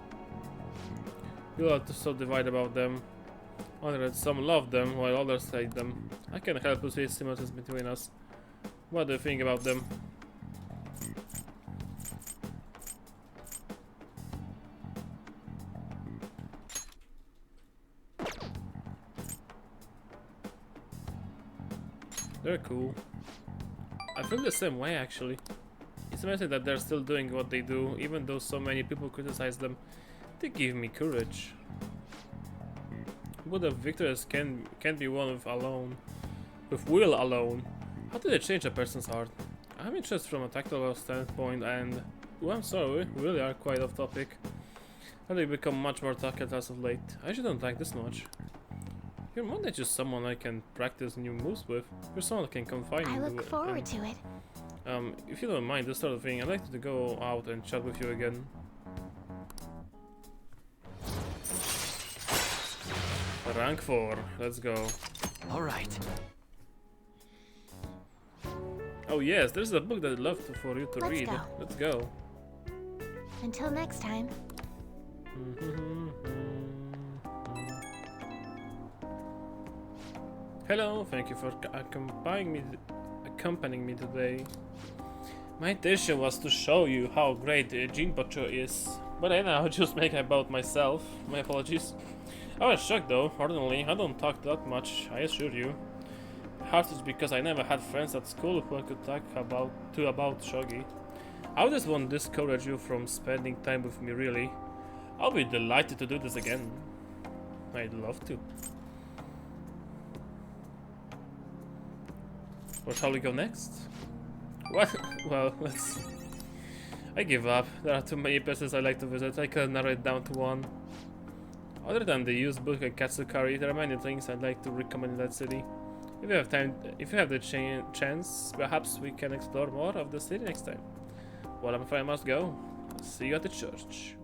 People are so divided about them. Wonder that some love them while others hate them. I can't help but see similarities between us. What do you think about them? They're cool. I feel the same way actually. It's amazing that they're still doing what they do, even though so many people criticize them. They give me courage. But the victors can't be won with will alone. How do they change a person's heart? I'm interested from a tactical standpoint, and I'm sorry, we really are quite off topic. How do you become much more tactical as of late? I shouldn't like this much. You're more than just someone I can practice new moves with. You're someone I can confide in. I look forward to it. If you don't mind this sort of thing, I'd like to go out and chat with you again. Rank 4, let's go. Alright. Oh yes, there's a book that I'd love for you to Let's read. go. Let's go. Until next time. Hello, thank you for accompanying me today. My intention was to show you how great Jinpocho is, but I now just make about myself. My apologies. I was shocked though. Ordinarily, I don't talk that much, I assure you. Perhaps it's because I never had friends at school who I could talk about shogi. I just won't discourage you from spending time with me, really. I'll be delighted to do this again. I'd love to. Where shall we go next? What? Well, let's... I give up. There are too many places I like to visit. I can't narrow it down to one. Other than the used book at Katsukari, there are many things I'd like to recommend in that city. If you have time, if you have the chance, perhaps we can explore more of the city next time. Well, I'm afraid I must go. See you at the church.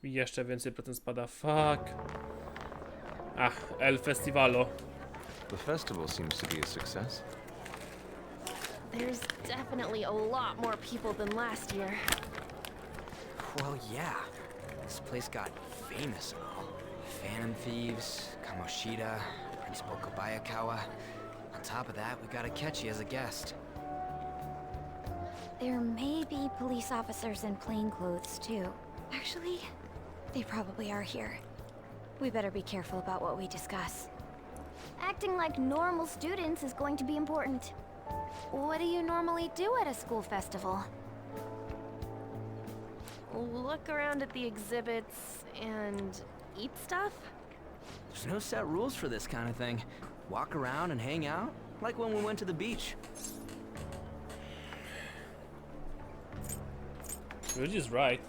Jeszcze więcej procent spada. Fuck. Ah, El Festivalo. The festival seems to be a success. There's definitely a lot more people than last year. Well, yeah. This place got famous and all. Phantom Thieves, Kamoshida, Principal Kobayakawa. On top of that, we got Akechi as a guest. There may be police officers in plain clothes, too. Actually, they probably are here. We better be careful about what we discuss. Acting like normal students is going to be important. What do you normally do at a school festival? Look around at the exhibits and eat stuff? There's no set rules for this kind of thing. Walk around and hang out, like when we went to the beach. You're just right.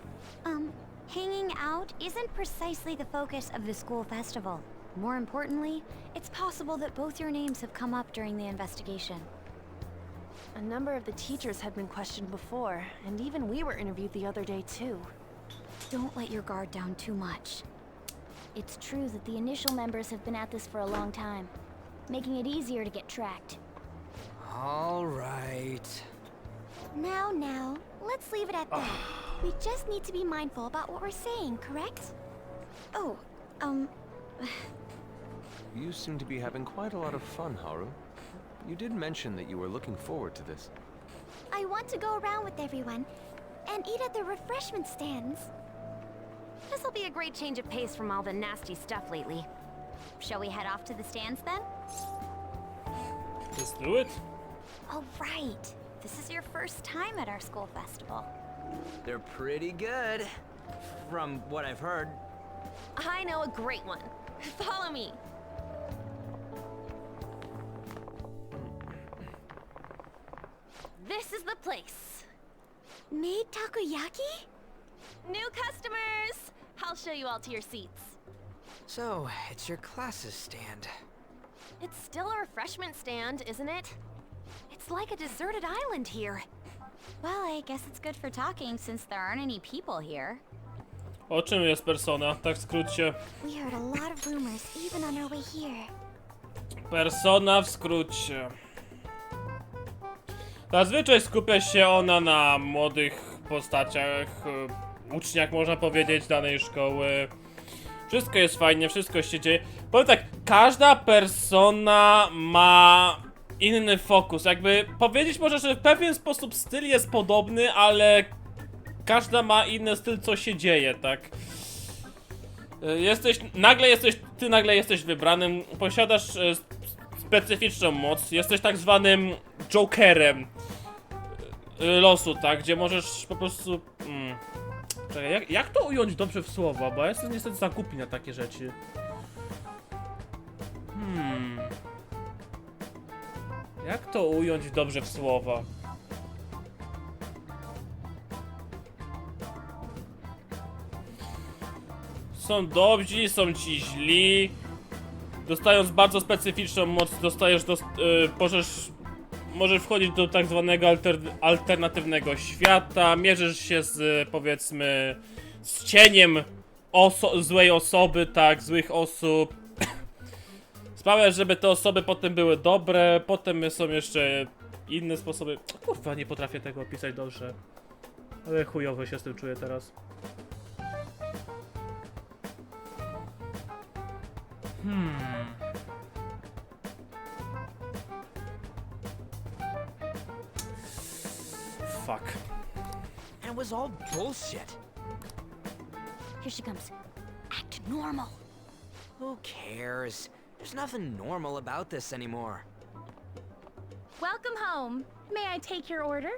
Hanging out isn't precisely the focus of the school festival. More importantly, it's possible that both your names have come up during the investigation. A number of the teachers had been questioned before, and even we were interviewed the other day too. Don't let your guard down too much. It's true that the initial members have been at this for a long time, making it easier to get tracked. All right. Now, let's leave it at that. We just need to be mindful about what we're saying, correct? Oh, You seem to be having quite a lot of fun, Haru. You did mention that you were looking forward to this. I want to go around with everyone and eat at the refreshment stands. This'll be a great change of pace from all the nasty stuff lately. Shall we head off to the stands then? Let's do it. Oh, right. This is your first time at our school festival. They're pretty good, from what I've heard. I know a great one. Follow me. This is the place. Made takoyaki? New customers! I'll show you all to your seats. So, it's your class's stand. It's still a refreshment stand, isn't it? It's like a deserted island here. Well, I guess it's good for talking since there aren't any people here. O czym jest Persona? Tak w skrócie. We heard a lot of rumors even on our way here. Persona w skrócie. Zazwyczaj skupia się ona na młodych postaciach, uczniach można powiedzieć danej szkoły. Wszystko jest fajnie, wszystko się dzieje. Powiem tak, każda Persona ma inny fokus. Jakby powiedzieć może, że w pewien sposób styl jest podobny, ale każda ma inny styl, co się dzieje, tak? Ty nagle jesteś wybranym, posiadasz specyficzną moc, jesteś tak zwanym Jokerem losu, tak? Gdzie możesz po prostu... Czekaj, jak to ująć dobrze w słowa? Bo ja jestem niestety za głupi na takie rzeczy. Jak to ująć dobrze w słowa? Są dobrzy, są ci źli. Dostając bardzo specyficzną moc, możesz wchodzić do tak zwanego alternatywnego świata. Mierzysz się z, powiedzmy, z cieniem złej osoby, tak, złych osób. Sprawiasz, żeby te osoby potem były dobre. Potem są jeszcze inne sposoby. Kurwa, nie potrafię tego opisać dobrze. Ale chujowo się z tym czuję teraz. Fuck. And it was all bullshit. Here she comes. Act normal. Who cares? There's nothing normal about this anymore. Welcome home. May I take your order?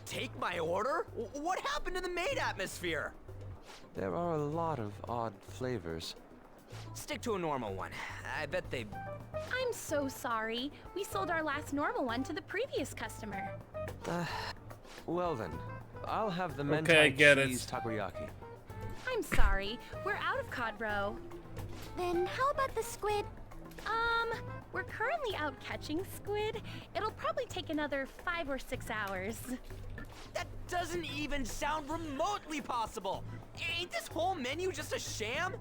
Take my order? What happened to the maid atmosphere? There are a lot of odd flavors. Stick to a normal one. I bet they... I'm so sorry. We sold our last normal one to the previous customer. Well then, I'll have the Okay, I mentai get cheese it. takoyaki. I'm sorry. We're out of cod roe. Then how about the squid? We're currently out catching squid. It'll probably take another 5 or 6 hours. That doesn't even sound remotely possible! Ain't this whole menu just a sham?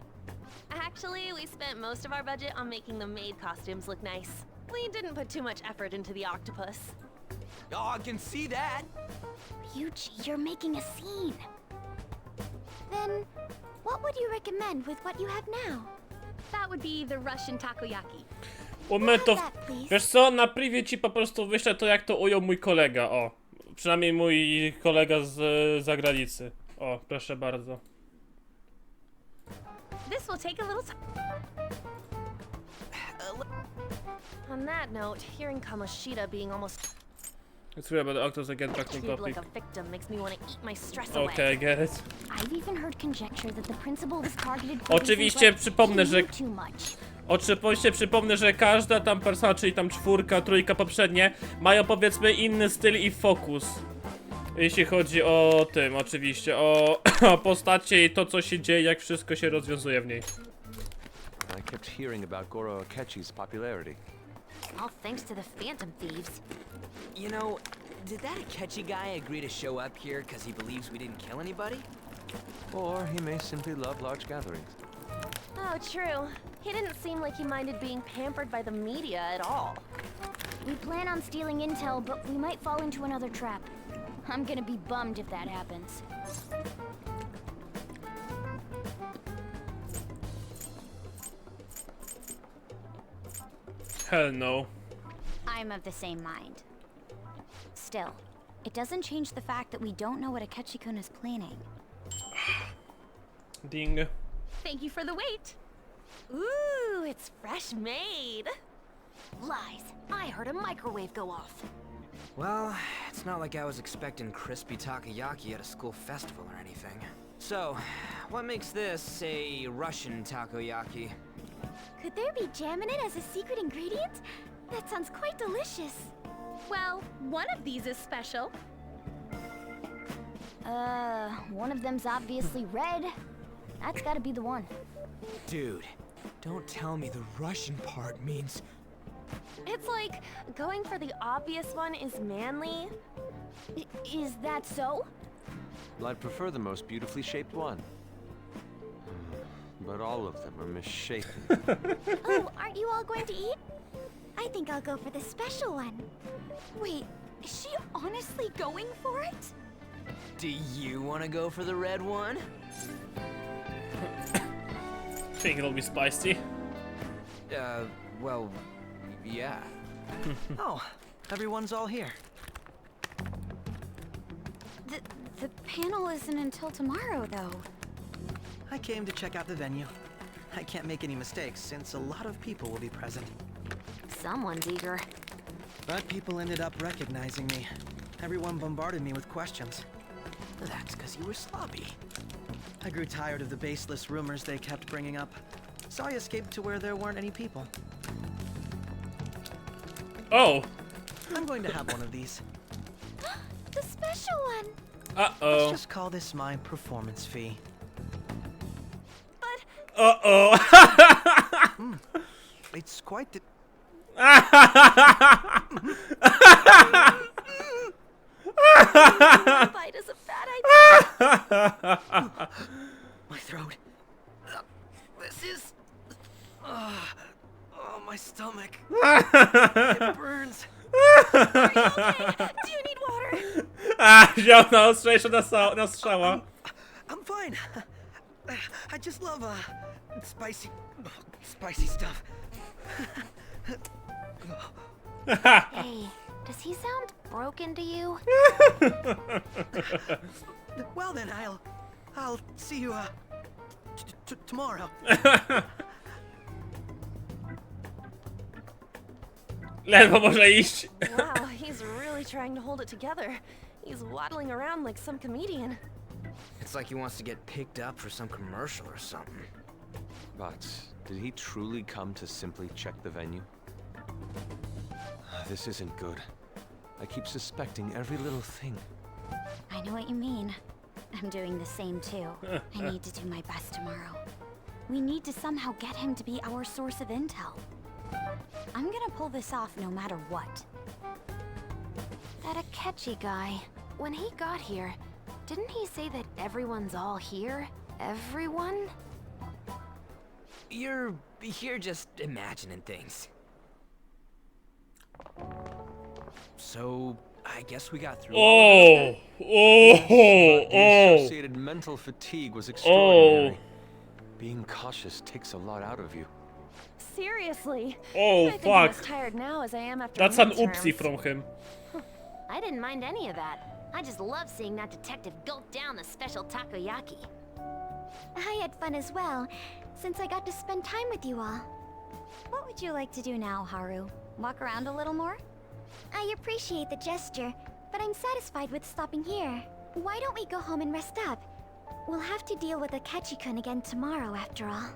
Actually, we spent most of our budget on making the maid costumes look nice. We didn't put too much effort into the octopus. Oh, I can see that! Ryuji, you're making a scene. Then, what would you recommend with what you have now? That would be the Russian takoyaki. Momentów. Wiesz co, na privie ci po prostu wyślę to, jak to ujął mój kolega, o. Przynajmniej mój kolega z zagranicy. O, proszę bardzo. This will take a little time. On that note, hearing Kamoshida being almost Let's read about the octopus again, back to the treated topic. like a victim makes me want to eat my stress away. Okay, I get it. I've even heard conjecture that the principal was targeted for Oczywiście przypomnę, że... too much. Oczywiście przypomnę, że każda tam persona, czyli tam 4, 3 poprzednie, mają powiedzmy inny styl i fokus. Jeśli chodzi o tym, oczywiście, o postacie i to, co się dzieje, jak wszystko się rozwiązuje w niej. I kept hearing about Goro Akechi's popularity. All thanks to the Phantom Thieves. You know, did that Akechi guy agree to show up here because he believes we didn't kill anybody? Or he may simply love large gatherings. Oh, true. He didn't seem like he minded being pampered by the media at all. We plan on stealing intel, but we might fall into another trap. I'm gonna be bummed if that happens. Hell no. I'm of the same mind. Still, it doesn't change the fact that we don't know what Akechi-kun is planning. Ding. Thank you for the wait. Ooh, it's fresh made. Lies. I heard a microwave go off. Well, it's not like I was expecting crispy takoyaki at a school festival or anything. So, what makes this a Russian takoyaki? Could there be jam in it as a secret ingredient? That sounds quite delicious. Well, one of these is special. One of them's obviously red. That's gotta be the one. Dude, don't tell me the Russian part means... It's like going for the obvious one is manly. Is that so? Well, I'd prefer the most beautifully shaped one. But all of them are misshapen. Oh, aren't you all going to eat? I think I'll go for the special one. Wait, is she honestly going for it? Do you want to go for the red one? Think it'll be spicy? Well, yeah. Oh, everyone's all here. The panel isn't until tomorrow, though. I came to check out the venue. I can't make any mistakes since a lot of people will be present. Someone's eager. But people ended up recognizing me. Everyone bombarded me with questions. That's because you were sloppy. I grew tired of the baseless rumors they kept bringing up, so I escaped to where there weren't any people. Oh! I'm going to have one of these. The special one! Uh-oh. Let's just call this my performance fee. Uh-oh. It's quite the... Bite is a bad idea. My throat. This is... oh, my stomach. It burns. Are you okay? Do you need water? Wziął na ostrzejsze na strzała. I'm fine. I just love, spicy stuff. Hey, does he sound broken to you? Well then, I'll see you, tomorrow. Ledwo może iść. Wow, he's really trying to hold it together. He's waddling around like some comedian. It's like he wants to get picked up for some commercial or something. But did he truly come to simply check the venue? This isn't good. I keep suspecting every little thing. I know what you mean. I'm doing the same too. I need to do my best tomorrow. We need to somehow get him to be our source of intel. I'm gonna pull this off no matter what. That Akechi guy, when he got here, didn't he say that everyone's all here? Everyone? You're just imagining things. So, I guess we got through. Oh! The associated mental fatigue was extraordinary. Being cautious takes a lot out of you. Seriously? Oh, I think fuck. I'm as tired now as I am after That's an midterms. oopsie from him. I didn't mind any of that. I just love seeing that detective gulp down the special takoyaki. I had fun as well, since I got to spend time with you all. What would you like to do now, Haru? Walk around a little more? I appreciate the gesture, but I'm satisfied with stopping here. Why don't we go home and rest up? We'll have to deal with Akechi-kun again tomorrow, after all.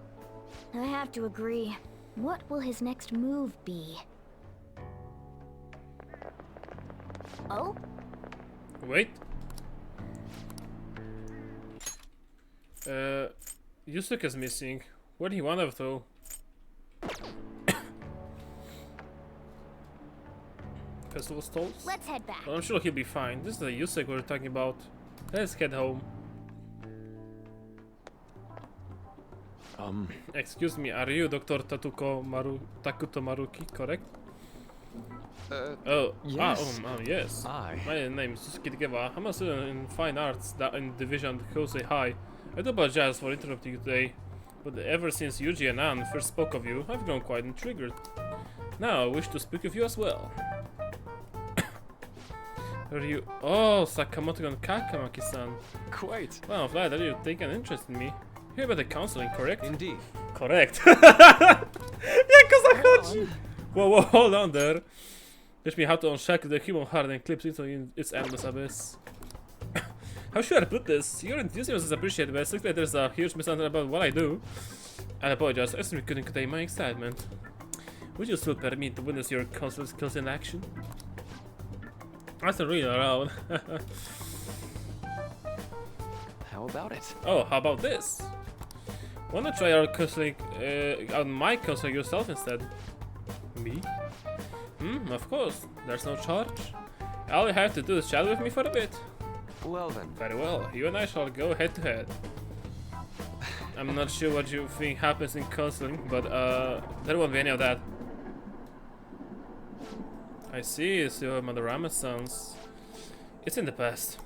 I have to agree. What will his next move be? Oh? Wait. Yusuke's missing. Where'd he wander to? Festival stalls? Let's head back. Well, I'm sure he'll be fine. This is the Yusuke we were talking about. Let's head home. Excuse me, are you Dr. Takuto Maruki, correct? Yes. Yes. My name is Yusuke Takewa. I'm a student in Fine Arts in Division Kosei High. I do apologize for interrupting you today, but ever since Yuji and Ann first spoke of you, I've grown quite intrigued. Now I wish to speak with you as well. Are you... Oh, Sakamoto Kakamaki-san. Quite. Well, I'm glad that you take an interest in me. You're about the counseling, correct? Indeed. Correct. Jak o zachodzi? Whoa, hold on there. Teach me how to unshackle the human heart and clips into its endless abyss. How should I put this? Your enthusiasm is appreciated, but it looks like there's a huge misunderstanding about what I do. I apologize, I simply couldn't contain my excitement. Would you still permit me to witness your counseling skills in action? I wasn't really around. How about it? Oh, how about this? Wanna try our counseling, out my counseling yourself instead? Me? Of course. There's no charge. All you have to do is chat with me for a bit. Well then. Very well. You and I shall go head to head. I'm not sure what you think happens in counseling, but there won't be any of that. I see, so Madarama sounds... It's in the past.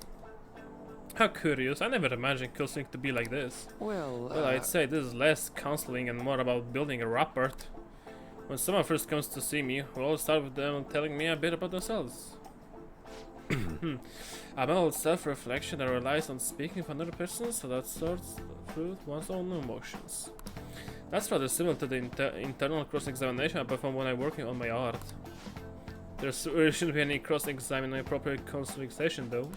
How curious, I never imagined counseling to be like this. Well, I'd say this is less counseling and more about building a rapport. When someone first comes to see me, we'll all start with them telling me a bit about themselves. A mental self-reflection that relies on speaking for another person, so that sorts through one's own emotions. That's rather similar to the internal cross-examination I perform when I'm working on my art. There shouldn't be any cross-examining in a proper counseling session, though.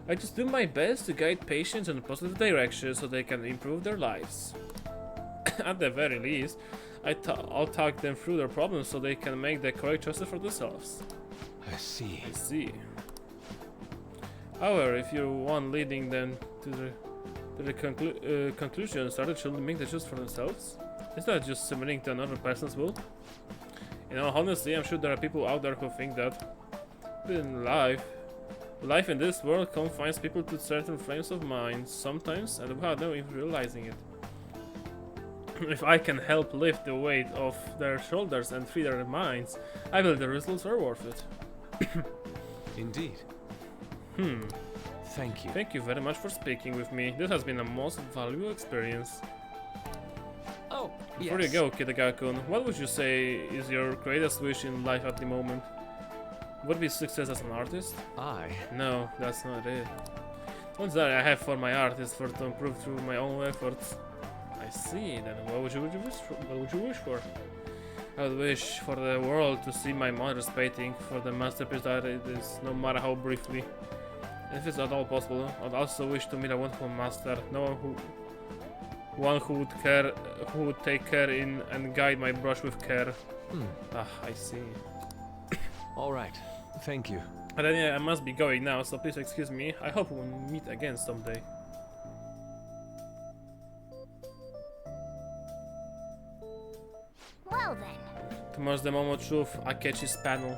I just do my best to guide patients in a positive direction so they can improve their lives. At the very least, I'll talk them through their problems so they can make the correct choices for themselves. I see. I see. However, if you're one leading them to the conclusion, started children make the choice for themselves? It's not just submitting to another person's will. You know, honestly, I'm sure there are people out there who think that. But in life in this world confines people to certain frames of mind, sometimes, and without them even realizing it. If I can help lift the weight off their shoulders and free their minds, I believe the results are worth it. Indeed. Thank you. Thank you very much for speaking with me. This has been a most valuable experience. Oh, yes. Before you go, Kitagaku-kun, what would you say is your greatest wish in life at the moment? Would it be success as an artist? No, that's not it. One desire I have for my art is to improve through my own efforts. I see. Then what would you wish for? I would wish for the world to see my mother's painting for the masterpiece that it is, no matter how briefly. If it's at all possible, I'd also wish to meet a wonderful master, one who would take care in and guide my brush with care. I see. All right. Thank you. But anyway, I must be going now, so please excuse me. I hope we'll meet again someday. Well then. Tomorrow's the moment of truth, Akechi's panel.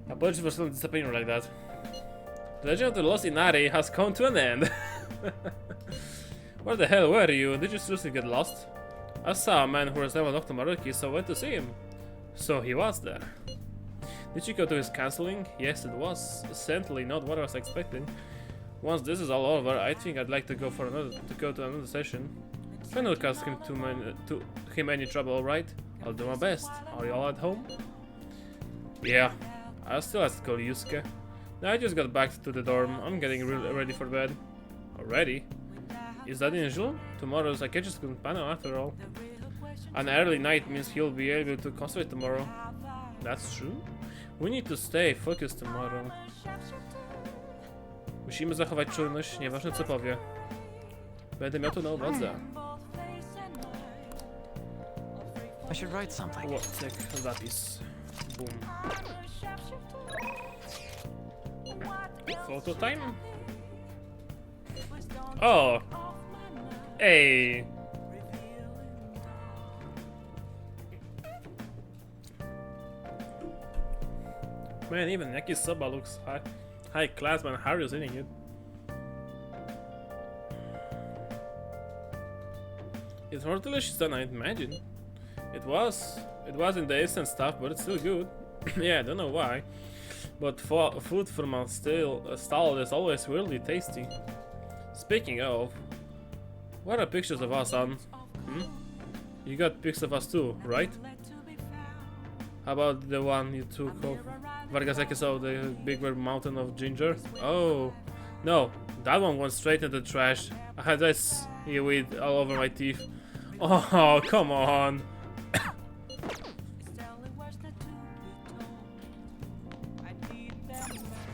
Apologies for still disappearing like that. The legend of the lost Inari has come to an end. Where the hell were you? Did you seriously get lost? I saw a man who was never Dr. Maruki, so I went to see him. So he was there. Did you go to his counseling? Yes, it was. Certainly not what I was expecting. Once this is all over, I think I'd like to go to another session. Try not to cause him any trouble, alright? I'll do my best. Are you all at home? Yeah. I still have to call Yusuke. Now I just got back to the dorm. I'm getting ready for bed. Already? Is that unusual? Tomorrow's Akechi's panel after all. An early night means he'll be able to concentrate tomorrow. That's true. We need to stay focused tomorrow. Musimy zachować czujność, nieważne co powie. Będę miał to na uwadze. I should write something. What? Take Zapis. Boom. Photo time? Oh! Hey! Man, even Yakisoba looks high class when Hario's eating it. It's more delicious than I imagined. It was in the instant stuff, but it's still good. Yeah, I don't know why. But food from a stall is always weirdly tasty. Speaking of, what are pictures of us on? You got pics of us too, right? How about the one you took of Vargasaki saw the big red mountain of ginger? Oh, no, that one went straight into the trash. I had this seaweed all over my teeth. Oh, come on.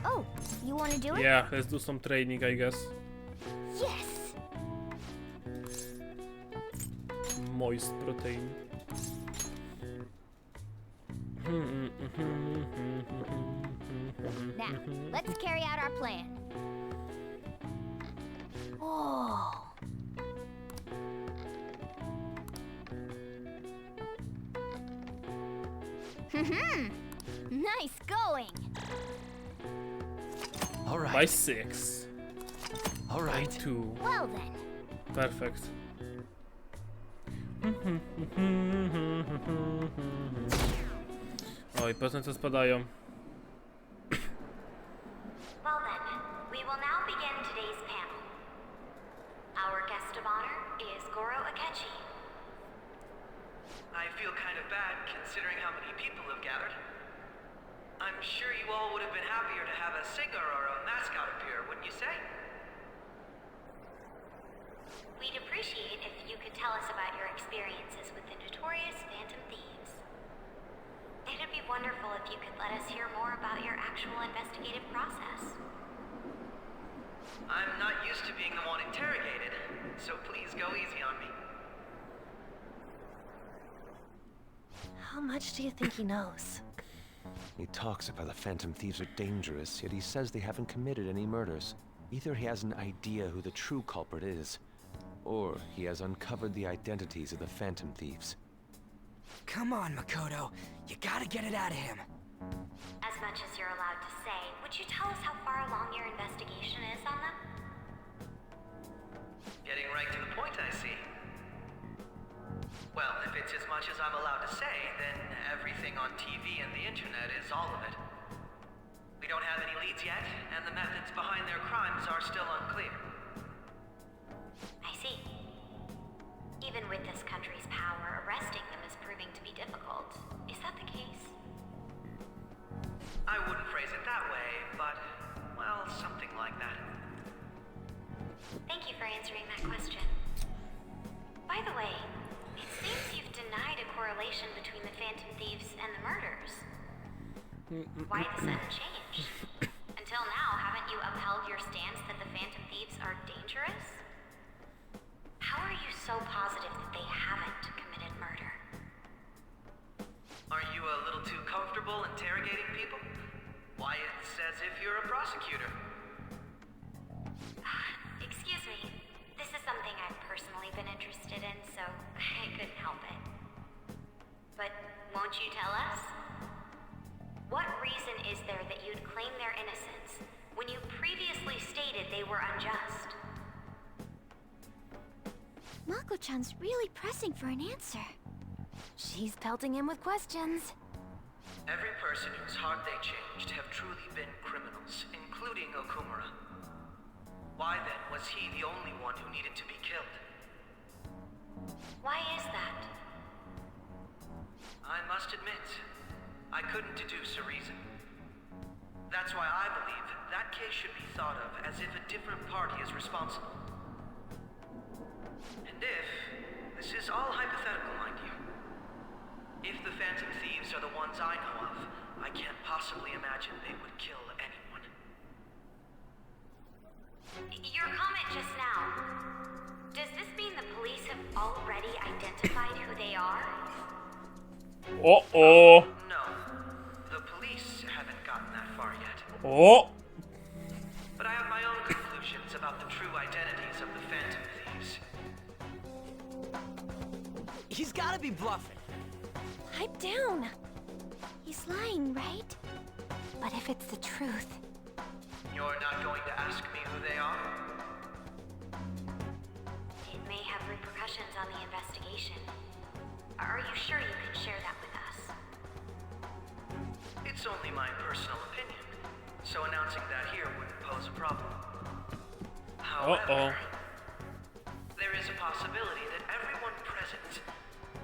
Oh, you want to do it? Yeah, let's do some training, I guess. Yes. Moist protein. Now, let's carry out our plan. Whoa. Nice going. All right. By 6. All right. By 2. Well then. Perfekt. Oj, procent spadają. Well then, we will now begin today's panel. Our guest of honor is Goro Akechi. I feel kind of bad considering how many people have gathered. I'm sure you all would have been happier to have a singer or a mascot appear, wouldn't you say? We'd appreciate if you could tell us about your experiences with the notorious Phantom Thieves. It'd be wonderful if you could let us hear more about your actual investigative process. I'm not used to being the one interrogated, so please go easy on me. How much do you think he knows? He talks about the Phantom Thieves are dangerous, yet he says they haven't committed any murders. Either he has an idea who the true culprit is, or he has uncovered the identities of the Phantom Thieves. Come on, Makoto. You gotta get it out of him. As much as you're allowed to say, would you tell us how far along your investigation is on them? Getting right to the point, I see. Well, if it's as much as I'm allowed to say, then everything on TV and the internet is all of it. We don't have any leads yet, and the methods behind their crimes are still unclear. I see. Even with this country's power, arresting them is proving to be difficult. Is that the case? I wouldn't phrase it that way, but, well, something like that. Thank you for answering that question. By the way, it seems you've denied a correlation between the Phantom Thieves and the murders. Why the sudden change? Until now, haven't you upheld your stance that the Phantom Thieves are dangerous? How are you so positive that they haven't committed murder? Are you a little too comfortable interrogating people? Why, it's as if you're a prosecutor. Excuse me. This is something I've personally been interested in, so I couldn't help it. But won't you tell us? What reason is there that you'd claim their innocence when you previously stated they were unjust? Mako-chan's really pressing for an answer. She's pelting him with questions. Every person whose heart they changed have truly been criminals, including Okumura. Why then was he the only one who needed to be killed? Why is that? I must admit, I couldn't deduce a reason. That's why I believe that case should be thought of as if a different party is responsible. And if, this is all hypothetical, mind you, if the Phantom Thieves are the ones I know of, I can't possibly imagine they would kill anyone. Your comment just now, does this mean the police have already identified who they are? Uh-oh. No, the police haven't gotten that far yet. Oh. But I have my own conclusions about the true identities of the Phantom Thieves. He's gotta be bluffing. Pipe down. He's lying, right? But if it's the truth... You're not going to ask me who they are? It may have repercussions on the investigation. Are you sure you can share that with us? It's only my personal opinion, so announcing that here wouldn't pose a problem. However, there is a possibility that everyone present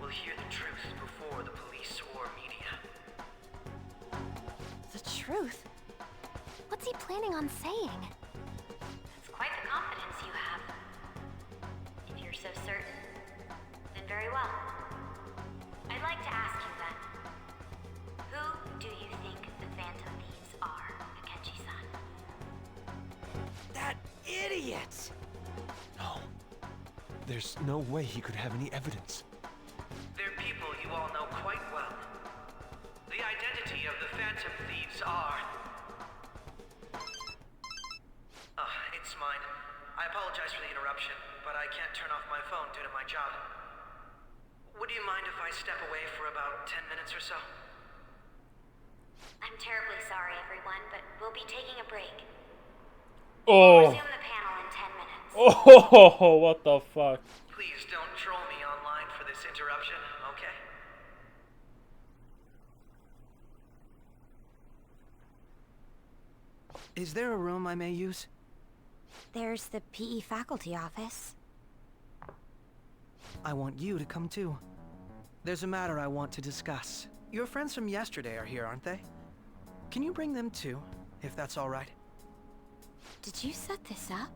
will hear the truth before the police or media. The truth? What's he planning on saying? It's quite the confidence you have. If you're so certain, then very well. I'd like to ask you then, who do you think the Phantom Thieves are, Akechi-san? That idiot! No. There's no way he could have any evidence. They're people you all know quite well. The identity of the Phantom Thieves are... it's mine. I apologize for the interruption, but I can't turn off my phone due to my job. Would you mind if I step away for about 10 minutes or so? I'm terribly sorry, everyone, but we'll be taking a break. Oh. Resume the panel in 10 minutes. Oh, what the fuck? Please don't troll me online for this interruption, okay? Is there a room I may use? There's the PE faculty office. I want you to come too. There's a matter I want to discuss. Your friends from yesterday are here, aren't they? Can you bring them too, if that's all right? Did you set this up?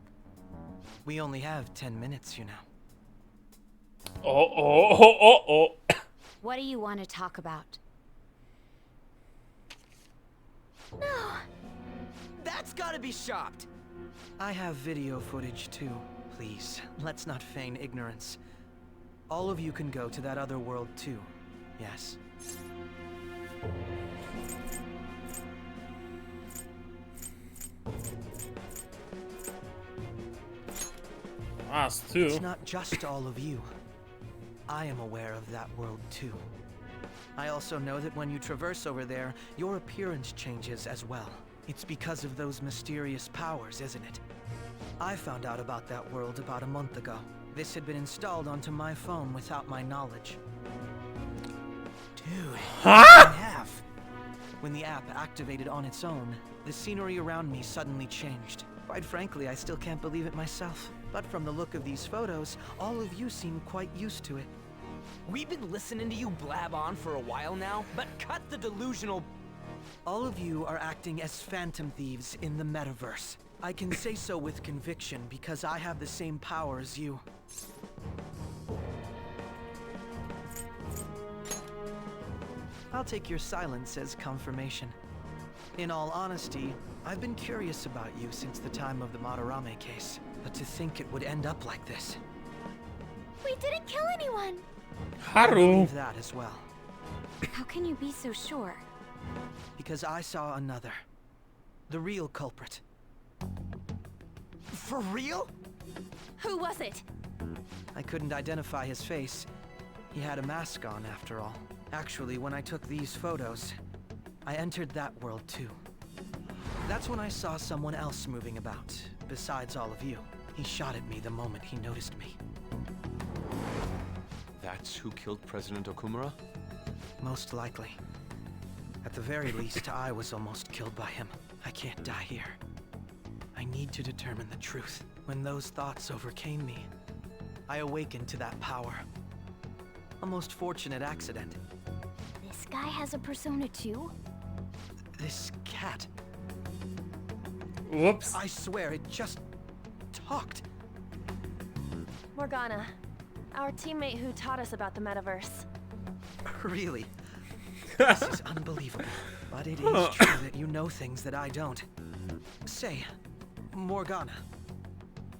We only have 10 minutes, you know. Oh. What do you want to talk about? No! That's gotta be shopped! I have video footage too. Please, let's not feign ignorance. All of you can go to that other world too, yes? Us too. It's not just all of you. I am aware of that world too. I also know that when you traverse over there, your appearance changes as well. It's because of those mysterious powers, isn't it? I found out about that world about a month ago. This had been installed onto my phone without my knowledge. Dude, huh? When the app activated on its own, the scenery around me suddenly changed. Quite frankly, I still can't believe it myself. But from the look of these photos, all of you seem quite used to it. We've been listening to you blab on for a while now, but cut the delusional... All of you are acting as phantom thieves in the metaverse. I can say so with conviction because I have the same power as you. I'll take your silence as confirmation. In all honesty, I've been curious about you since the time of the Madarame case, but to think it would end up like this. We didn't kill anyone! I believe that as well. How can you be so sure? Because I saw another. The real culprit. For real? Who was it? I couldn't identify his face. He had a mask on, after all. Actually, when I took these photos, I entered that world too. That's when I saw someone else moving about, besides all of you. He shot at me the moment he noticed me. That's who killed President Okumura? Most likely. At the very least, I was almost killed by him. I can't die here. I need to determine the truth. When those thoughts overcame me, I awakened to that power. A most fortunate accident. This guy has a persona too? This cat. Whoops. I swear, it just talked. Morgana, our teammate who taught us about the metaverse. Really? This is unbelievable. But it is true that you know things that I don't. Say, Morgana,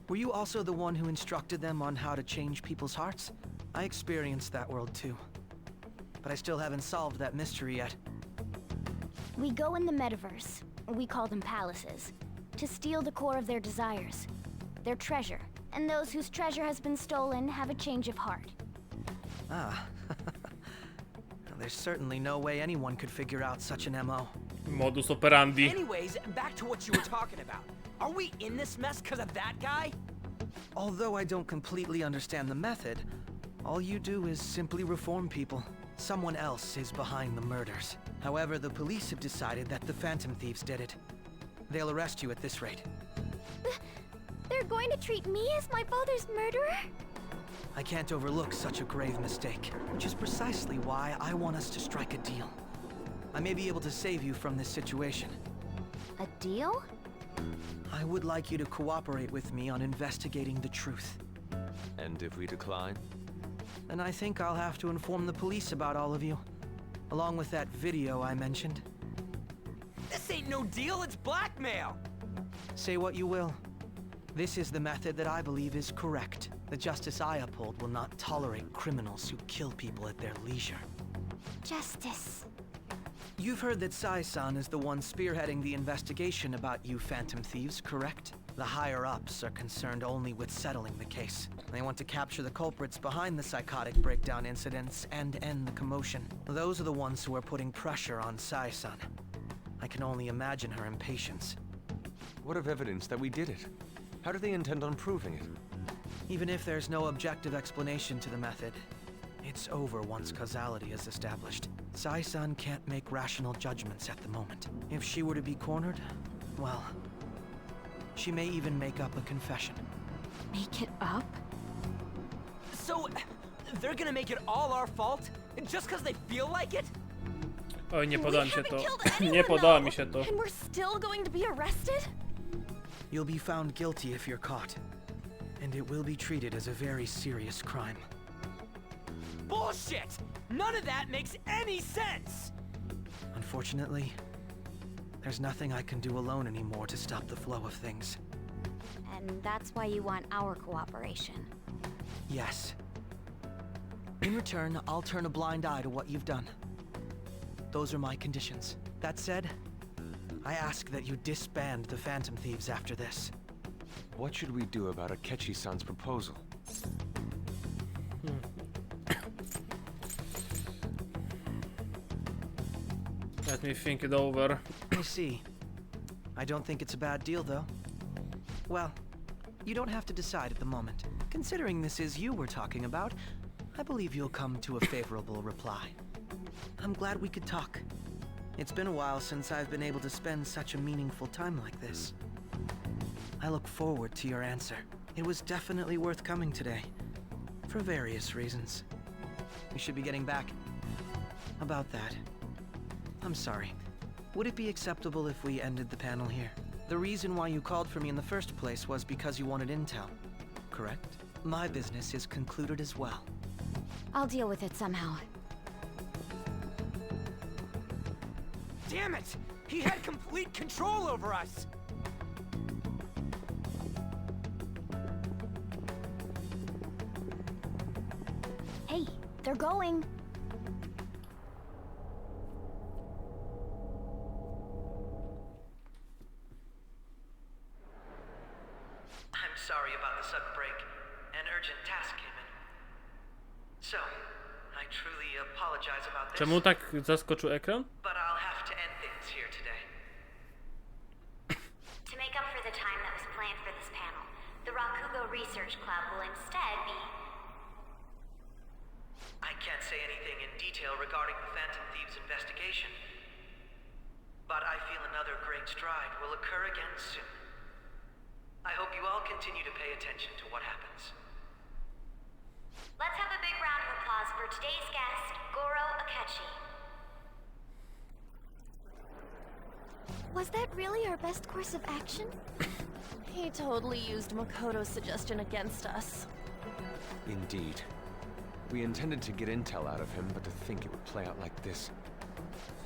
were you also the one who instructed them on how to change people's hearts? I experienced that world too. But I still haven't solved that mystery yet. We go in the metaverse, we call them palaces, to steal the core of their desires, their treasure. And those whose treasure has been stolen have a change of heart. Ah. There's certainly no way anyone could figure out such an MO. Modus operandi. Anyways, back to what you were talking about. Are we in this mess because of that guy? Although I don't completely understand the method, all you do is simply reform people. Someone else is behind the murders. However, the police have decided that the Phantom Thieves did it. They'll arrest you at this rate. They're going to treat me as my father's murderer? I can't overlook such a grave mistake, which is precisely why I want us to strike a deal. I may be able to save you from this situation. A deal? I would like you to cooperate with me on investigating the truth. And if we decline? Then I think I'll have to inform the police about all of you, along with that video I mentioned. This ain't no deal, it's blackmail! Say what you will. This is the method that I believe is correct. The justice I uphold will not tolerate criminals who kill people at their leisure. Justice. You've heard that Sai-san is the one spearheading the investigation about you Phantom Thieves, correct? The higher-ups are concerned only with settling the case. They want to capture the culprits behind the psychotic breakdown incidents and end the commotion. Those are the ones who are putting pressure on Sai-san. I can only imagine her impatience. What of evidence that we did it? How do they intend on proving it? Even if there's no objective explanation to the method, it's over once causality is established. Sai-san can't make rational judgments at the moment. If she were to be cornered, well, she may even make up a confession. Make it up? So, they're gonna make it all our fault? Just because they feel like it? Oj, nie podoba mi się We haven't to. killed anyone, Nie podoba though, mi się to. And we're still going to be arrested? You'll be found guilty if you're caught, and it will be treated as a very serious crime. Bullshit! None of that makes any sense! Unfortunately, there's nothing I can do alone anymore to stop the flow of things. And that's why you want our cooperation. Yes. In return, I'll turn a blind eye to what you've done. Those are my conditions. That said, I ask that you disband the Phantom Thieves after this. What should we do about Akechi-san's proposal? Let me think it over. I see. I don't think it's a bad deal, though. Well, you don't have to decide at the moment. Considering this is you we're talking about, I believe you'll come to a favorable reply. I'm glad we could talk. It's been a while since I've been able to spend such a meaningful time like this. I look forward to your answer. It was definitely worth coming today, for various reasons. We should be getting back. About that, I'm sorry. Would it be acceptable if we ended the panel here? The reason why you called for me in the first place was because you wanted intel, correct? My business is concluded as well. I'll deal with it somehow. Damn it! He had complete control over us! Hey, they're going. I'm sorry about the sudden break. An urgent task came in. So, I truly apologize about this. Czemu tak zaskoczył ekran? But I'll have to end things here today. To make up for the time that was planned for this panel, the Rakugo Research Club will instead be... I can't say anything in detail regarding the Phantom Thieves investigation. But I feel another great stride will occur again soon. I hope you all continue to pay attention to what happens. Let's have a big round of applause for today's guest, Goro Akechi. Was that really our best course of action? He totally used Makoto's suggestion against us. Indeed. We intended to get intel out of him, but to think it would play out like this.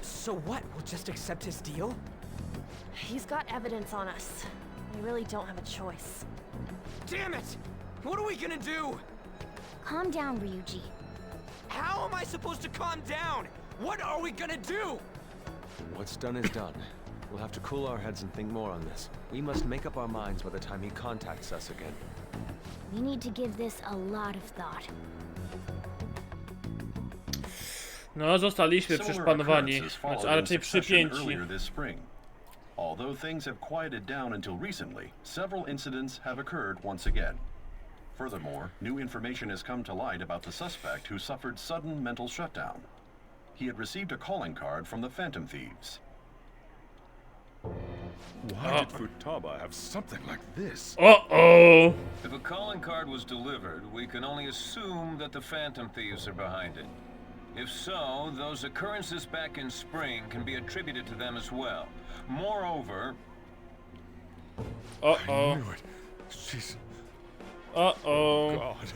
So what? We'll just accept his deal? He's got evidence on us. We really don't have a choice. Damn it! What are we gonna do? Calm down, Ryuji. How am I supposed to calm down? What are we gonna do? What's done is done. We'll have to cool our heads and think more on this. We must make up our minds by the time he contacts us again. We need to give this a lot of thought. No, zostaliśmy Similar przyszpanowani. occurrences Znaczy, a followed in raczej succession przypięci. earlier this spring. Although things have quieted down until recently, several incidents have occurred once again. Furthermore, new information has come to light about the suspect who suffered sudden mental shutdown. He had received a calling card from the Phantom Thieves. Why did Futaba have something like this? Uh-oh! If a calling card was delivered, we can only assume that the Phantom Thieves are behind it. If so, those occurrences back in spring can be attributed to them as well. Moreover... Uh-oh. I knew it. She's... Uh-oh. God.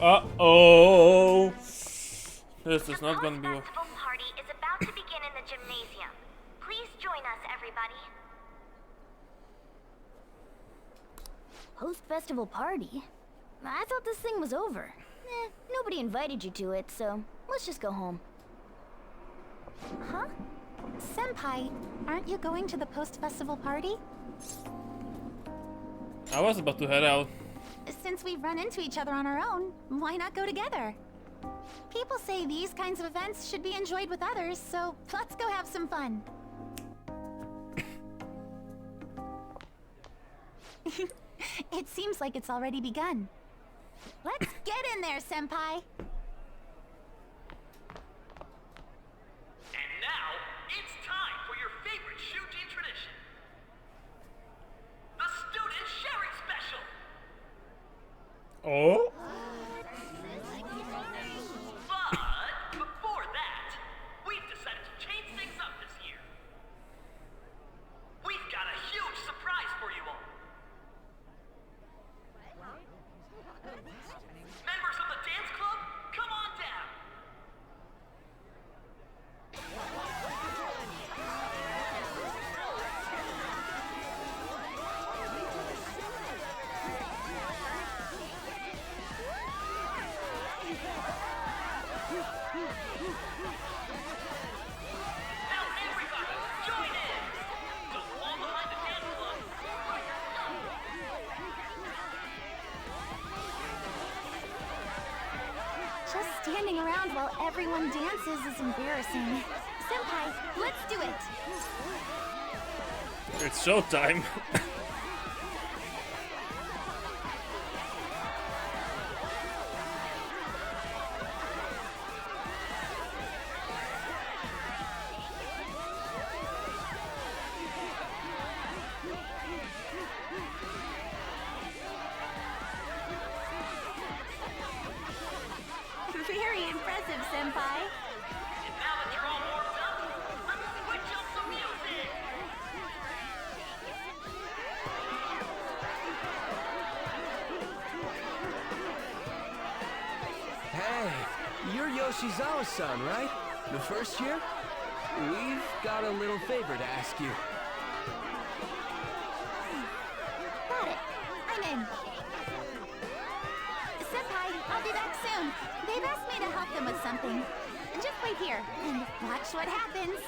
Uh-oh. This is not gonna be... Festival party is about to begin in the gymnasium. Please join us, everybody. Post-festival party? I thought this thing was over. Nobody invited you to it, so let's just go home. Huh? Senpai, aren't you going to the post-festival party? I was about to head out. Since we've run into each other on our own, why not go together? People say these kinds of events should be enjoyed with others, so let's go have some fun. It seems like it's already begun. Let's get in there, Senpai! And now, it's time for your favorite Shuji tradition. The Student Sharing Special! Oh? But, before that, we've decided to change things up this year. We've got a huge surprise for you all. Members of the dance club, come on down! Now everybody, join in! Don't fall behind the dance club by yourself! Just standing around while everyone dances is embarrassing. Senpai, let's do it! It's showtime. Very impressive, Senpai. And now that you're all warmed up, let's switch up some music! Hey, you're Yoshizawa-san, right? The first year? We've got a little favor to ask you. Got it. I'm in. Senpai, I'll be back soon. They've asked me to help them with something. Just wait here and watch what happens.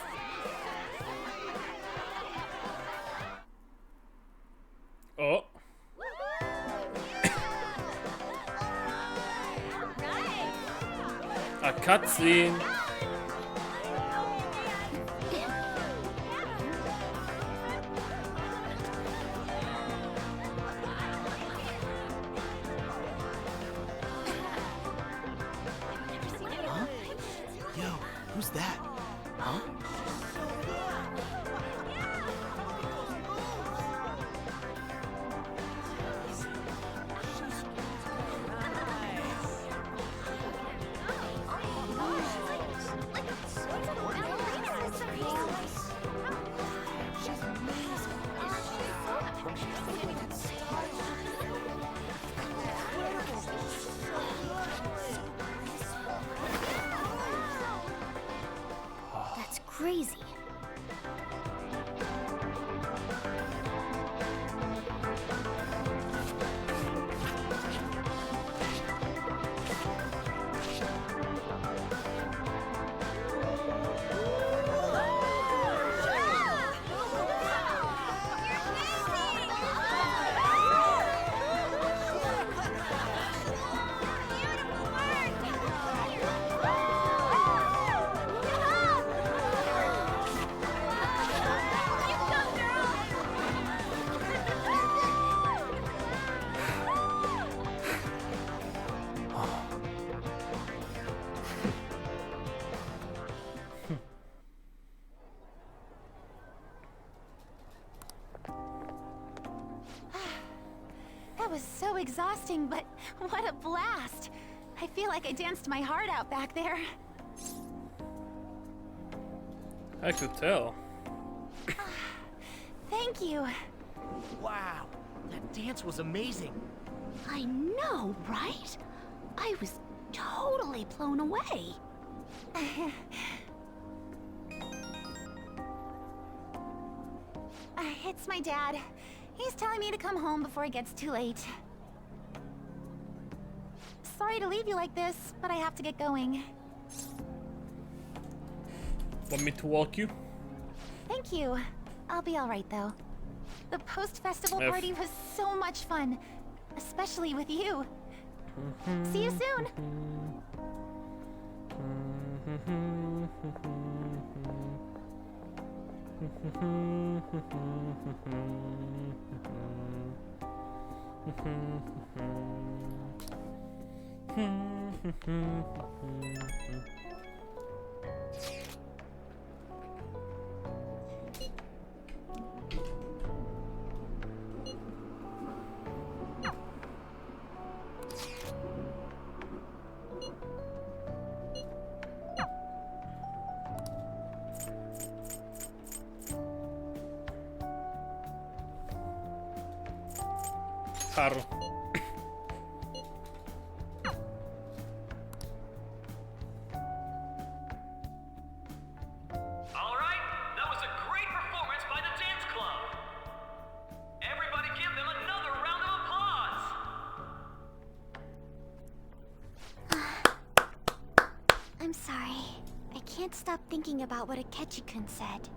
Oh. A cutscene. Huh? Yo, who's that? Huh? That's crazy. That was so exhausting, but what a blast! I feel like I danced my heart out back there. I could tell. Thank you. Wow, that dance was amazing. I know, right? I was totally blown away. It's my dad. He's telling me to come home before it gets too late. Sorry to leave you like this, but I have to get going. Want me to walk you? Thank you. I'll be alright though. The post-festival F. party was so much fun. Especially with you. See you soon! Haru. Alright, that was a great performance by the dance club. Everybody give them another round of applause. I'm sorry. I can't stop thinking about what Akechi-kun said.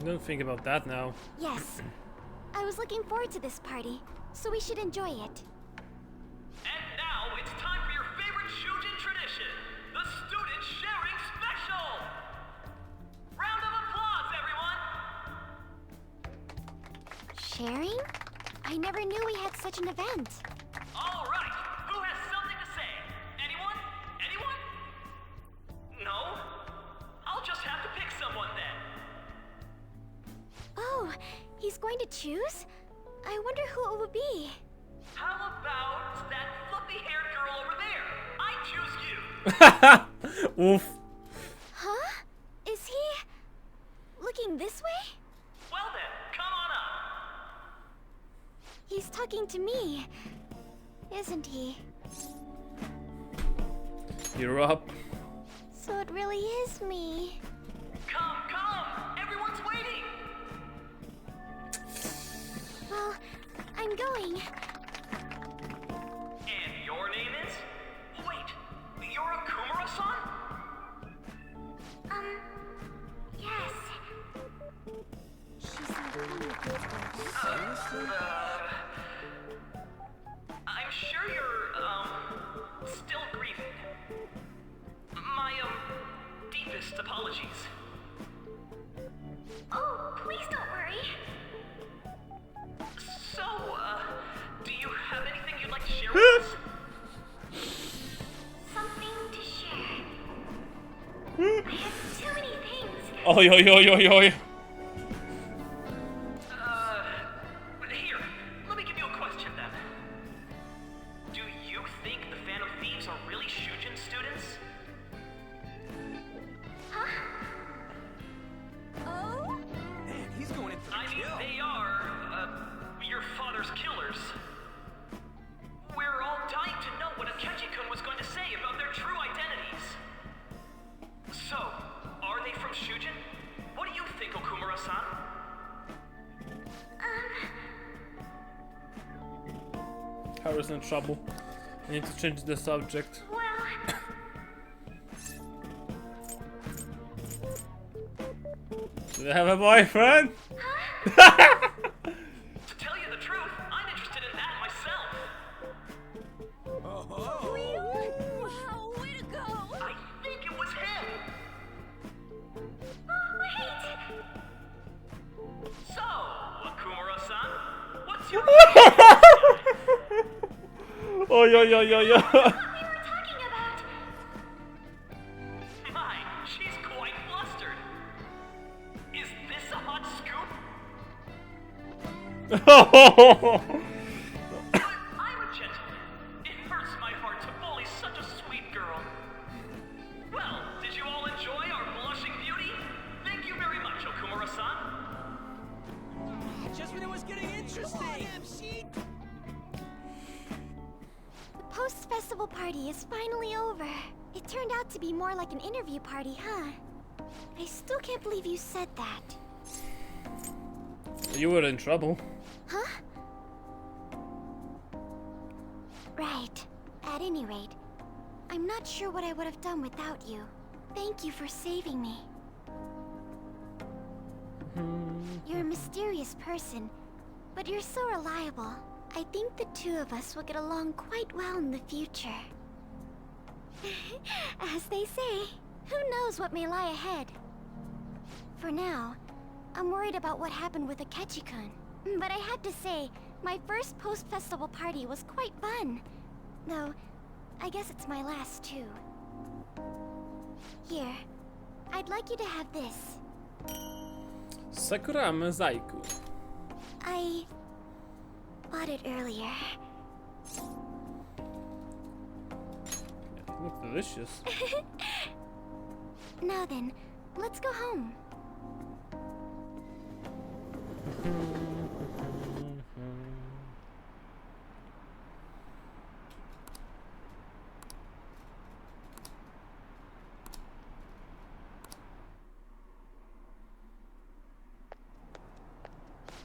Don't think about that now. Yes. I was looking forward to this party, so we should enjoy it. And now it's time for your favorite Shujin tradition, the Student Sharing Special! Round of applause, everyone! Sharing? I never knew we had such an event. All right, who has something to say? Anyone? Anyone? No? I'll just have to pick someone then. Oh, he's going to choose? I wonder who it would be. How about that fluffy-haired girl over there? I choose you! Oof. Huh? Is he looking this way? Well then, come on up. He's talking to me, isn't he? You're up. So it really is me. Come, come! Everyone's waiting! Well, I'm going. And your name is? Wait, you're a Kumura-san? Yes. She's I'm sure you're, still grieving. My, deepest apologies. Oh, please don't worry. So, do you have anything you'd like to share with us? Something to share. I have too many things. Oj, oj, oj, oj, oj. Here, let me give you a question then. Do you think the Phantom Thieves are really Shujin students? Huh? Oh? Man, he's going in for the I mean, kill. they are, your father's killers. We're all dying to know what Akechi-kun was going to say about their true identities. So, are they from Shujin? What do you think, Okumura-san? Haru's in trouble. I need to change the subject. Do they have a boyfriend? To tell you the truth, I'm interested in that myself. Wow, way to go! I think it was him. Wait! So, Okumura-san, what's your Oj, oj, oj, oj, oj. My, she's quite flustered. Is this a hot scoop? I'm a gentleman. It hurts my heart to bully such a sweet girl. Well, did you all enjoy our blushing beauty? Thank you very much, Okumura-san. Just when it was getting interesting. The post-festival party is finally over. It turned out to be more like an interview party, huh? I still can't believe you said that. You were in trouble. Huh? Right. At any rate, I'm not sure what I would have done without you. Thank you for saving me. You're a mysterious person, but you're so reliable. I think the two of us will get along quite well in the future. As they say, who knows what may lie ahead? For now, I'm worried about what happened with Akechi-kun. But I have to say, my first post-festival party was quite fun. Though, I guess it's my last too. Here, I'd like you to have this. Sakura Mozaiku. I bought it earlier. It looks delicious. Now then, let's go home.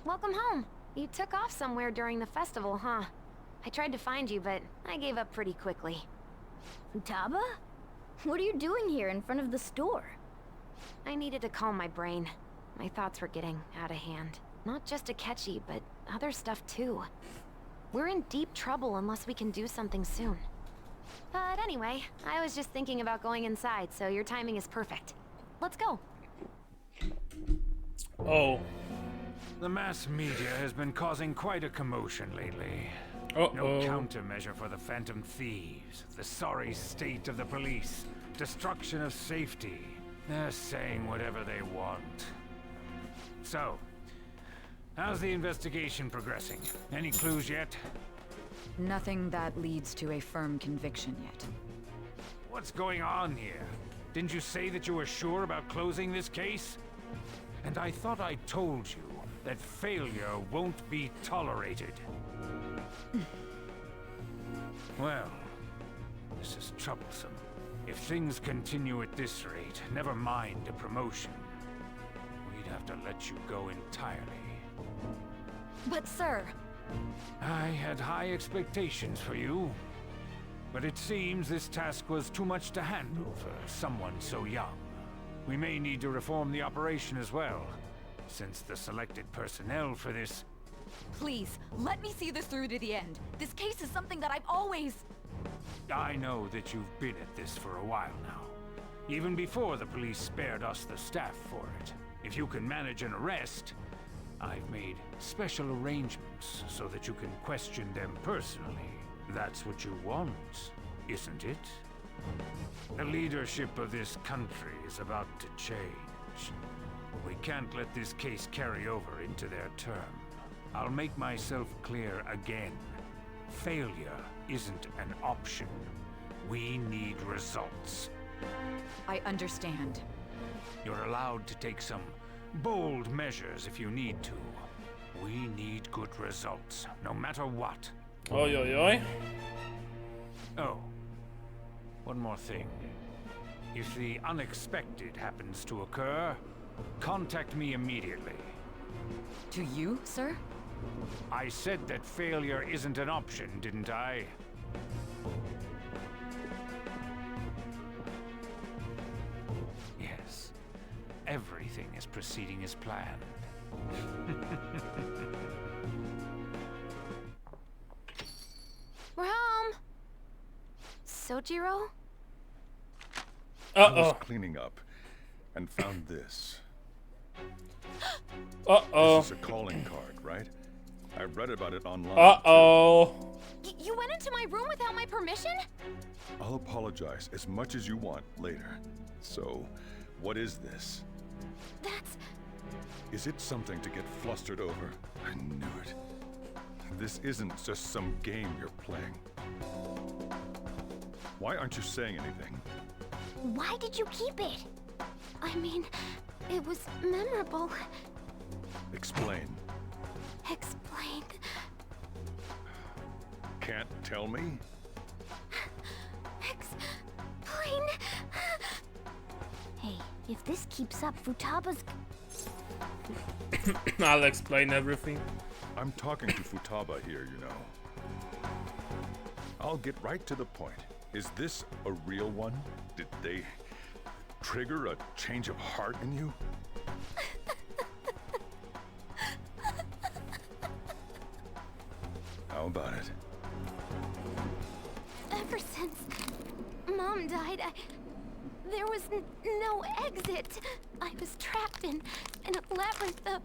Welcome home. You took off somewhere during the festival, huh? I tried to find you, but I gave up pretty quickly. Futaba? What are you doing here in front of the store? I needed to calm my brain. My thoughts were getting out of hand. Not just Akechi, but other stuff too. We're in deep trouble unless we can do something soon. But anyway, I was just thinking about going inside, so your timing is perfect. Let's go. Oh. The mass media has been causing quite a commotion lately. Uh-oh. No countermeasure for the Phantom Thieves, the sorry state of the police, destruction of safety. They're saying whatever they want. So, how's the investigation progressing? Any clues yet? Nothing that leads to a firm conviction yet. What's going on here? Didn't you say that you were sure about closing this case? And I thought I told you that failure won't be tolerated. Well, this is troublesome. If things continue at this rate, never mind a promotion. We'd have to let you go entirely. But sir... I had high expectations for you. But it seems this task was too much to handle for someone so young. We may need to reform the operation as well, since the selected personnel for this... Please, let me see this through to the end. This case is something that I've always... I know that you've been at this for a while now. Even before the police spared us the staff for it. If you can manage an arrest, I've made special arrangements so that you can question them personally. That's what you want, isn't it? The leadership of this country is about to change. We can't let this case carry over into their term. I'll make myself clear again. Failure isn't an option. We need results. I understand. You're allowed to take some bold measures if you need to. We need good results, no matter what. Oj, oj, oj. Oh, one more thing. If the unexpected happens to occur, contact me immediately. To you, sir? I said that failure isn't an option, didn't I? Yes. Everything is proceeding as planned. We're home! Sojiro? I was cleaning up and found this. This is a calling card, right? I read about it online. You went into my room without my permission? I'll apologize as much as you want later. So, what is this? That's... Is it something to get flustered over? I knew it. This isn't just some game you're playing. Why aren't you saying anything? Why did you keep it? I mean, it was memorable. Explain. Explain. Can't tell me? Explain. Hey, if this keeps up, Futaba's... I'll explain everything. I'm talking to Futaba here, you know. I'll get right to the point. Is this a real one? Did they trigger a change of heart in you? How about it? Ever since Mom died, there was no exit. I was trapped in a labyrinth of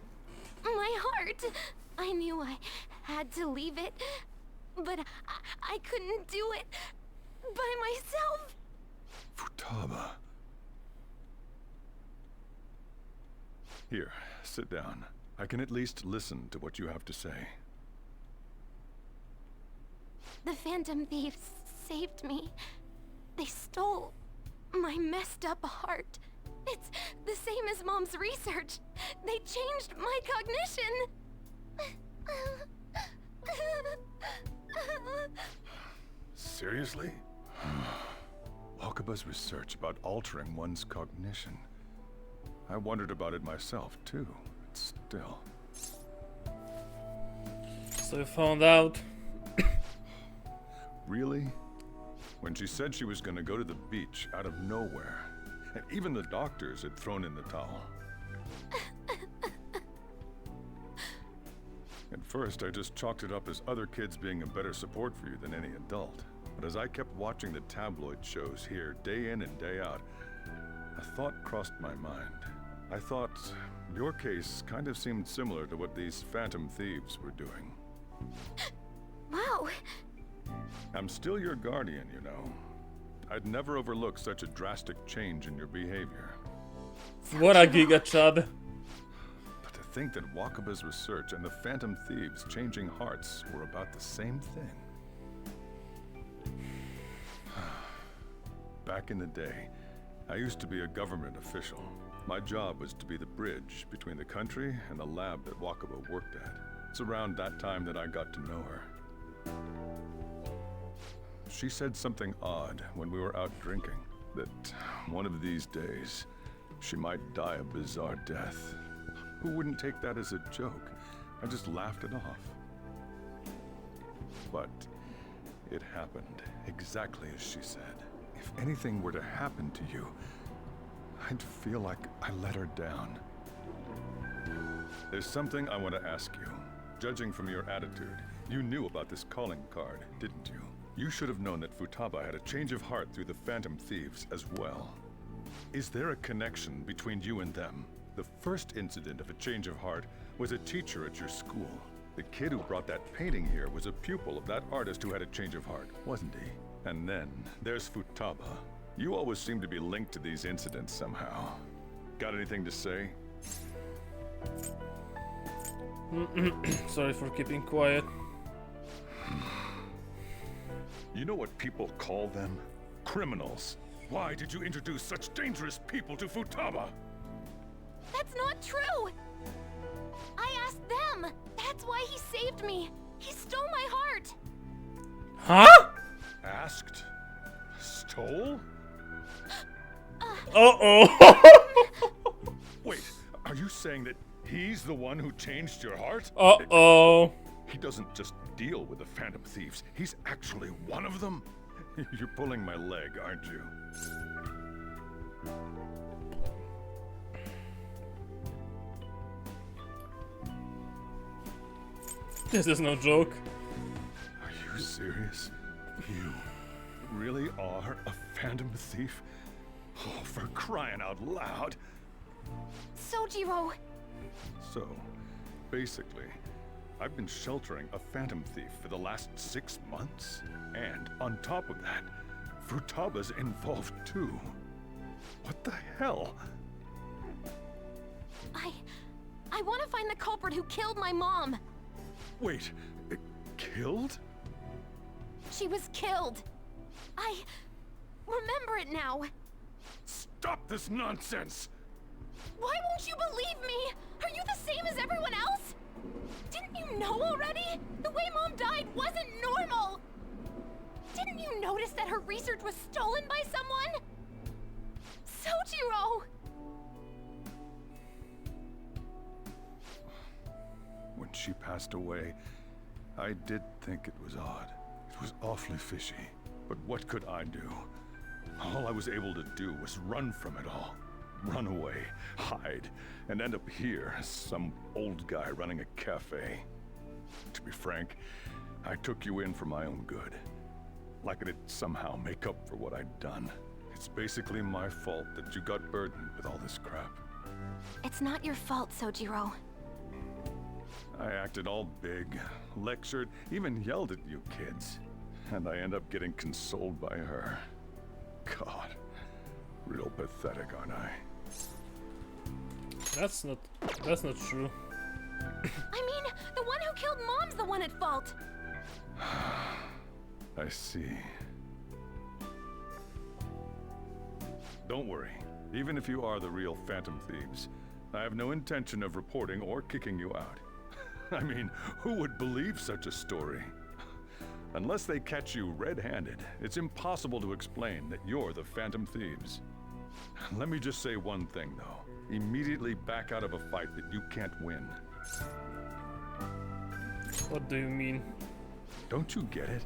my heart. I knew I had to leave it, but I couldn't do it by myself. Futaba. Here, sit down. I can at least listen to what you have to say. The Phantom Thieves saved me. They stole my messed up heart. It's the same as Mom's research. They changed my cognition. Seriously? Wakaba's research about altering one's cognition. I wondered about it myself, too. Still. So you found out. Really? When she said she was gonna go to the beach out of nowhere, and even the doctors had thrown in the towel. At first, I just chalked it up as other kids being a better support for you than any adult. But as I kept watching the tabloid shows here, day in and day out, a thought crossed my mind. I thought your case kind of seemed similar to what these Phantom Thieves were doing. Wow. I'm still your guardian, you know. I'd never overlook such a drastic change in your behavior. What a giga chad. But to think that Wakaba's research and the Phantom Thieves changing hearts were about the same thing. Back in the day, I used to be a government official. My job was to be the bridge between the country and the lab that Wakaba worked at. It's around that time that I got to know her. She said something odd when we were out drinking, that one of these days, she might die a bizarre death. Who wouldn't take that as a joke? I just laughed it off. But it happened exactly as she said. If anything were to happen to you, I'd feel like I let her down. There's something I want to ask you. Judging from your attitude, you knew about this calling card, didn't you? You should have known that Futaba had a change of heart through the Phantom Thieves as well. Is there a connection between you and them? The first incident of a change of heart was a teacher at your school. The kid who brought that painting here was a pupil of that artist who had a change of heart, wasn't he? And then there's Futaba. You always seem to be linked to these incidents somehow. Got anything to say? Sorry for keeping quiet. You know what people call them? Criminals. Why did you introduce such dangerous people to Futaba? That's not true! I asked them! That's why he saved me! He stole my heart! Huh? Asked? Stole? Uh-oh! Wait, are you saying that he's the one who changed your heart? Uh-oh. He doesn't just deal with the Phantom Thieves, he's actually one of them? You're pulling my leg, aren't you? This is no joke. Are you serious? You really are a Phantom Thief? Oh, for crying out loud! Sojiro! So, basically, I've been sheltering a Phantom Thief for the last 6 months. And on top of that, Futaba's involved too. What the hell? I want to find the culprit who killed my mom! Wait, killed? She was killed! I remember it now! Stop this nonsense! Why won't you believe me? Are you the same as everyone else? Didn't you know already? The way Mom died wasn't normal! Didn't you notice that her research was stolen by someone? Sojiro! When she passed away, I did think it was odd. It was awfully fishy. But what could I do? All I was able to do was run from it all. Run away, hide, and end up here as some old guy running a cafe. To be frank, I took you in for my own good. Like it'd somehow make up for what I'd done. It's basically my fault that you got burdened with all this crap. It's not your fault, Sojiro. I acted all big, lectured, even yelled at you kids. And I end up getting consoled by her. God, real pathetic, aren't I? That's not true. I mean, the one who killed Mom's the one at fault. I see. Don't worry. Even if you are the real Phantom Thieves, I have no intention of reporting or kicking you out. I mean, who would believe such a story? Unless they catch you red-handed, it's impossible to explain that you're the Phantom Thieves. Let me just say one thing, though. Immediately back out of a fight that you can't win. What do you mean? Don't you get it?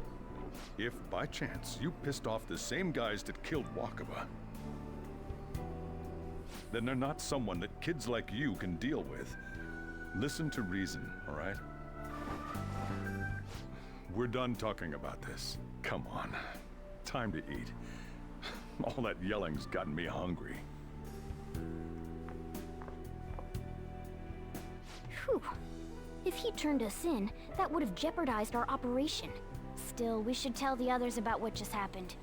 If, by chance, you pissed off the same guys that killed Wakaba, then they're not someone that kids like you can deal with. Listen to reason, all right? We're done talking about this. Come on. Time to eat. All that yelling's gotten me hungry. Whew. If he turned us in, that would have jeopardized our operation. Still, we should tell the others about what just happened.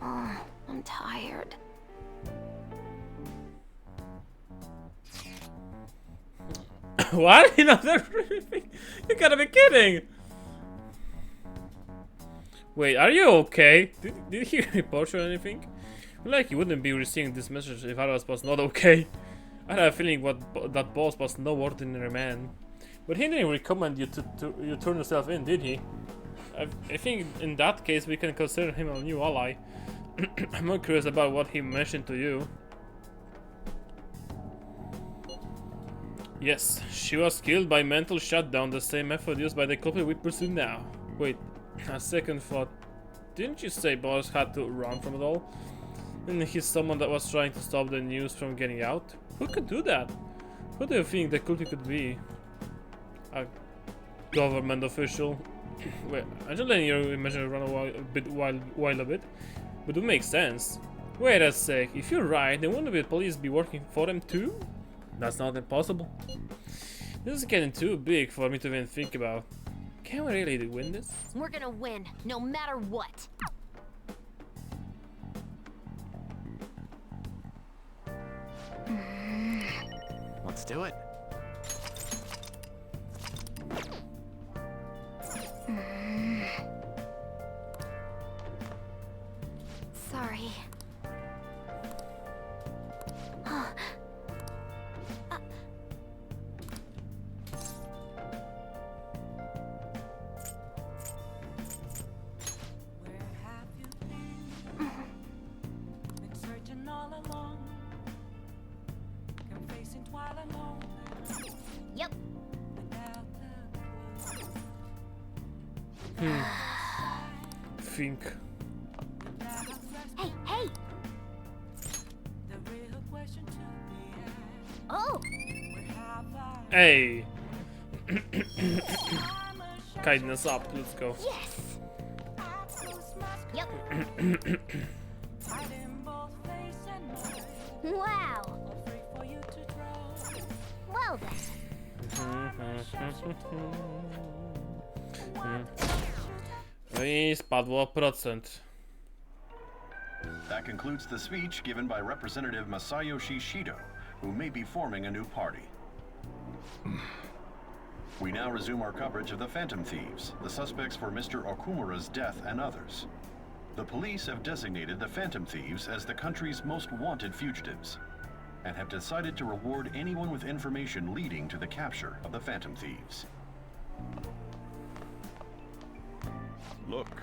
Oh, I'm tired. What? Another briefing? You gotta be kidding! Wait, are you okay? Did he report you or anything? I feel like he wouldn't be receiving this message if Atlus was not okay. I had a feeling that boss was no ordinary man. But he didn't recommend you to turn yourself in, did he? I think in that case we can consider him a new ally. I'm more curious about what he mentioned to you. Yes, she was killed by mental shutdown, the same method used by the culprit we pursue now. Wait, a second thought. Didn't you say boss had to run from it all? And he's someone that was trying to stop the news from getting out? Who could do that? Who do you think the culprit could be? A government official? Wait, I'm just letting your imagination run wild a bit. But it makes sense. Wait a sec, if you're right, then wouldn't the police be working for them too? That's not impossible. This is getting too big for me to even think about. Can we really win this? We're gonna win, no matter what. Let's do it. Sorry. Yep. Think. Hey, hey! Oh! Hey! Kindness up, let's go. Yes! Yep. Wow! Well No i spadło procent. That concludes the speech given by Representative Masayoshi Shido, who may be forming a new party. We now resume our coverage of the Phantom Thieves, the suspects for Mr. Okumura's death and others. The police have designated the Phantom Thieves as the country's most wanted fugitives, and have decided to reward anyone with information leading to the capture of the Phantom Thieves. Look.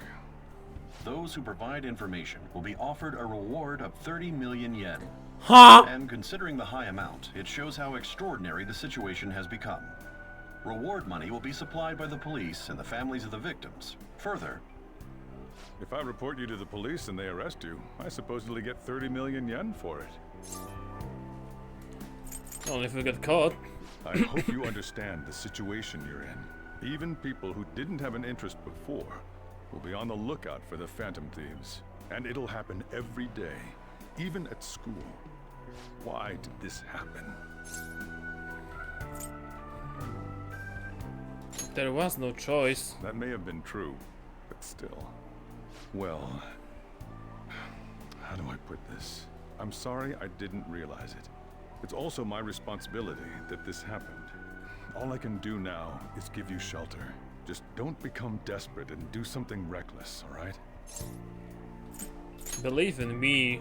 Those who provide information will be offered a reward of 30 million yen. Huh? And considering the high amount, it shows how extraordinary the situation has become. Reward money will be supplied by the police and the families of the victims. Further, if I report you to the police and they arrest you, I supposedly get 30 million yen for it. Only if we get caught. I hope you understand the situation you're in. Even people who didn't have an interest before will be on the lookout for the Phantom Thieves. And it'll happen every day, even at school. Why did this happen? There was no choice. That may have been true, but still. Well, how do I put this? I'm sorry I didn't realize it. It's also my responsibility that this happened. All I can do now is give you shelter. Just don't become desperate and do something reckless, all right? Believe in me.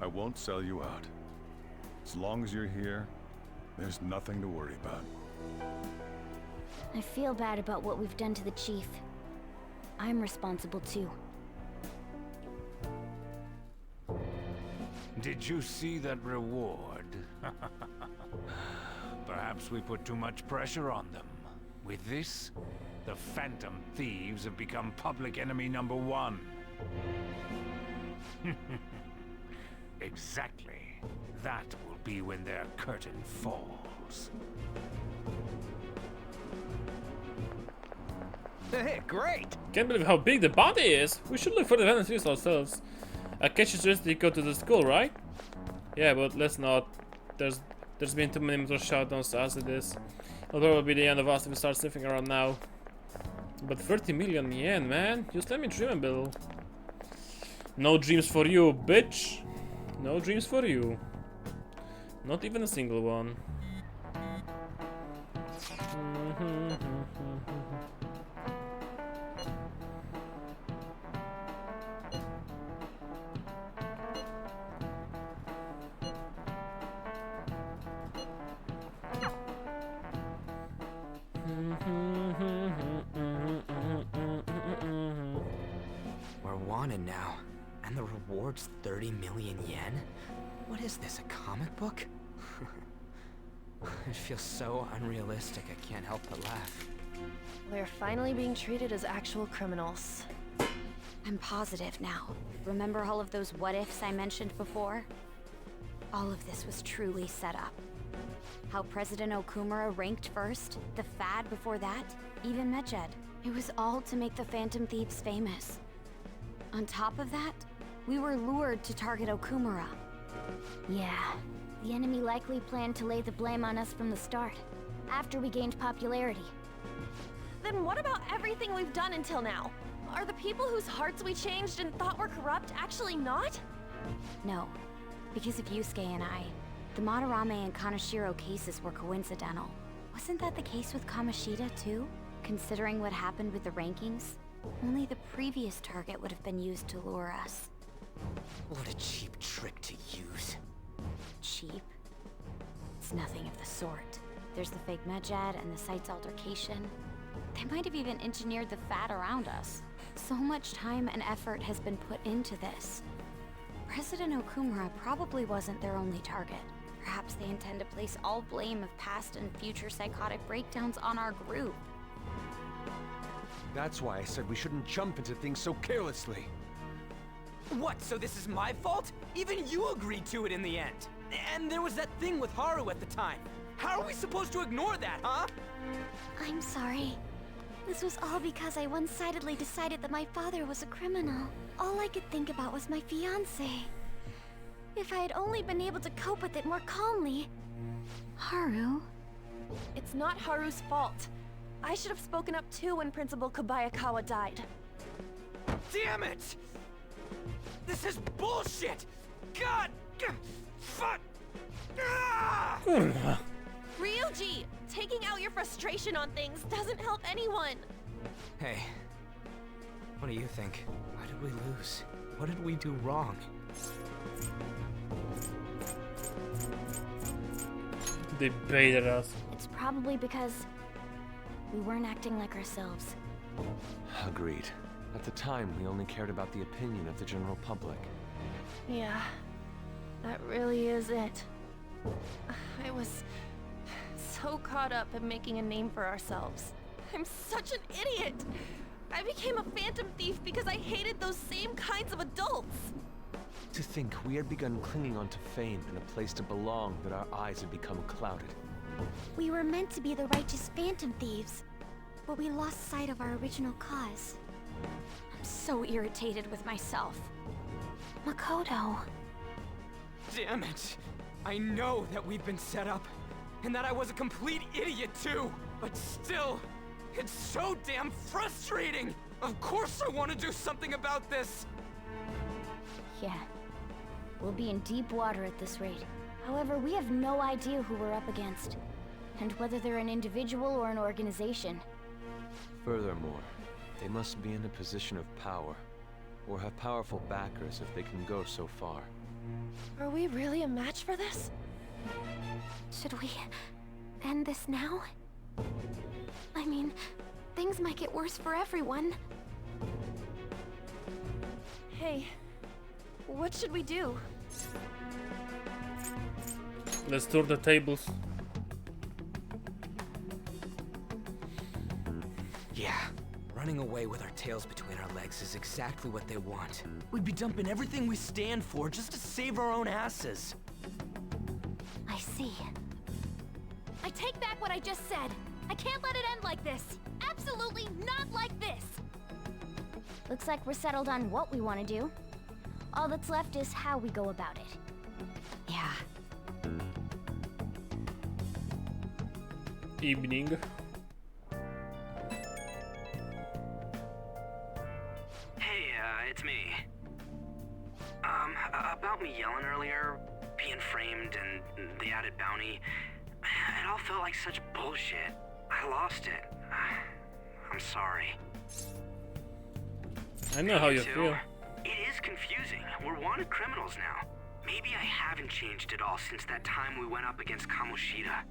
I won't sell you out. As long as you're here, there's nothing to worry about. I feel bad about what we've done to the chief. I'm responsible too. Did you see that reward? Perhaps we put too much pressure on them. With this, the Phantom Thieves have become public enemy #1. Exactly. That will be when their curtain falls. Hey, great! Can't believe how big the bounty is. We should look for the Phantom Thieves ourselves. Catch is just to go to the school, right? Yeah, but let's not. There's been too many more shoutdowns as it is. It'll probably be the end of us if we start sniffing around now. But 30 million yen, man. Just let me dream a little. No dreams for you, bitch. No dreams for you. Not even a single one. We're wanted now, and the reward's 30 million yen? What is this, a comic book? It feels so unrealistic I can't help but laugh. We're finally being treated as actual criminals. I'm positive now. Remember all of those what-ifs I mentioned before? All of this was truly set up. How President Okumura ranked first, the Fad before that, even Medjed. It was all to make the Phantom Thieves famous. On top of that, we were lured to target Okumura. Yeah, the enemy likely planned to lay the blame on us from the start, after we gained popularity. Then what about everything we've done until now? Are the people whose hearts we changed and thought were corrupt actually not? No, because of Yusuke and I, the Madarame and Kaneshiro cases were coincidental. Wasn't that the case with Kamoshida too? Considering what happened with the rankings, only the previous target would have been used to lure us. What a cheap trick to use. Cheap? It's nothing of the sort. There's the fake Medjed and the site's altercation. They might have even engineered the Fad around us. So much time and effort has been put into this. President Okumura probably wasn't their only target. Perhaps they intend to place all blame of past and future psychotic breakdowns on our group. That's why I said we shouldn't jump into things so carelessly. What, so this is my fault? Even you agreed to it in the end. And there was that thing with Haru at the time. How are we supposed to ignore that, huh? I'm sorry. This was all because I one-sidedly decided that my father was a criminal. All I could think about was my fiancé. If I had only been able to cope with it more calmly. Haru? It's not Haru's fault. I should have spoken up too when Principal Kobayakawa died. Damn it! This is bullshit! God! Fuck! Ryuji! Taking out your frustration on things doesn't help anyone! Hey, what do you think? Why did we lose? What did we do wrong? They baited us. It's probably because we weren't acting like ourselves. Agreed. At the time, we only cared about the opinion of the general public. Yeah, that really is it. I was so caught up in making a name for ourselves. I'm such an idiot! I became a phantom thief because I hated those same kinds of adults! To think we had begun clinging onto fame and a place to belong that our eyes had become clouded. We were meant to be the righteous phantom thieves. but we lost sight of our original cause. I'm so irritated with myself. Makoto. Damn it! I know that we've been set up, and that I was a complete idiot too! But still, it's so damn frustrating! Of course I want to do something about this! Yeah. We'll be in deep water at this rate. However, we have no idea who we're up against, and whether they're an individual or an organization. Furthermore, they must be in a position of power, or have powerful backers if they can go so far. Are we really a match for this? Should we end this now? I mean, things might get worse for everyone. Hey, what should we do? Let's turn the tables. Yeah, running away with our tails between our legs is exactly what they want. We'd be dumping everything we stand for just to save our own asses. I see. I take back what I just said. I can't let it end like this. Absolutely not like this. Looks like we're settled on what we want to do. All that's left is how we go about it. Yeah. Evening. Hey, it's me. About me yelling earlier, being framed, and the added bounty, it all felt like such bullshit. I lost it. I'm sorry. I know how you too. feel. It is confusing. We're wanted criminals now. Maybe I haven't changed at all since that time we went up against Kamoshida.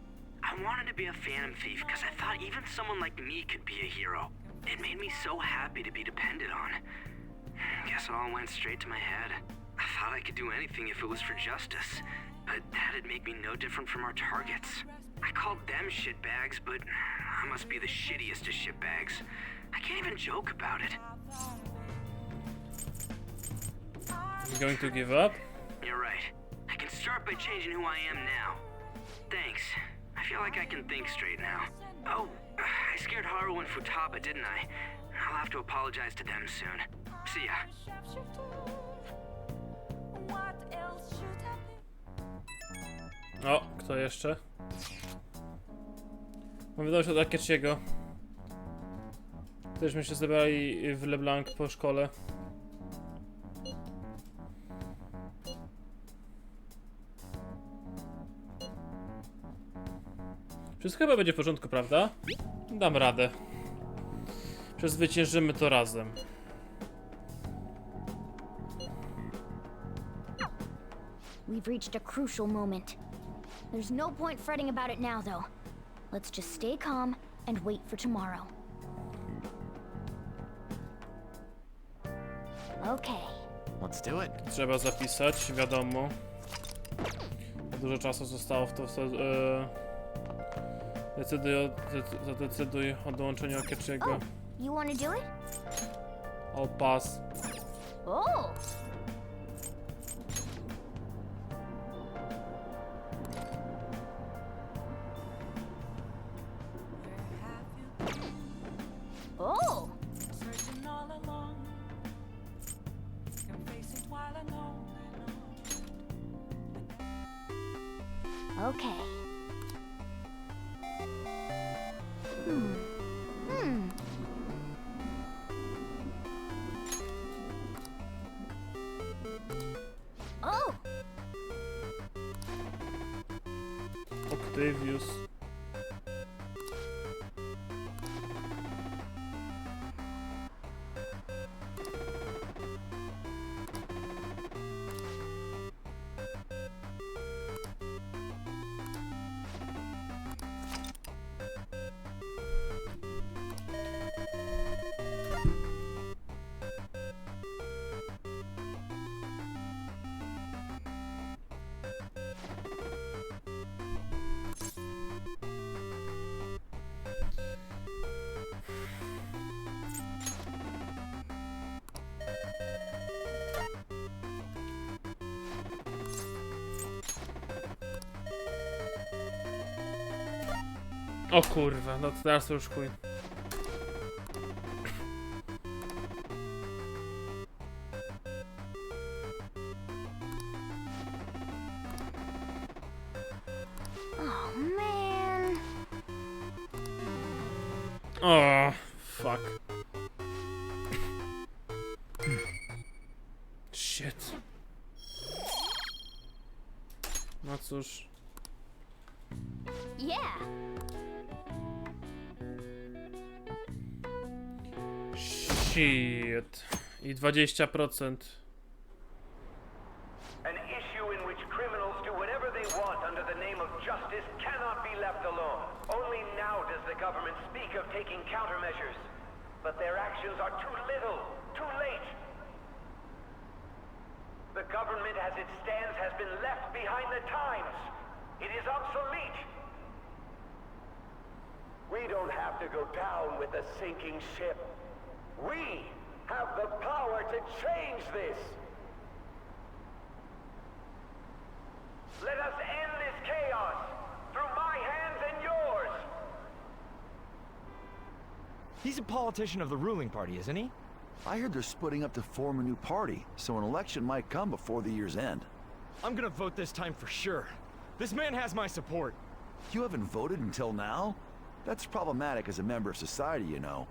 I wanted to be a phantom thief because I thought even someone like me could be a hero. It made me so happy to be depended on. Guess it all went straight to my head. I thought I could do anything if it was for justice, but that'd make me no different from our targets. I called them shitbags, but I must be the shittiest of shitbags. I can't even joke about it. You going to give up? You're right. I can start by changing who I am now. Thanks. I feel like I can think straight now. Oh, I scared Haru and Futaba, didn't I? I'll have to apologize to them soon. See ya. O, kto jeszcze? Mam wiadomość od Akechiego. Teżśmy się zebrali w LeBlanc po szkole. Wszystko chyba będzie w porządku, prawda? Dam radę. Przezwyciężymy to razem. We've reached a crucial moment. There's no point fretting about it now, though. Let's just stay calm and wait for tomorrow. Okay. Let's do it. Trzeba zapisać, wiadomo. Dużo czasu zostało w to. Zadecyduj o dołączeniu Akechiego. Oh, you want to do it? I'll pass. Oh. Oh. Okay. Oh. Octavius. O kurwa, no to teraz to już chuj. Oh, fuck. Shit. No cóż. Yeah. Shit. I 20%. An issue in which criminals do whatever they want under the name of justice cannot be left alone. Only now does the government speak of taking countermeasures. But their actions are too little, too late. The government as it stands has been left behind the times. It is obsolete. We don't have to go down with the sinking ship. We have the power to change this. Let us end this chaos through my hands and yours. He's a politician of the ruling party, isn't he? I heard they're splitting up to form a new party, so an election might come before the year's end. I'm gonna vote this time for sure. This man has my support. You haven't voted until now? That's problematic as a member of society, you know.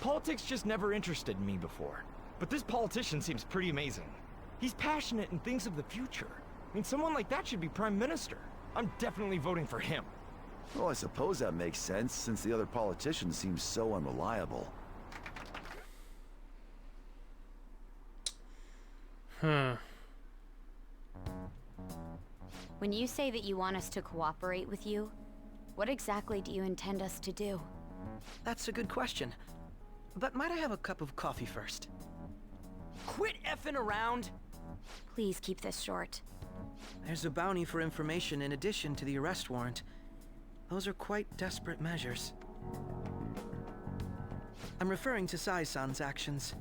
Politics just never interested me before. But this politician seems pretty amazing. He's passionate and thinks of the future. I mean, someone like that should be prime minister. I'm definitely voting for him. Well, I suppose that makes sense, since the other politicians seem so unreliable. When you say that you want us to cooperate with you, what exactly do you intend us to do? That's a good question. But might I have a cup of coffee first? Quit effing around! Please keep this short. There's a bounty for information in addition to the arrest warrant. Those are quite desperate measures. I'm referring to Sai-san's actions.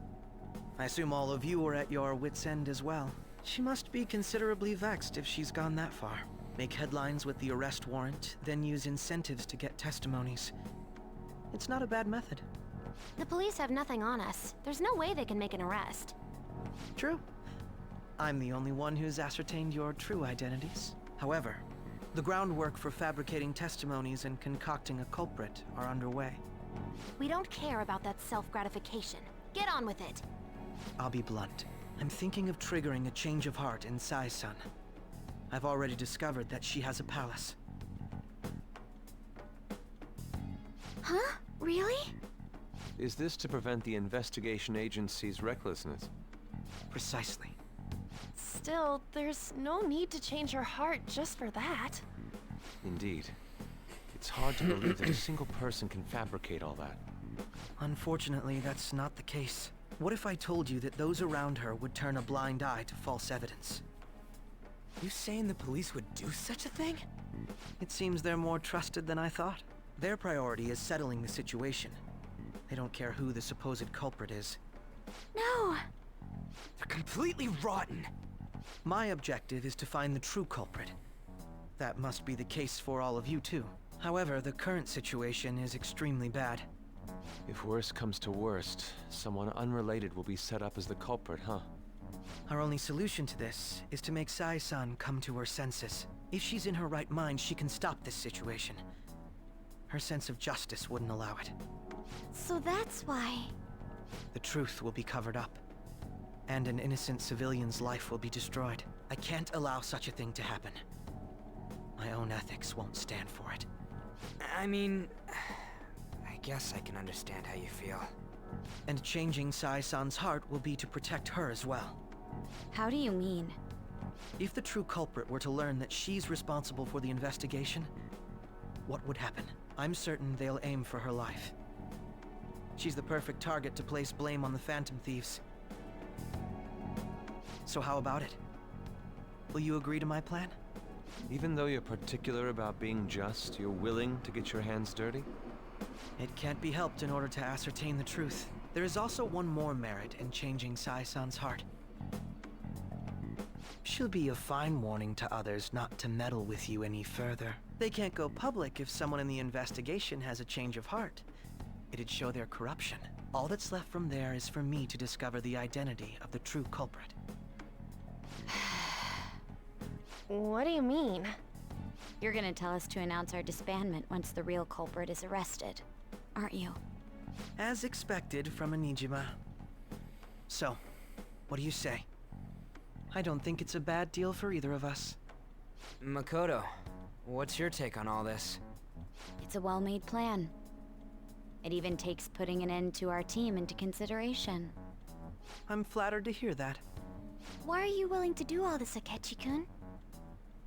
I assume all of you are at your wits' end as well. She must be considerably vexed if she's gone that far. Make headlines with the arrest warrant, then use incentives to get testimonies. It's not a bad method. The police have nothing on us. There's no way they can make an arrest. True. I'm the only one who's ascertained your true identities. However, the groundwork for fabricating testimonies and concocting a culprit are underway. We don't care about that self-gratification. Get on with it. I'll be blunt. I'm thinking of triggering a change of heart in Sai-san. I've already discovered that she has a palace. Huh? Really? Is this to prevent the investigation agency's recklessness? Precisely. Still, there's no need to change her heart just for that. Indeed. It's hard to believe that a single person can fabricate all that. Unfortunately, that's not the case. What if I told you that those around her would turn a blind eye to false evidence? You saying the police would do such a thing? It seems they're more trusted than I thought. Their priority is settling the situation. They don't care who the supposed culprit is. No! They're completely rotten! My objective is to find the true culprit. That must be the case for all of you too. However, the current situation is extremely bad. If worst comes to worst, someone unrelated will be set up as the culprit, huh? Our only solution to this is to make Sai-san come to her senses. If she's in her right mind, she can stop this situation. Her sense of justice wouldn't allow it. So that's why... The truth will be covered up, and an innocent civilian's life will be destroyed. I can't allow such a thing to happen. My own ethics won't stand for it. I mean... I guess I can understand how you feel. And changing Sai-san's heart will be to protect her as well. How do you mean? If the true culprit were to learn that she's responsible for the investigation, what would happen? I'm certain they'll aim for her life. She's the perfect target to place blame on the Phantom Thieves. So how about it? Will you agree to my plan? Even though you're particular about being just, you're willing to get your hands dirty? It can't be helped in order to ascertain the truth. There is also one more merit in changing Sai-san's heart. She'll be a fine warning to others not to meddle with you any further. They can't go public if someone in the investigation has a change of heart. It'd show their corruption. All that's left from there is for me to discover the identity of the true culprit. What do you mean? You're gonna tell us to announce our disbandment once the real culprit is arrested, aren't you? As expected from a Nijima. So, what do you say? I don't think it's a bad deal for either of us. Makoto, what's your take on all this? It's a well-made plan. It even takes putting an end to our team into consideration. I'm flattered to hear that. Why are you willing to do all this, Akechi-kun?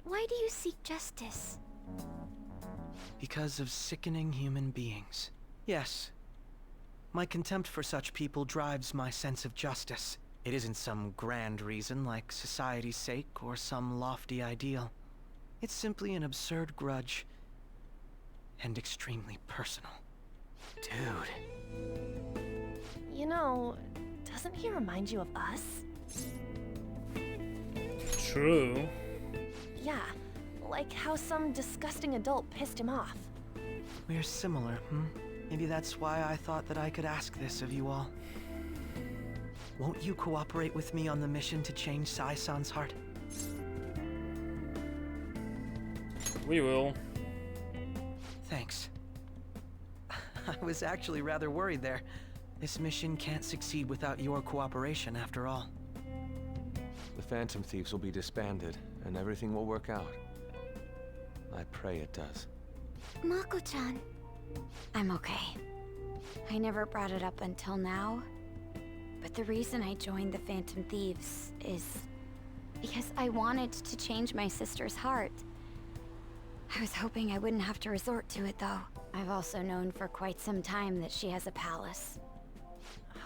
Why do you seek justice? Because of sickening human beings. Yes. My contempt for such people drives my sense of justice. It isn't some grand reason like society's sake or some lofty ideal. It's simply an absurd grudge. And extremely personal. Dude. You know, doesn't he remind you of us? True. Yeah, like how some disgusting adult pissed him off. We're similar, Maybe that's why I thought that I could ask this of you all. Won't you cooperate with me on the mission to change Sai-san's heart? We will. Thanks. I was actually rather worried there. This mission can't succeed without your cooperation, after all. The Phantom Thieves will be disbanded, and everything will work out. I pray it does. Mako-chan. I'm okay. I never brought it up until now, but the reason I joined the Phantom Thieves is because I wanted to change my sister's heart. I was hoping I wouldn't have to resort to it, though. I've also known for quite some time that she has a palace.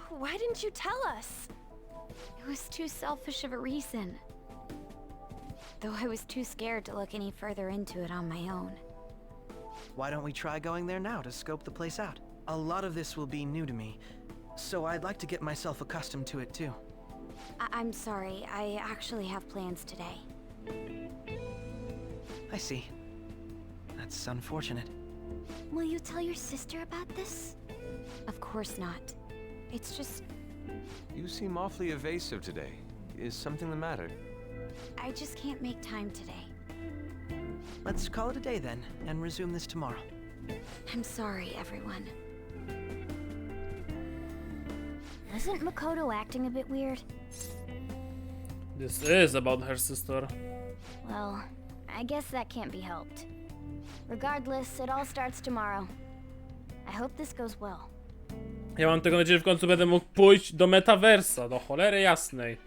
Why didn't you tell us? It was too selfish of a reason. Though I was too scared to look any further into it on my own. Why don't we try going there now to scope the place out? A lot of this will be new to me, so I'd like to get myself accustomed to it too. I'm sorry, I actually have plans today. I see. That's unfortunate. Will you tell your sister about this? Of course not. It's just... You seem awfully evasive today. Is something the matter? I just can't make time today. Let's call it a day then, and resume this tomorrow. I'm sorry, everyone. Wasn't Makoto acting a bit weird? This is about her sister. Well, I guess that can't be helped. Regardless, it all starts tomorrow. I hope this goes well. Ja mam tego nadzieję, że w końcu będę mógł pójść do metaversa, do cholery jasnej.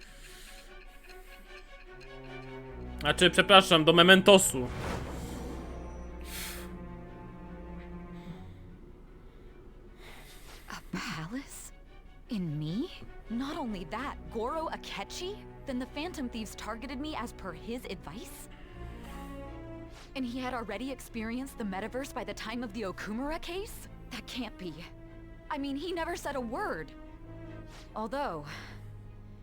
Znaczy, przepraszam, do Mementosu. A palace? In me? Not only that, Goro Akechi? Then the Phantom Thieves targeted me as per his advice? And he had already experienced the metaverse by the time of the Okumura case? That can't be. I mean, he never said a word. Although,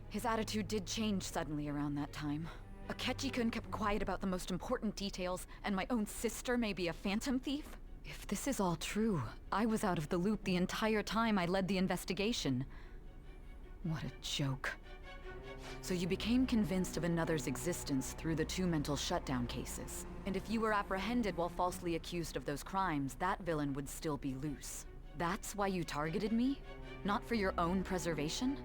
his attitude did change suddenly around that time. Akechi-kun kept quiet about the most important details, and my own sister may be a phantom thief? If this is all true, I was out of the loop the entire time I led the investigation. What a joke. So you became convinced of another's existence through the 2 mental shutdown cases. And if you were apprehended while falsely accused of those crimes, that villain would still be loose. That's why you targeted me? Not for your own preservation?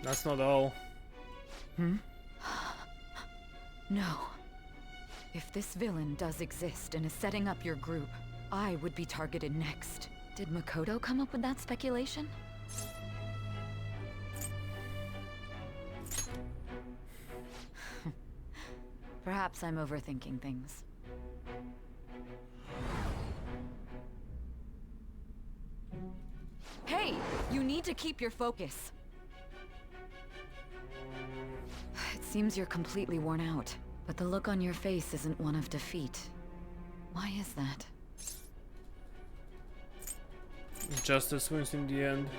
That's not all. No. If this villain does exist and is setting up your group, I would be targeted next. Did Makoto come up with that speculation? Perhaps I'm overthinking things. Hey! You need to keep your focus. It seems you're completely worn out, but the look on your face isn't one of defeat. Why is that? Justice wins in the end.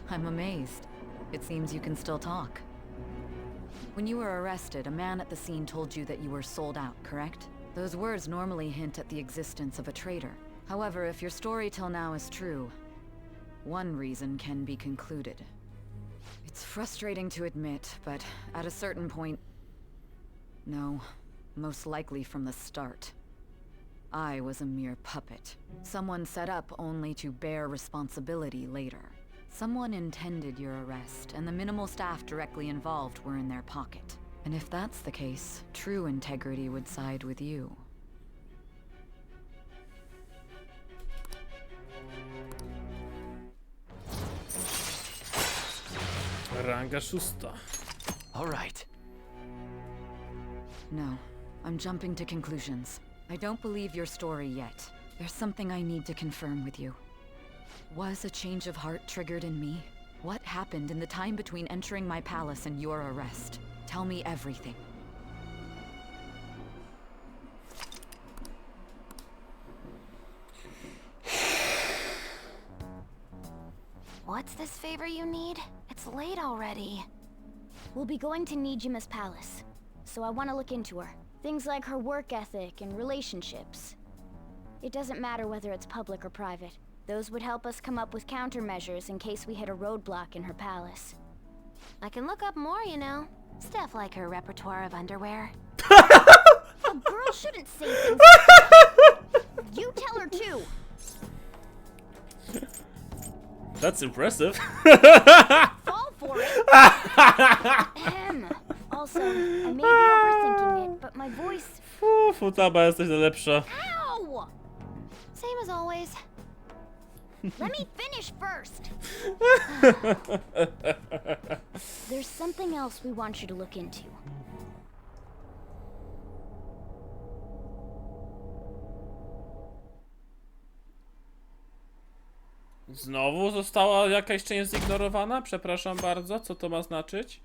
I'm amazed. It seems you can still talk. When you were arrested, a man at the scene told you that you were sold out, correct? Those words normally hint at the existence of a traitor. However, if your story till now is true, one reason can be concluded. It's frustrating to admit, but at a certain point... No, most likely from the start. I was a mere puppet. Someone set up only to bear responsibility later. Someone intended your arrest, and the minimal staff directly involved were in their pocket. And if that's the case, true integrity would side with you. Ranga 6. All right. No, I'm jumping to conclusions. I don't believe your story yet. There's something I need to confirm with you. Was a change of heart triggered in me? What happened in the time between entering my palace and your arrest? Tell me everything. What's this favor you need? It's late already. We'll be going to Nijima's palace, so I want to look into her. Things like her work ethic and relationships. It doesn't matter whether it's public or private. Those would help us come up with countermeasures in case we hit a roadblock in her palace. I can look up more, you know. Stuff like her repertoire of underwear. A girl shouldn't say things like that. You tell her too. That's impressive. Fall for it. Also, I may be overthinking it, but my voice... Futaba, jesteś najlepsza. Ow! Same as always. Let me finish first. There's something else we want you to look into. Znowu została jakaś część zignorowana? Przepraszam bardzo, co to ma znaczyć?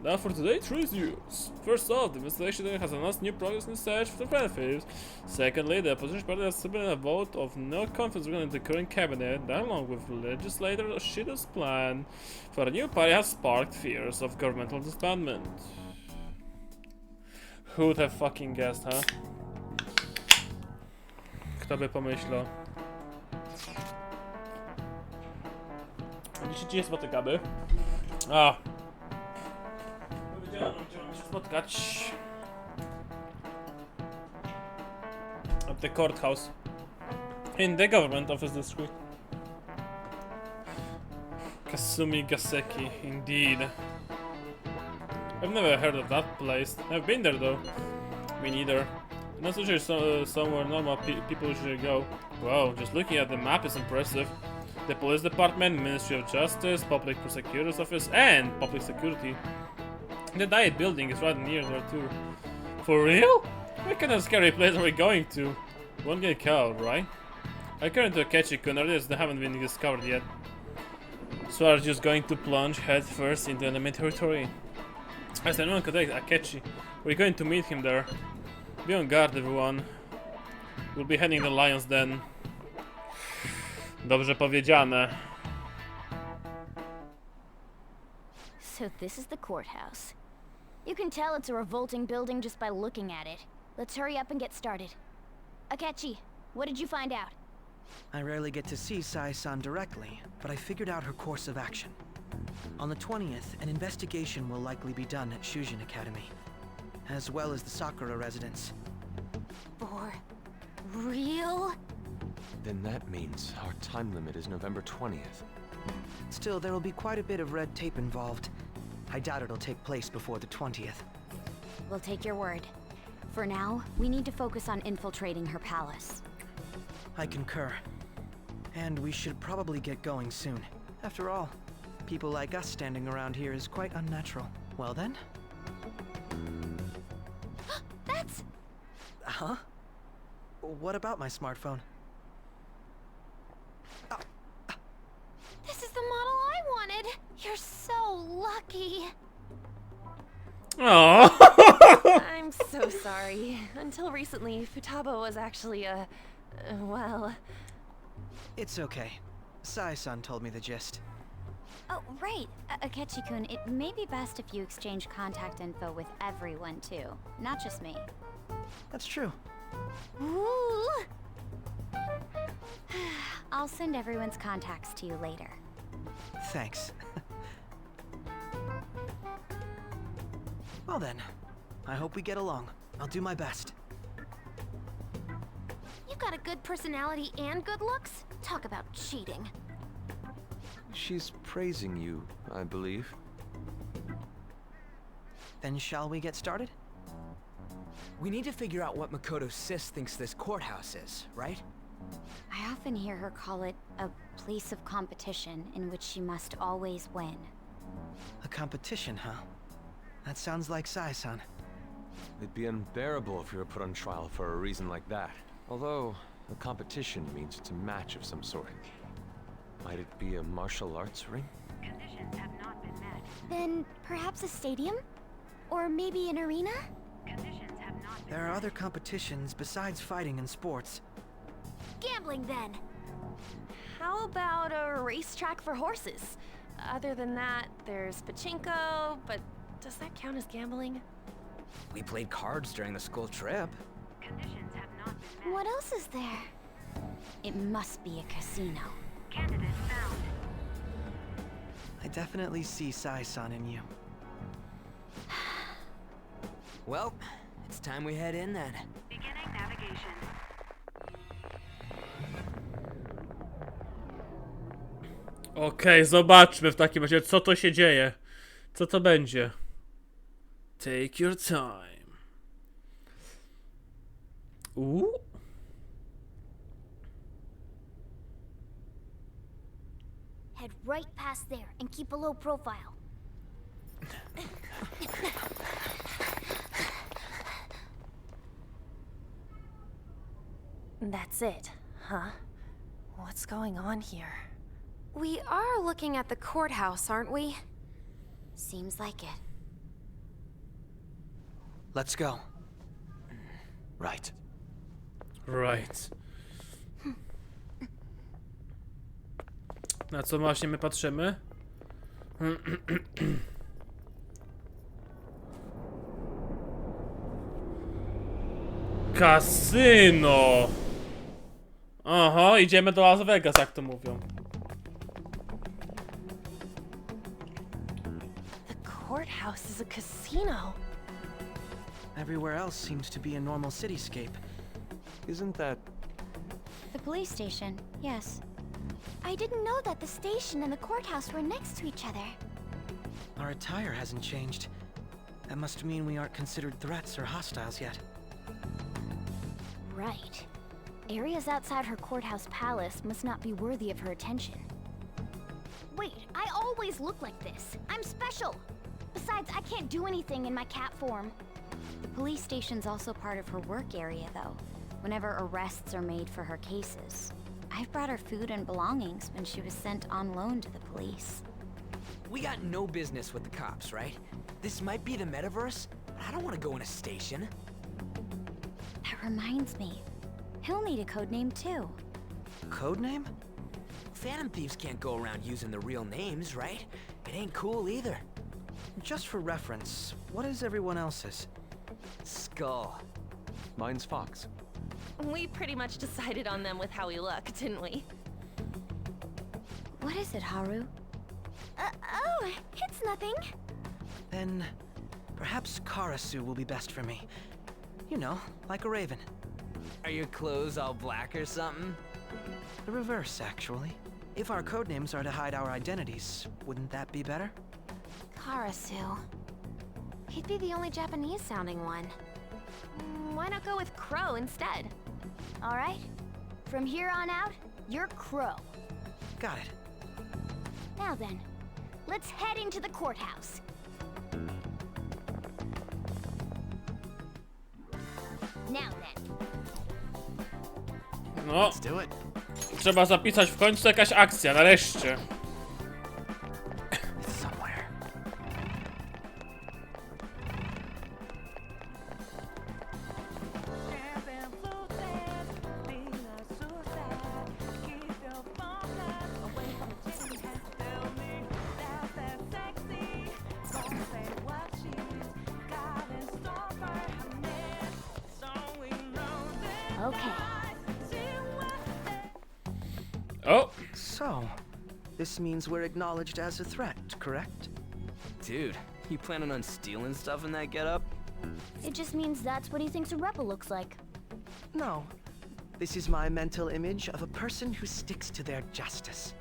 Now for today, 3 news. First off, the investigation has announced new progress in the search for the benefits. Secondly, the opposition party has submitted a vote of no confidence regarding the current cabinet, that along with legislator Shida's plan for a new party has sparked fears of governmental disbandment. Who would have fucking guessed, huh? Kto by pomyślał? Dzisiaj spotykamy. Powiedziałem, że mamy się spotkać at the courthouse in the government office district. Kasumi Gaseki, indeed. I've never heard of that place. I've been there though. Me neither. Not so sure somewhere normal people should go. Wow, just looking at the map is impressive. The police department, Ministry of Justice, Public Prosecutor's Office, and Public Security. The Diet building is right near there too. For real? What kind of scary place are we going to? Won't get caught, right? According to Akechi-kun, others that haven't been discovered yet. So are just going to plunge head first into enemy territory. As anyone could take Akechi, we're going to meet him there. Be on guard, everyone. We'll be heading the Lion's Den. Dobrze powiedziane. So this is the courthouse. You can tell it's a revolting building just by looking at it. Let's hurry up and get started. Akechi, what did you find out? I rarely get to see Sai-san directly, but I figured out her course of action. On the 20th, an investigation will likely be done at Shujin Academy, as well as the Sakura residence. For real? Then that means our time limit is November 20th. Still, there will be quite a bit of red tape involved. I doubt it'll take place before the 20th. We'll take your word. For now, we need to focus on infiltrating her palace. I concur. And we should probably get going soon. After all, people like us standing around here is quite unnatural. Well then? That's... Huh? What about my smartphone? This is the model I wanted! You're so lucky! Oh. I'm so sorry. Until recently, Futaba was actually well... It's okay. Sai-san told me the gist. Oh, right. Akechi-kun, it may be best if you exchange contact info with everyone, too. Not just me. That's true. Ooh! I'll send everyone's contacts to you later. Thanks. Well then, I hope we get along. I'll do my best. You've got a good personality and good looks? Talk about cheating. She's praising you, I believe. Then shall we get started? We need to figure out what Makoto Sis thinks this courthouse is, right? I often hear her call it a place of competition in which she must always win. A competition, huh? That sounds like Sai-san. It'd be unbearable if we were put on trial for a reason like that. Although, a competition means it's a match of some sort. Might it be a martial arts ring? Conditions have not been met. Then perhaps a stadium? Or maybe an arena? Conditions have not been There are other competitions besides fighting and sports. Gambling, then. How about a racetrack for horses? Other than that, there's pachinko, but does that count as gambling? We played cards during the school trip. Conditions have not been met. What else is there? It must be a casino. Candidate found. I definitely see Sai-san in you. Well, it's time we head in then. Beginning navigation. Okej, zobaczmy w takim razie, co to się dzieje. Co to będzie? Take your time. Head right past there and keep a low profile. That's it, huh? What's going on here? We are looking at the courthouse, aren't we? Seems like it. Let's go. Right. Right. Na co właśnie my patrzymy? Kasyno! Aha, idziemy do Las Vegas, jak to mówią. The courthouse is a casino. Everywhere else seems to be a normal cityscape. Isn't that... The police station, yes. I didn't know that the station and the courthouse were next to each other. Our attire hasn't changed. That must mean we aren't considered threats or hostiles yet. Right. Areas outside her courthouse palace must not be worthy of her attention. Wait, I always look like this. I'm special. Besides, I can't do anything in my cat form. The police station's also part of her work area, though, whenever arrests are made for her cases. I've brought her food and belongings when she was sent on loan to the police. We got no business with the cops, right? This might be the metaverse, but I don't want to go in a station. That reminds me. He'll need a codename, too. Codename? Phantom thieves can't go around using the real names, right? It ain't cool either. Just for reference, what is everyone else's? Skull. Mine's Fox. We pretty much decided on them with how we look, didn't we? What is it, Haru? Oh, it's nothing. Then, perhaps Karasu will be best for me. You know, like a raven. Are your clothes all black or something? The reverse, actually. If our codenames are to hide our identities, wouldn't that be better? Karasu. He'd be the only Japanese-sounding one. Why not go with Crow instead? All right. From here on out, you're Crow. Got it. Now then, let's head into the courthouse. Now then. No. Trzeba zapisać w końcu jakaś akcja, nareszcie. Okay. Oh. So, this means we're acknowledged as a threat, correct? Dude, you planning on stealing stuff in that getup? It just means that's what he thinks a rebel looks like. No. This is my mental image of a person who sticks to their justice.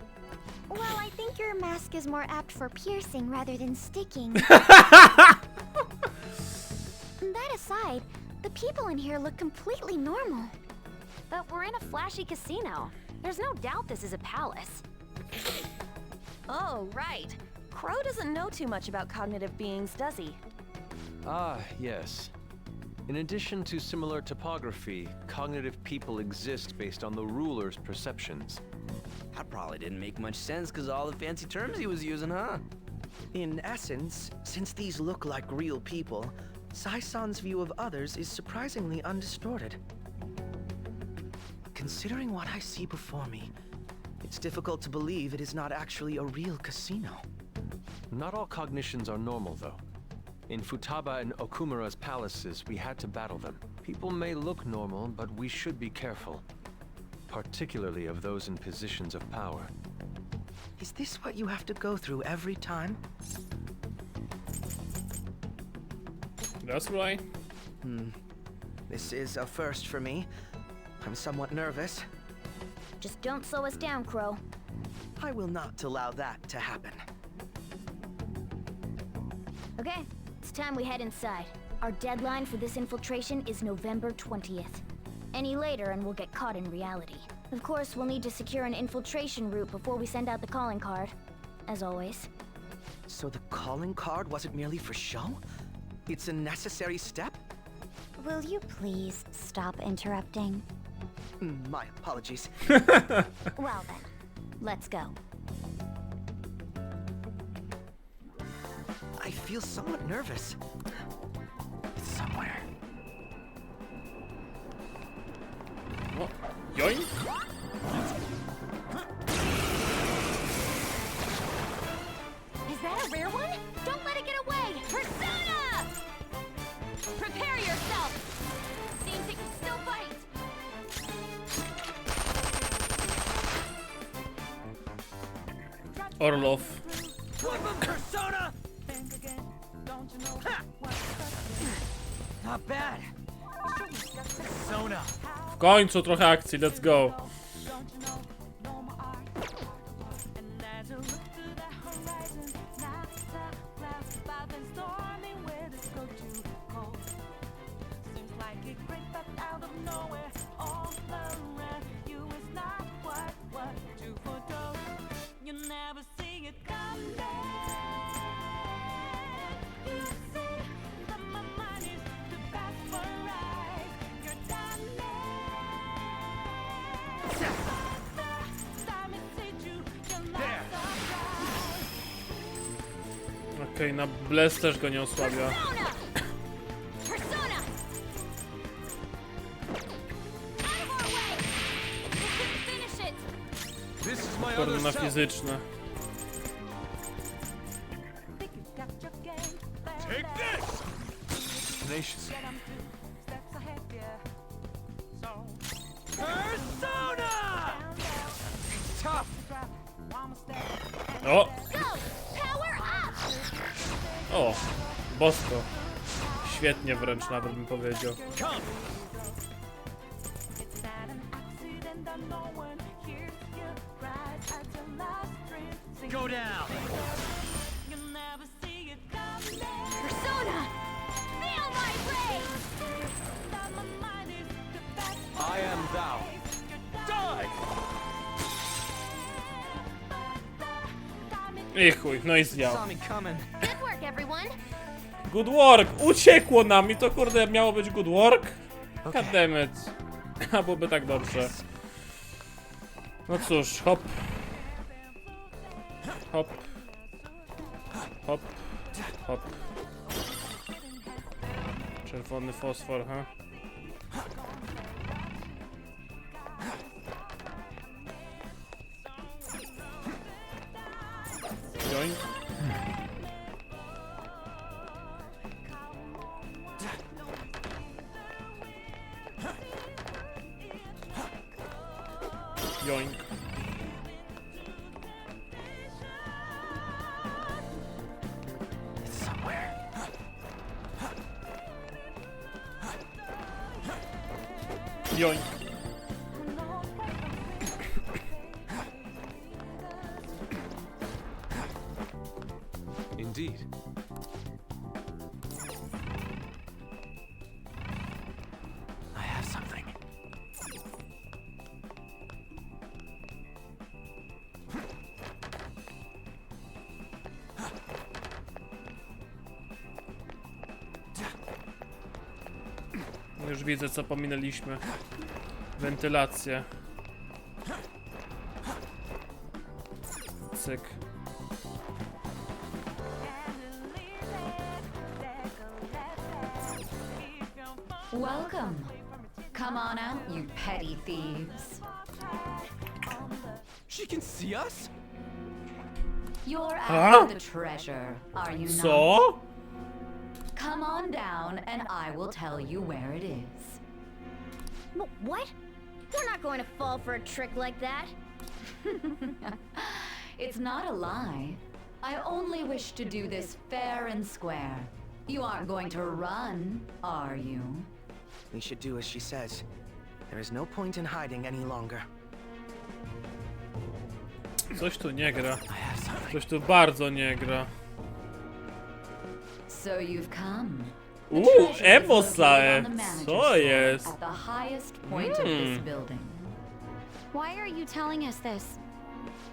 Well, I think your mask is more apt for piercing rather than sticking. That aside, the people in here look completely normal. But we're in a flashy casino. There's no doubt this is a palace. Oh, right. Crow doesn't know too much about cognitive beings, does he? Ah, yes. In addition to similar topography, cognitive people exist based on the ruler's perceptions. That probably didn't make much sense because all the fancy terms he was using, huh? In essence, since these look like real people, Sai-san's view of others is surprisingly undistorted. Considering what I see before me, it's difficult to believe it is not actually a real casino. Not all cognitions are normal, though. In Futaba and Okumura's palaces, we had to battle them. People may look normal, but we should be careful. Particularly of those in positions of power. Is this what you have to go through every time? That's right. This is a first for me. I'm somewhat nervous. Just don't slow us down, Crow. I will not allow that to happen. Okay, it's time we head inside. Our deadline for this infiltration is November 20th. Any later and we'll get caught in reality. Of course, we'll need to secure an infiltration route before we send out the calling card. As always. So the calling card wasn't merely for show? It's a necessary step? Will you please stop interrupting? My apologies. Well then, let's go. I feel somewhat nervous. It's somewhere. Oh, yoink! Is that a rare one? Don't let it get away! Persona! Prepare yourself! Seems it can still fight! Orlov. Persona! Not bad. Persona. W końcu trochę akcji, let's go. Okej, na Bless też go nie osłabia. Kurde, na fizyczne. O! O! Bosko. Świetnie wręcz nawet bym powiedział. Go down. Persona! Feel my rage! I am thou. Die! I chuj, no i zjał. Saw me coming. Good work, everyone! Good work! Uciekło nam i to kurde miało być good work? God damn it. A byłoby tak dobrze. No cóż, hop. Hop. Hop. Hop. Czerwony fosfor, ha? Joink. Joink. It's somewhere. Joń. Indeed. I have something. Już widzę, co pominęliśmy. Wentylację. Cyk. Welcome. Come on out, you petty thieves. She can see us? You're Huh? after the treasure, are you not? Co? Come on down and I will tell you where it is. What? We're not going to fall for a trick like that. It's not a lie. I only wish to do this fair and square. You aren't going to run, are you? We should do as she says. There is no point in hiding any longer. Coś tu nie gra. Coś tu bardzo nie gra. So you've come. Emosae! Co jest? At the highest point of this building. Why are you telling us this?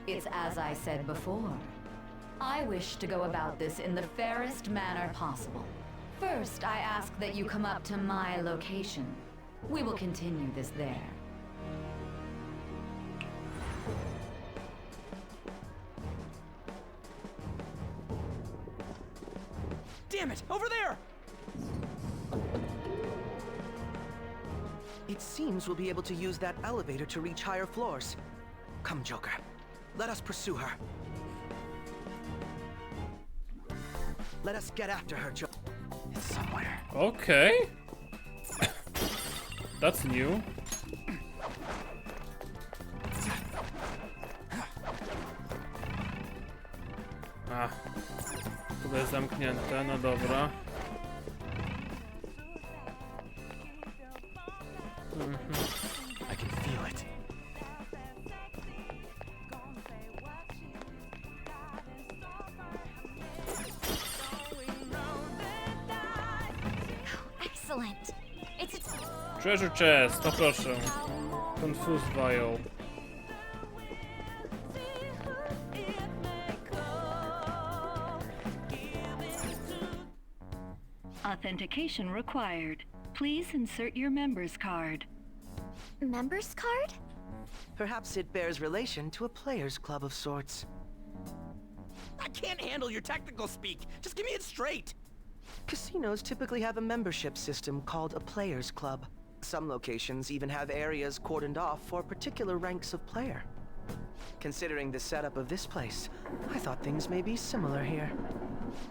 It's as I said before. I wish to go about this in the fairest manner possible. First, I ask that you come up to my location. We will continue this there. Damn it! Over there! It seems we'll be able to use that elevator to reach higher floors. Come, Joker. Let us pursue her. Let us get after her, Joker. It's somewhere. Okay. That's new. A, tutaj jest zamknięte, no dobra. I can feel it. Excellent. It's Treasure chest, poproszę. Confuse vial. Authentication required. Please insert your member's card. Member's card? Perhaps it bears relation to a player's club of sorts. I can't handle your technical speak. Just give me it straight. Casinos typically have a membership system called a player's club. Some locations even have areas cordoned off for particular ranks of player. Considering the setup of this place, I thought things may be similar here.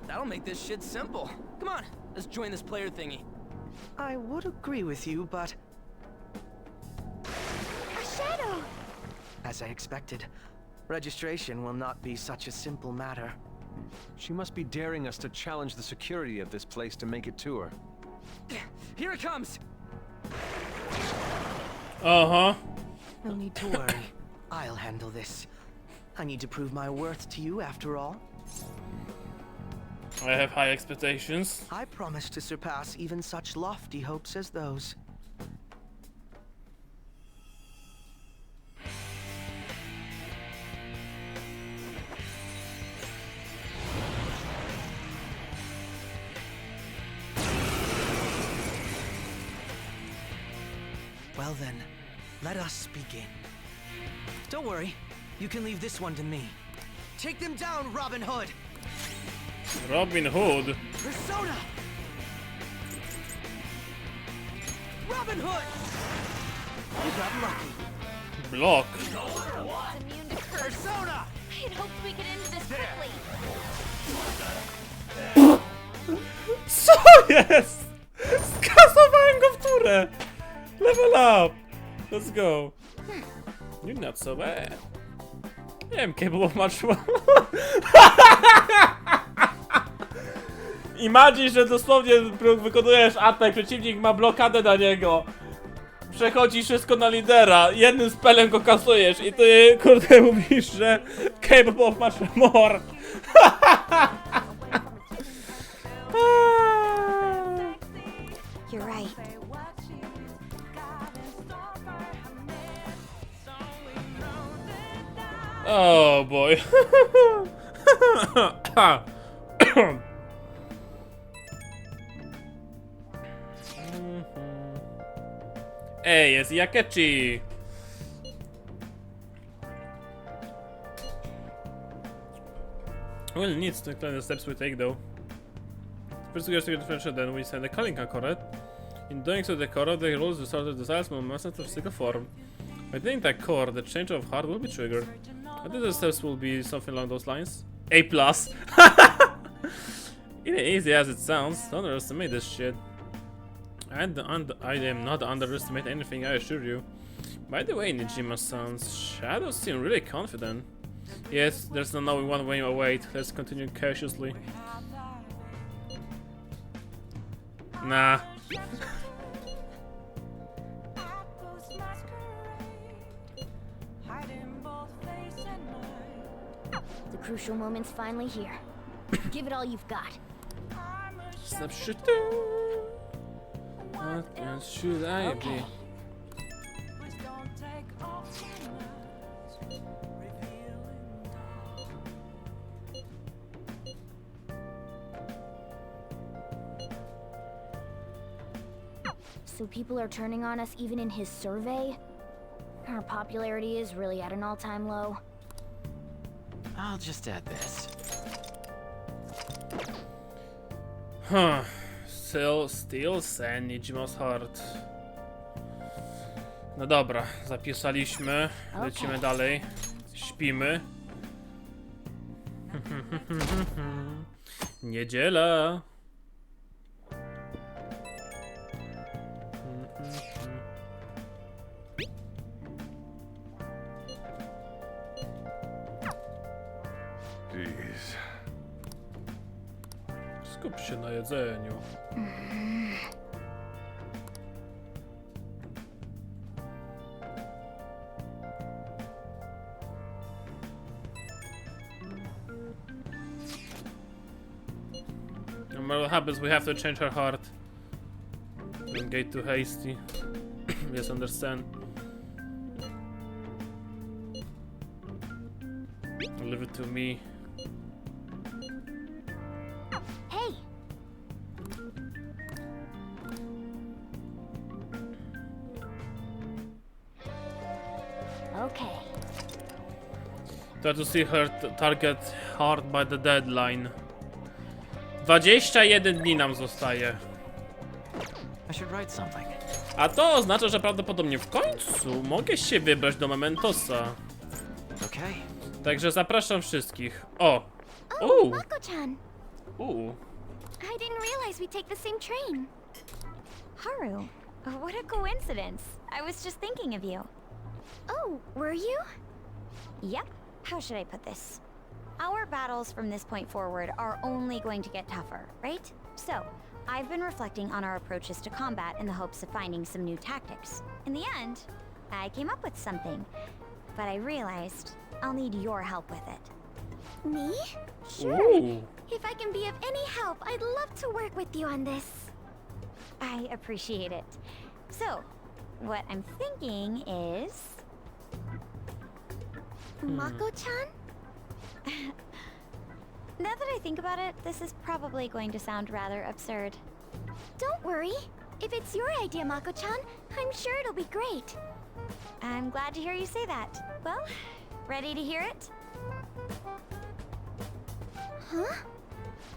That'll make this shit simple. Come on, let's join this player thingy. I would agree with you, but... A shadow! As I expected, registration will not be such a simple matter. She must be daring us to challenge the security of this place to make it to her. Here it comes! Uh-huh. No need to worry. I'll handle this. I need to prove my worth to you after all. I have high expectations. I promise to surpass even such lofty hopes as those. Well then, let us begin. Don't worry, you can leave this one to me. Take them down, Robin Hood! Robin Hood? Persona! Robin Hood! You got lucky. Block. Immune to curse. Persona! I'd hoped we could end this quickly. Co jest? Skasowałem go w turę. Level up. Let's go. You're not so bad. I am capable of much more. Imagine, że dosłownie wykonujesz atak, przeciwnik ma blokadę na niego. Przechodzi wszystko na lidera, jednym spelem go kasujesz i ty, kurde, mówisz, że K-pop masz more. You're right. Oh boy. Ej, jest Yakechi. Well, needs to climb the steps we take though. First we have to get differential, then we send the Kalinka correct. In doing so, the core of the rules distorted the size movement of physical form. By doing that core, the change of heart will be triggered. I think the steps will be something along those lines. A+. It ain't easy as it sounds. Don't underestimate this shit. I am not underestimate anything, I assure you. By the way, Nijima-san's shadows seem really confident. Yes, there's no knowing one way away. Let's continue cautiously. Nah. The crucial moment's finally here. Give it all you've got. Stop shooting. What else should I be? So people are turning on us even in his survey? Our popularity is really at an all-time low. I'll just add this. Huh. Still send Nijima's heart. No dobra, zapisaliśmy. Lecimy dalej. Śpimy. Niedziela. Jeez. Skup się na jedzeniu. No matter what happens, we have to change her heart. Don't get too hasty. Yes, understand. Leave it to me. Hey! Okay. Try to see her target hard by the deadline. 21 dni nam zostaje. I should write something. A to oznacza, że prawdopodobnie w końcu mogę się wybrać do Mementosa. Okay. Także zapraszam wszystkich. O! Oh, Mako-chan! I didn't realize we'd take the same train. Haru, what a coincidence. I was just thinking of you. Oh, were you? Yep. How should I put this? Our battles from this point forward are only going to get tougher, right? So, I've been reflecting on our approaches to combat in the hopes of finding some new tactics. In the end, I came up with something, but I realized I'll need your help with it. Me? Sure. Ooh. If I can be of any help, I'd love to work with you on this. I appreciate it. So, what I'm thinking is... Mako-chan? Now that I think about it, this is probably going to sound rather absurd. Don't worry. If it's your idea, Mako-chan, I'm sure it'll be great. I'm glad to hear you say that. Well, ready to hear it? Huh?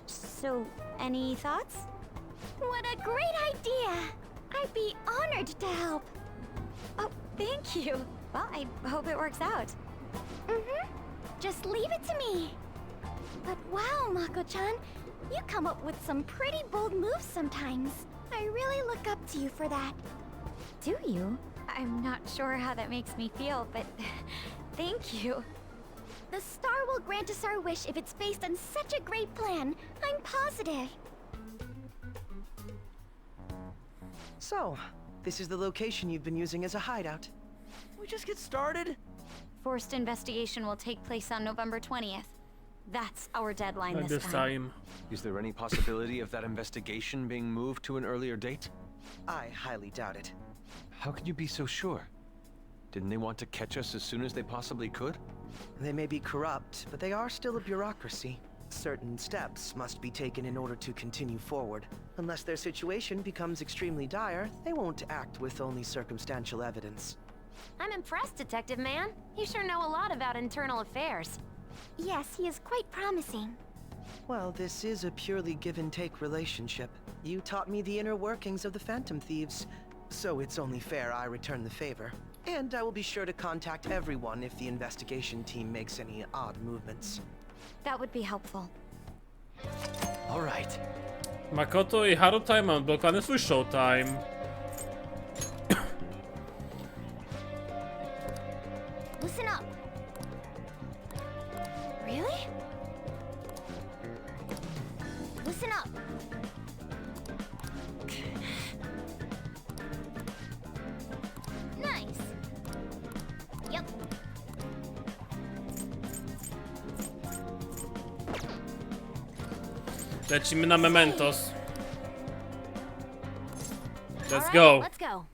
So, any thoughts? What a great idea! I'd be honored to help. Oh, thank you. Well, I hope it works out. Mm-hmm. Just leave it to me. But wow, Mako-chan, you come up with some pretty bold moves sometimes. I really look up to you for that. Do you? I'm not sure how that makes me feel, but thank you. The star will grant us our wish if it's based on such a great plan. I'm positive. So, This is the location you've been using as a hideout. We just get started? Forced investigation will take place on November 20th. That's our deadline At this time. Is there any possibility of that investigation being moved to an earlier date? I highly doubt it. How can you be so sure? Didn't they want to catch us as soon as they possibly could? They may be corrupt, but they are still a bureaucracy. Certain steps must be taken in order to continue forward. Unless their situation becomes extremely dire, they won't act with only circumstantial evidence. I'm impressed, Detective Man. You sure know a lot about internal affairs. Yes, he is quite promising. Well, this is a purely give-and-take relationship. You taught me the inner workings of the Phantom Thieves, so it's only fair I return the favor. And I will be sure to contact everyone if the investigation team makes any odd movements. That would be helpful. All right. Makoto i Harutai mają odblokowany swój showtime. Listen up. Really? Listen up. Nice. Yep. Lecimy na Mementos. Let's All right, go. Let's go.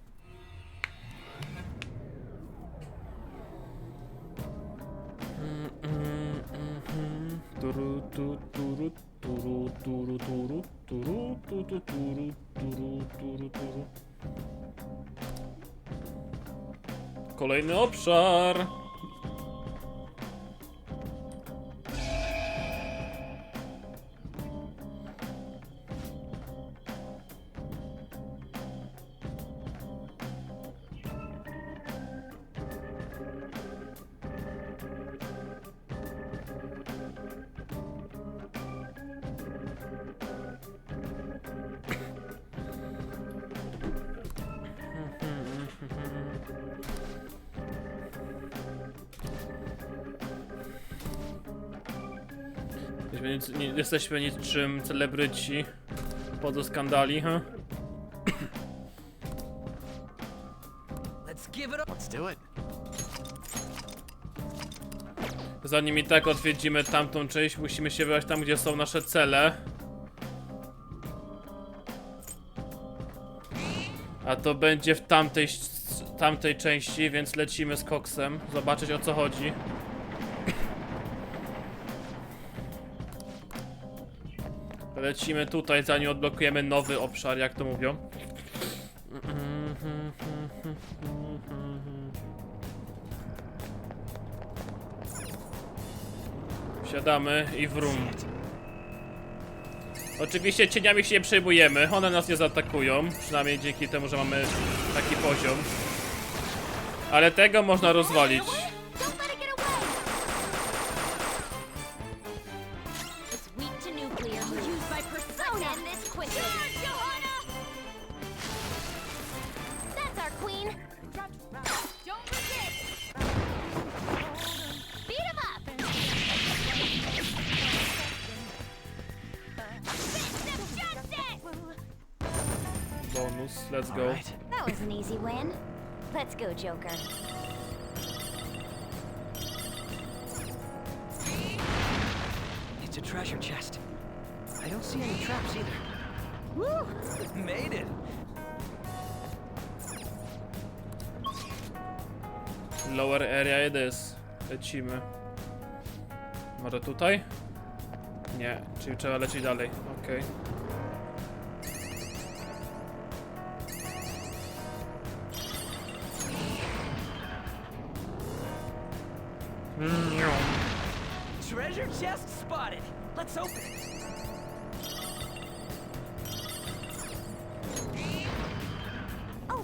Kolejny obszar. Nie jesteśmy niczym celebryci poza skandali, ha? Let's give it up. Let's do it. Zanim i tak odwiedzimy tamtą część, musimy się wybrać tam, gdzie są nasze cele. A to będzie w tamtej części, więc lecimy z koksem, zobaczyć o co chodzi. Lecimy tutaj, zanim odblokujemy nowy obszar, jak to mówią. Wsiadamy i wrum. Oczywiście cieniami się nie przejmujemy, one nas nie zaatakują. Przynajmniej dzięki temu, że mamy taki poziom. Ale tego można rozwalić. Bonus, let's go. Right. That was an easy win. Let's go, Joker. It's a treasure chest. I don't see any traps either. Woo! Made it! Lower area it is. Lecimy. Może tutaj? Nie, czyli trzeba lecieć dalej. Okej. Treasure chest spotted. Let's open it. Oh.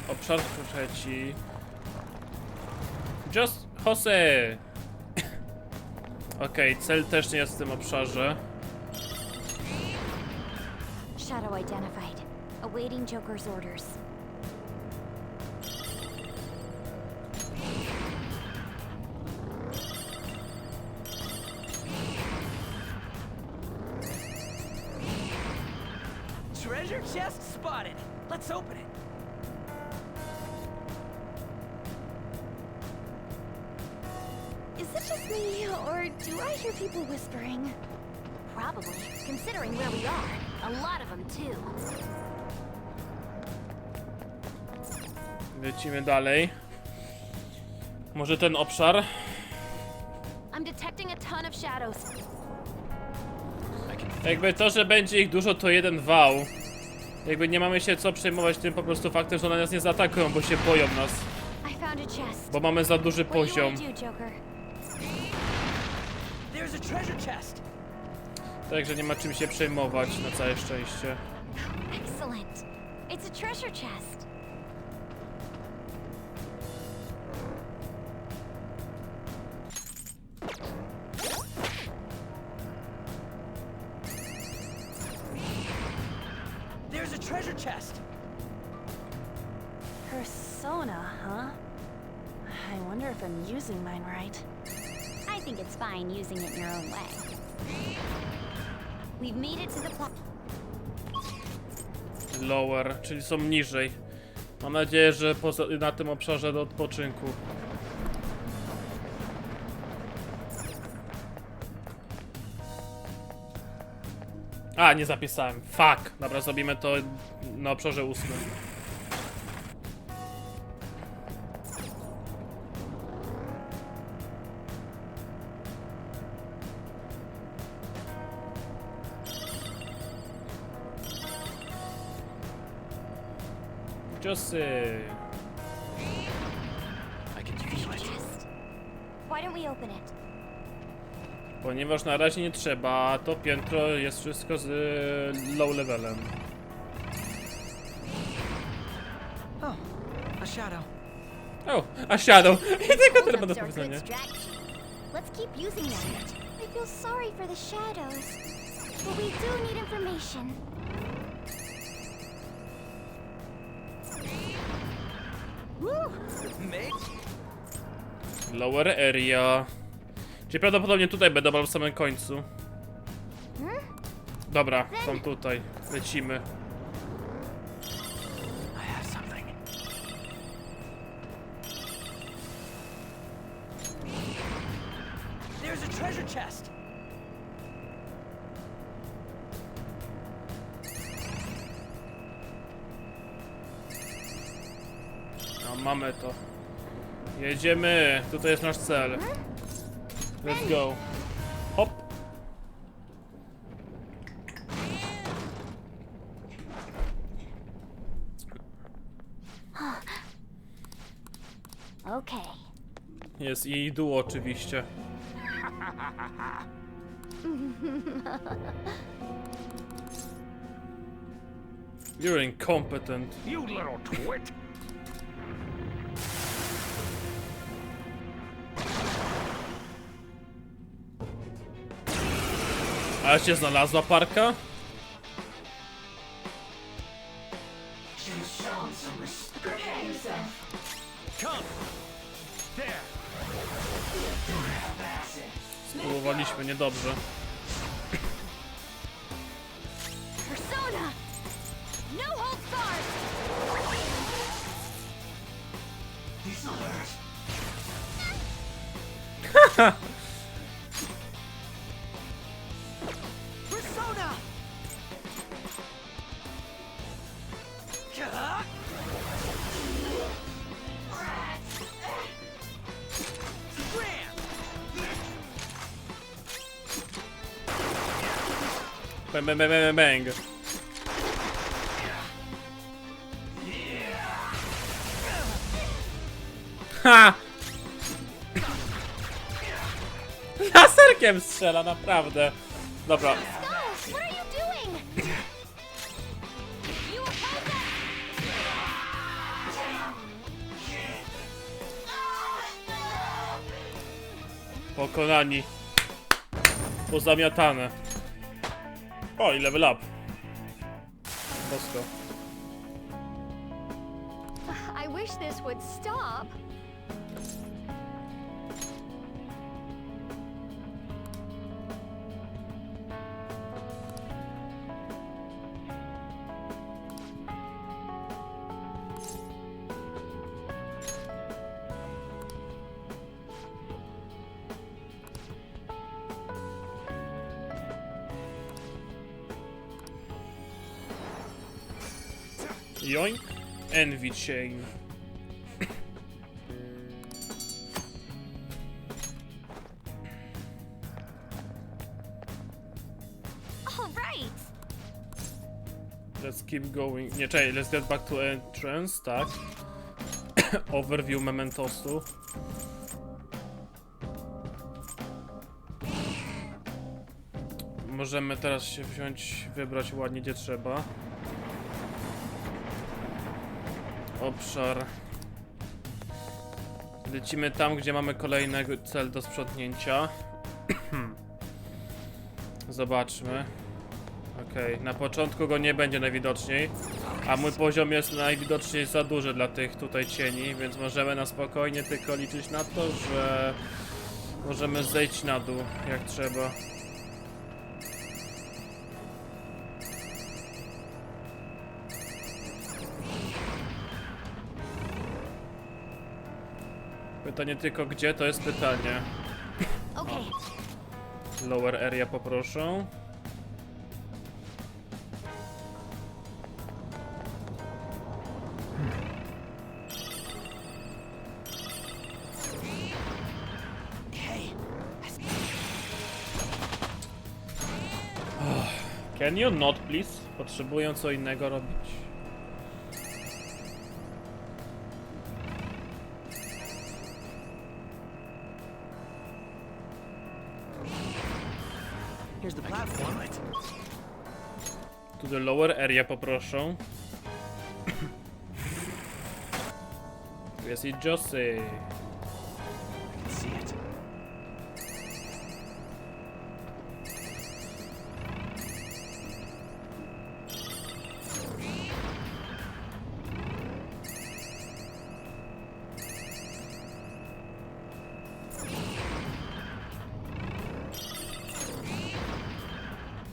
Obszar trzeci. Just Jose! Okej, cel też nie jest w tym obszarze. Shadow identified. Awaiting Joker's orders. treasure chest spotted. Let's open it. Is it just me, or do I hear people whispering? Probably, considering where we are. A lot of them, too. Lecimy dalej. Może ten obszar? I'm detecting a ton of shadows. Jakby to, że będzie ich dużo, to jeden wał. Jakby nie mamy się co przejmować tym po prostu faktem, że one nas nie zaatakują, bo się boją nas. I found a chest. Bo mamy za duży poziom. There's a treasure chest. Także nie ma czym się przejmować, na całe szczęście. Excellent. It's a treasure chest. There's a treasure chest. Persona, huh? I wonder if I'm using mine right. I think it's fine using it in your own way. We've made it to the plot. Lower, czyli są niżej. Mam nadzieję, że na tym obszarze do odpoczynku. A, nie zapisałem. Fuck. Dobra, zrobimy to na obszarze 8. Ciosy. Why don't we open it? Ponieważ na razie nie trzeba, a to piętro jest wszystko z low levelem. Oh, a shadow. O, a shadow. I tylko tyle będę powiedzenia. Let's keep using them. I feel sorry for the shadows, but we do need information. Woo! Lower area. Czyli prawdopodobnie tutaj będę w samym końcu. Dobra, są tutaj. Lecimy. I have something. There's a treasure chest. No, mamy to. Jedziemy. Tutaj jest nasz cel. Let's go. Hop. Okay. Jest i duo oczywiście. You're incompetent. You little twit. A się znalazła parka? Spróbowaliśmy niedobrze. Persona! No holds barred! Haha! Persona! Bang, bang, bang, bang, bang. Ha! Laserkiem strzela, naprawdę. Dobra. What are you doing? You oppose us! Pokonani. Pozamiatane. O, i level up. Bosko. I wish this would stop. Joink. Envy chain. All right. Let's keep going. Nie, czekaj, let's get back to entrance, tak. Overview Mementosu. Możemy teraz się wziąć, wybrać ładnie gdzie trzeba. Obszar. Lecimy tam, gdzie mamy kolejny cel do sprzątnięcia. Zobaczmy. Okej, na początku go nie będzie najwidoczniej, a mój poziom jest najwidoczniej za duży dla tych tutaj cieni, więc możemy na spokojnie tylko liczyć na to, że możemy zejść na dół jak trzeba. Pytanie tylko gdzie, to jest pytanie. Okay. Lower area poproszę. Can you not, please? Potrzebuję co innego robić. Here's the platform. To the lower area poproszę. Tu jest i Josie. See it.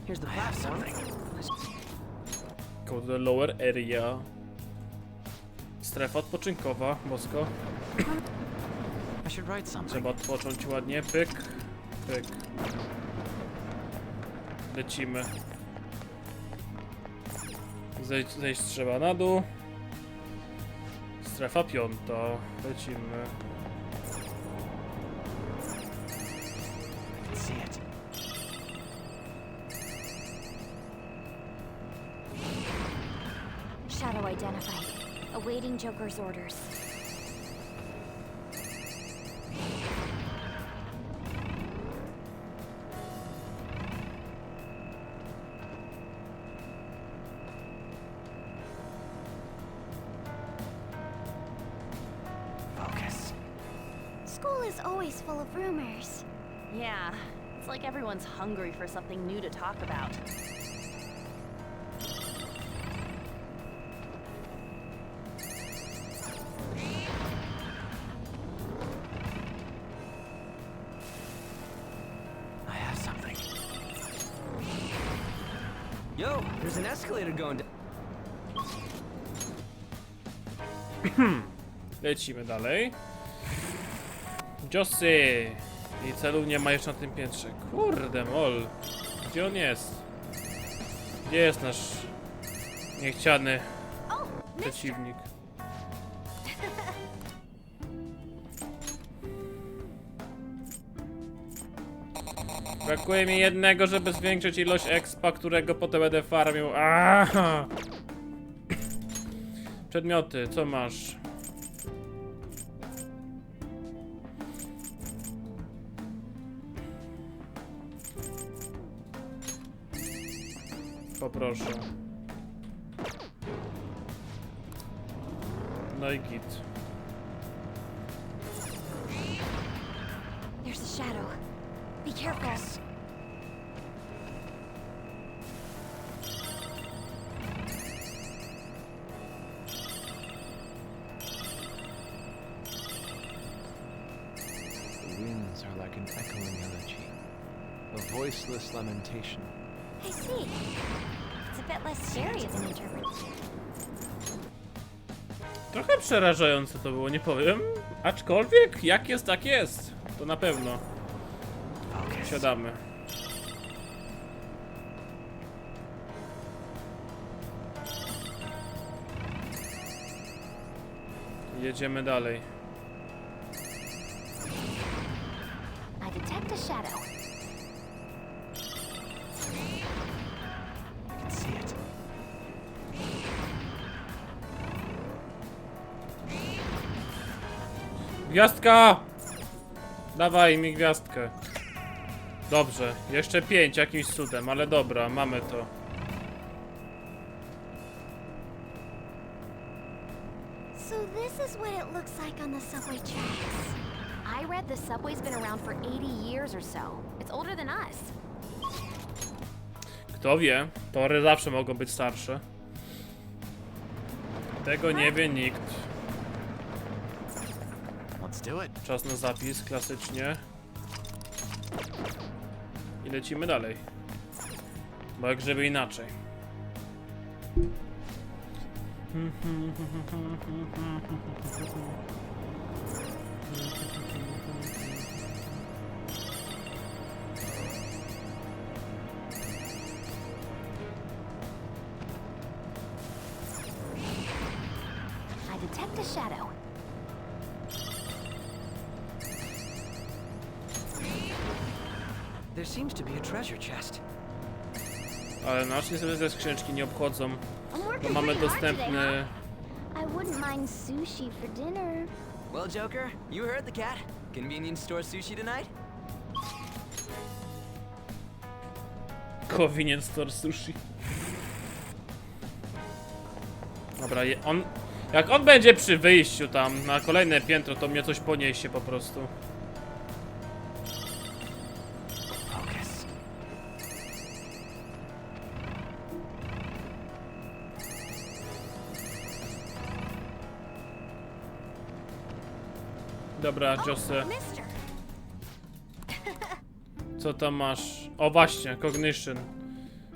Here's the platform. Go to the lower area. Strefa odpoczynkowa, bosko. I should write something. Trzeba odpocząć ładnie. Pyk, pyk. Lecimy. Zejść trzeba na dół. Strefa 5. Lecimy. See it. Shadow identified. Awaiting Joker's orders. Focus. School is always full of rumors. Yeah, it's like everyone's hungry for something new to talk about. I have something. Yo, there's an escalator going down. Lecimy dalej. Josie! I celu nie ma jeszcze na tym piętrze. Kurde mol. Gdzie on jest? Gdzie jest nasz niechciany przeciwnik? Brakuje mi jednego, żeby zwiększyć ilość expa, którego potem będę farmił. Aha! Przedmioty, co masz? Poproszę. No i git. There's a shadow. Be careful. Focus. The winds are like an echoing elegy, a voiceless lamentation. I see. It's a bit less scary as an interpreter. Trochę przerażające to było, nie powiem. Aczkolwiek, jak jest, tak jest. To na pewno. Siadamy. Jedziemy dalej. I detect a shadow. I can see it. Gwiazdka! Dawaj mi gwiazdkę. Dobrze, jeszcze 5 jakimś cudem, ale dobra, mamy to. So this is what it looks like on the subway tracks. I read the subway's been around for 80 years or so. It's older than us. Kto wie, tory zawsze mogą być starsze. Tego nie wie nikt. Let's do it. Czas na zapis, klasycznie. I lecimy dalej. Bo jak żeby inaczej. I detect a shadow. There seems to be a treasure chest. Ale nas niestety ze skrzyneczki nie obchodzą. I'm working Bo mamy pretty hard today, dostępny... huh? I wouldn't mind sushi for dinner. Well, Joker, you heard the cat. Convenience store sushi tonight? Convenience store sushi. Dobra, on... Jak on będzie przy wyjściu tam na kolejne piętro, to mnie coś poniesie po prostu. Focus. Dobra, Jose. Mister. Co tam masz? O właśnie, Cognition.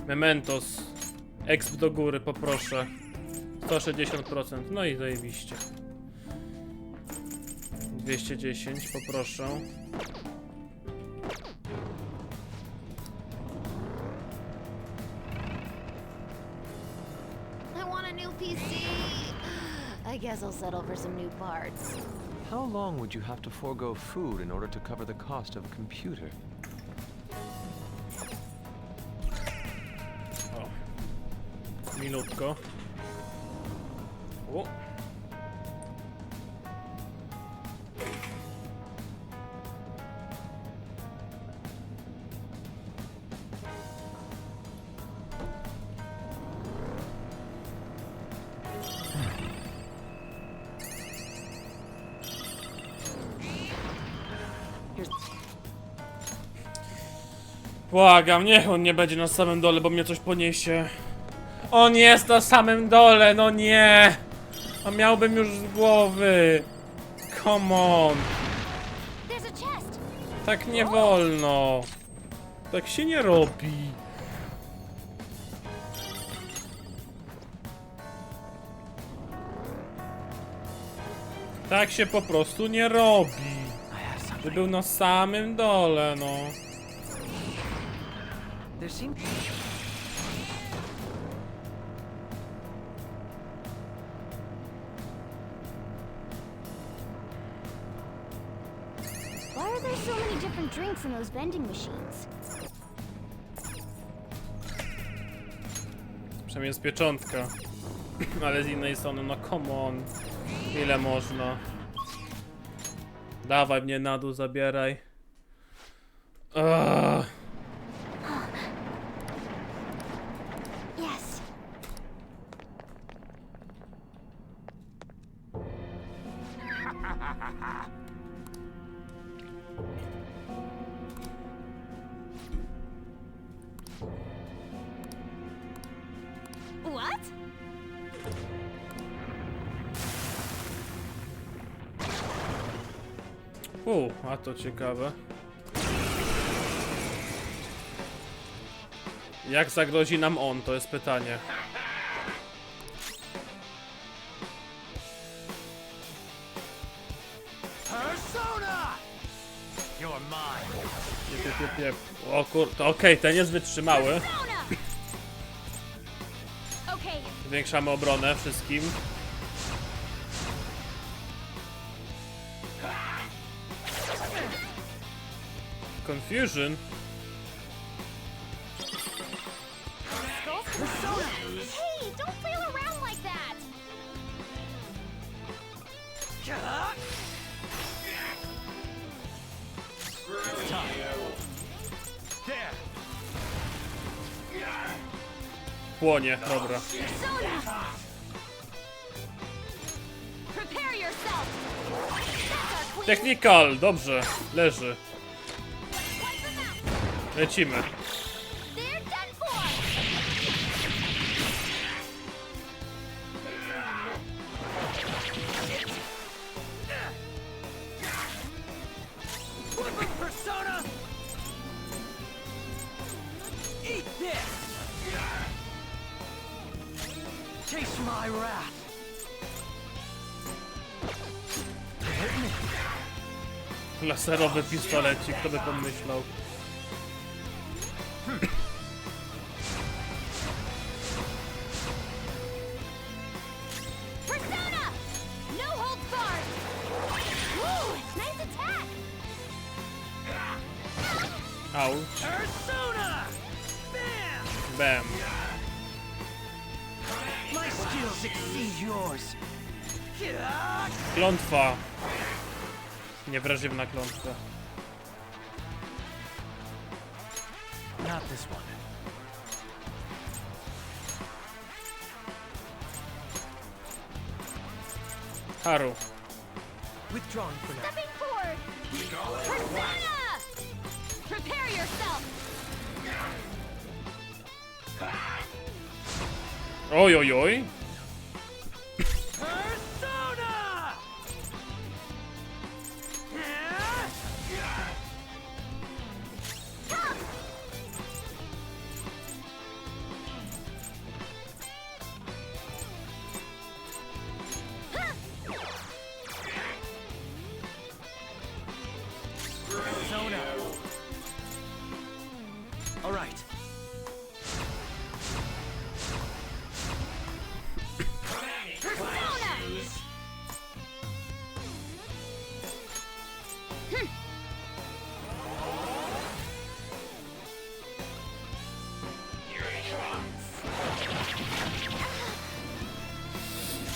Mementos. Exp do góry, poproszę. 160%. No i zajebiście. 210, poproszę. I want a new PC. I guess I'll settle for some new parts. How long would you have to forego food in order to cover the cost of a computer? O. Minutko. O. Błagam, niech on nie będzie na samym dole, bo mnie coś poniesie. On jest na samym dole, no nie! A miałbym już z głowy. Come on. Tak nie wolno. Tak się nie robi. Tak się po prostu nie robi. By był na samym dole, no. There seems... Why are there so many different drinks in those vending machines? Przynajmniej jest pieczątka. Ale z innej strony, no come on. Ile można? Dawaj mnie na dół, zabieraj. Yes. What? A to ciekawe. Jak zagrozi nam on, to jest pytanie. Persona! You're mine. Jep. O kurde, okej, ten jest wytrzymały. Zwiększamy obronę wszystkim. Confusion? Hey, don't flail around like that! Płonie, dobra. Prepare yourself! Technical, dobrze, leży. Lecimy. They're done for! Persona! Eat this! Taste my wrath! Laserowy pistolecik, kto by pomyślał. Persona! No holds barred! Woo! Nice attack! Ouch. Persona! Bam. My skills exceed yours. Klątwa. Niewrażliwna klątwa. Not this one. Haru. Withdrawing for now. Stepping forward! Persona! Prepare yourself! Oj, oj, oj. Persona! Persona! All right.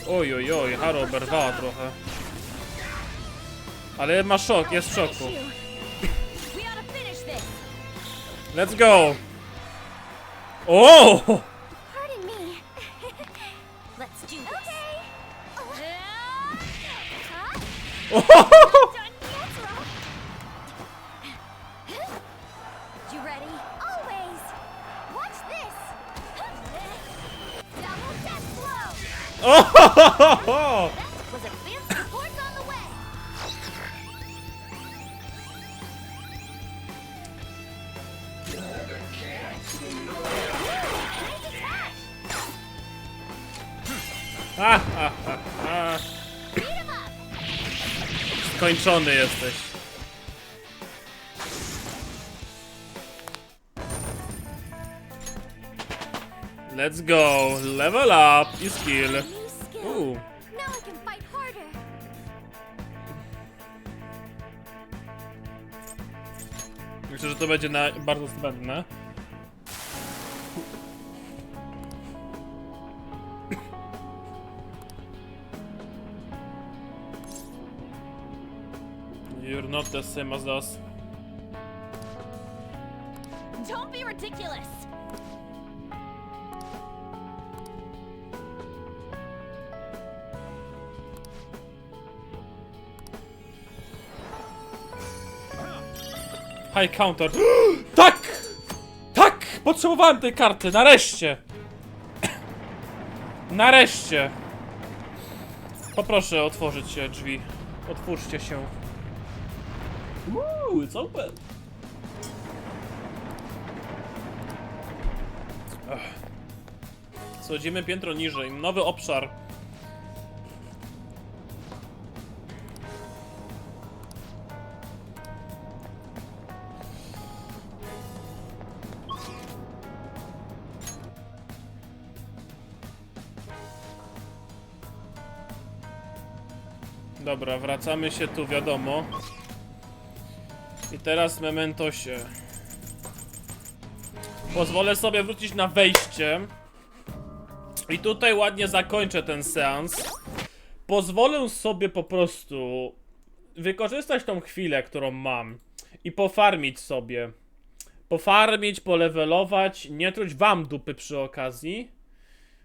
Oj, oj, oj, Haru oberwała trochę. Ale ma szok, jest w szoku. Let's go! O! Pardon me. Let's do this. You ready? Always. Watch this. Double death blow. Oh! Was advanced reports on the way. Skończony jesteś. Let's go. Level up i skill. Now I can fight harder. Myślę, że to będzie bardzo zbędne. You're not the same as us. Don't be ridiculous. High counter. Tak! Tak! Potrzebowałem tej karty, nareszcie! Nareszcie! Poproszę otworzyć się drzwi. Otwórzcie się. It's open. Schodzimy piętro niżej. Nowy obszar. Dobra, wracamy się tu, wiadomo. I teraz mementosie. Pozwolę sobie wrócić na wejście. I tutaj ładnie zakończę ten seans. Pozwolę sobie po prostu wykorzystać tą chwilę, którą mam i pofarmić sobie. Pofarmić, polewelować, nie truć wam dupy przy okazji.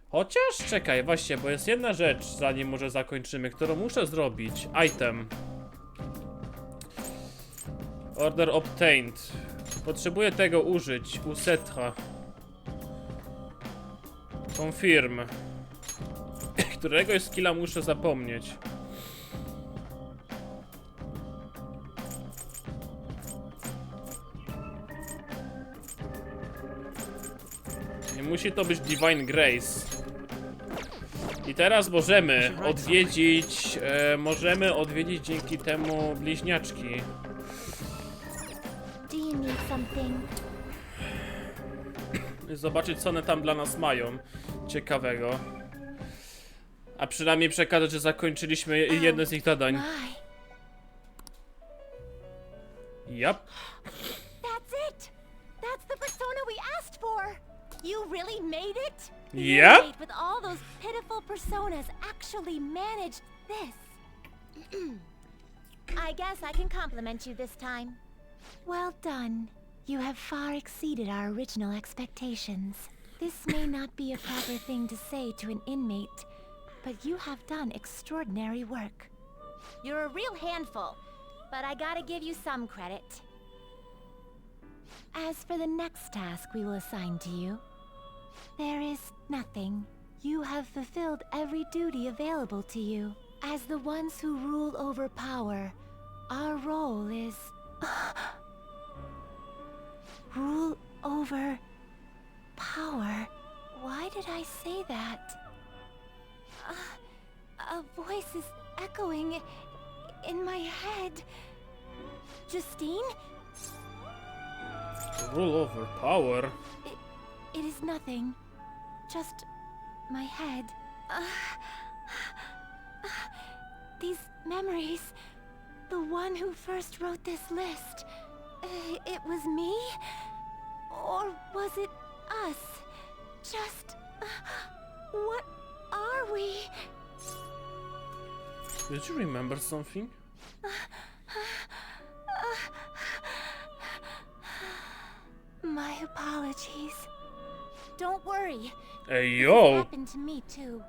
Chociaż, czekaj, właśnie, bo jest jedna rzecz, zanim może zakończymy, którą muszę zrobić. Item. Order obtained. Potrzebuję tego użyć. Usetra. Confirm. Któregoś skilla muszę zapomnieć. Nie musi to być Divine Grace. I teraz możemy odwiedzić dzięki temu bliźniaczki. Do you need something? Zobaczyć, co one tam dla nas mają ciekawego. A przynajmniej przekazać, że zakończyliśmy jedno z ich zadań. Yep. That's it! That's the persona we asked for! You really made it? Yep. You, with all those pitiful personas, actually managed this. I guess I can compliment you this time. Well done. You have far exceeded our original expectations. This may not be a proper thing to say to an inmate, but you have done extraordinary work. You're a real handful, but I gotta give you some credit. As for the next task we will assign to you, there is nothing. You have fulfilled every duty available to you. As the ones who rule over power, our role is... rule over... power. Why did I say that? A voice is echoing in my head. Justine? Rule over power. It is nothing. Just my head. These memories. The one who first wrote this list. It was me? Or was it us? Just... what are we? Did you remember something? My apologies. Don't worry. Hey, This yo. happened to me too.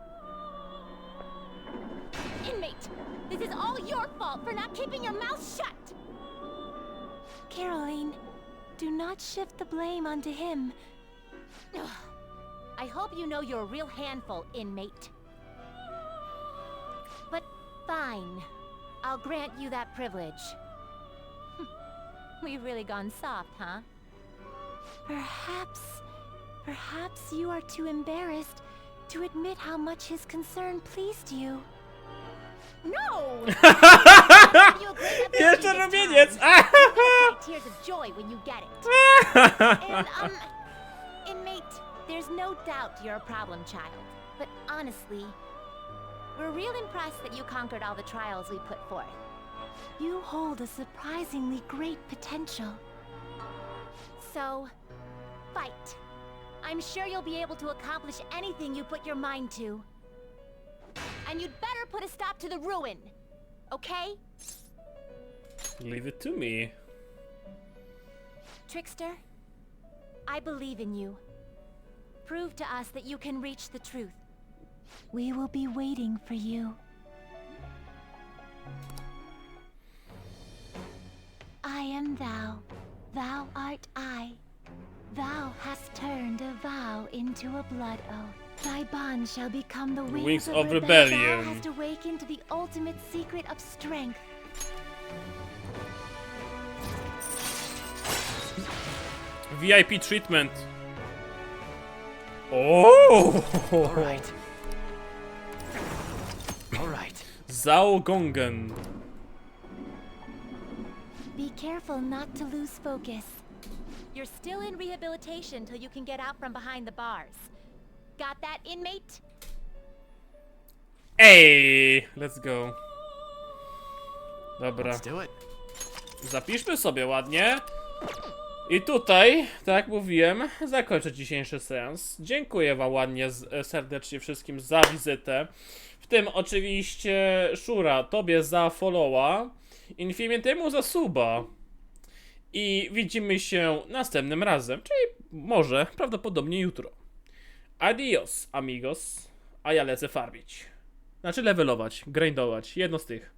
Inmate, this is all your fault for not keeping your mouth shut. Caroline, do not shift the blame onto him. Ugh. I hope you know you're a real handful, inmate. But fine. I'll grant you that privilege. We've really gone soft, huh? Perhaps you are too embarrassed to admit how much his concern pleased you. No! Jeszcze rumieniec! Tears of joy when you get it. And, inmate, there's no doubt you're a problem child. But honestly, we're real impressed that you conquered all the trials we put forth. You hold a surprisingly great potential. So, fight. I'm sure you'll be able to accomplish anything you put your mind to. And you'd better put a stop to the ruin, okay? Leave it to me. Trickster, I believe in you. Prove to us that you can reach the truth. We will be waiting for you. I am thou, thou art I. Thou hast turned a vow into a blood oath. Thy bond shall become the wings of rebellion. Thou hast awakened to the ultimate secret of strength. VIP treatment. Oh! Alright. Alright. Zhao Gongen. Be careful not to lose focus. You're still in rehabilitation till you can get out from behind the bars. Got that, inmate? Hey, let's go. Dobra. Let's do it. Zapiszmy sobie ładnie. I tutaj, tak jak mówiłem, zakończę dzisiejszy seans. Dziękuję wam ładnie serdecznie wszystkim za wizytę. W tym oczywiście Shura, tobie za followa, Infimientemu za suba. I widzimy się następnym razem, czyli może prawdopodobnie jutro. Adios, amigos. A ja lecę farmić. Znaczy levelować, grindować, jedno z tych.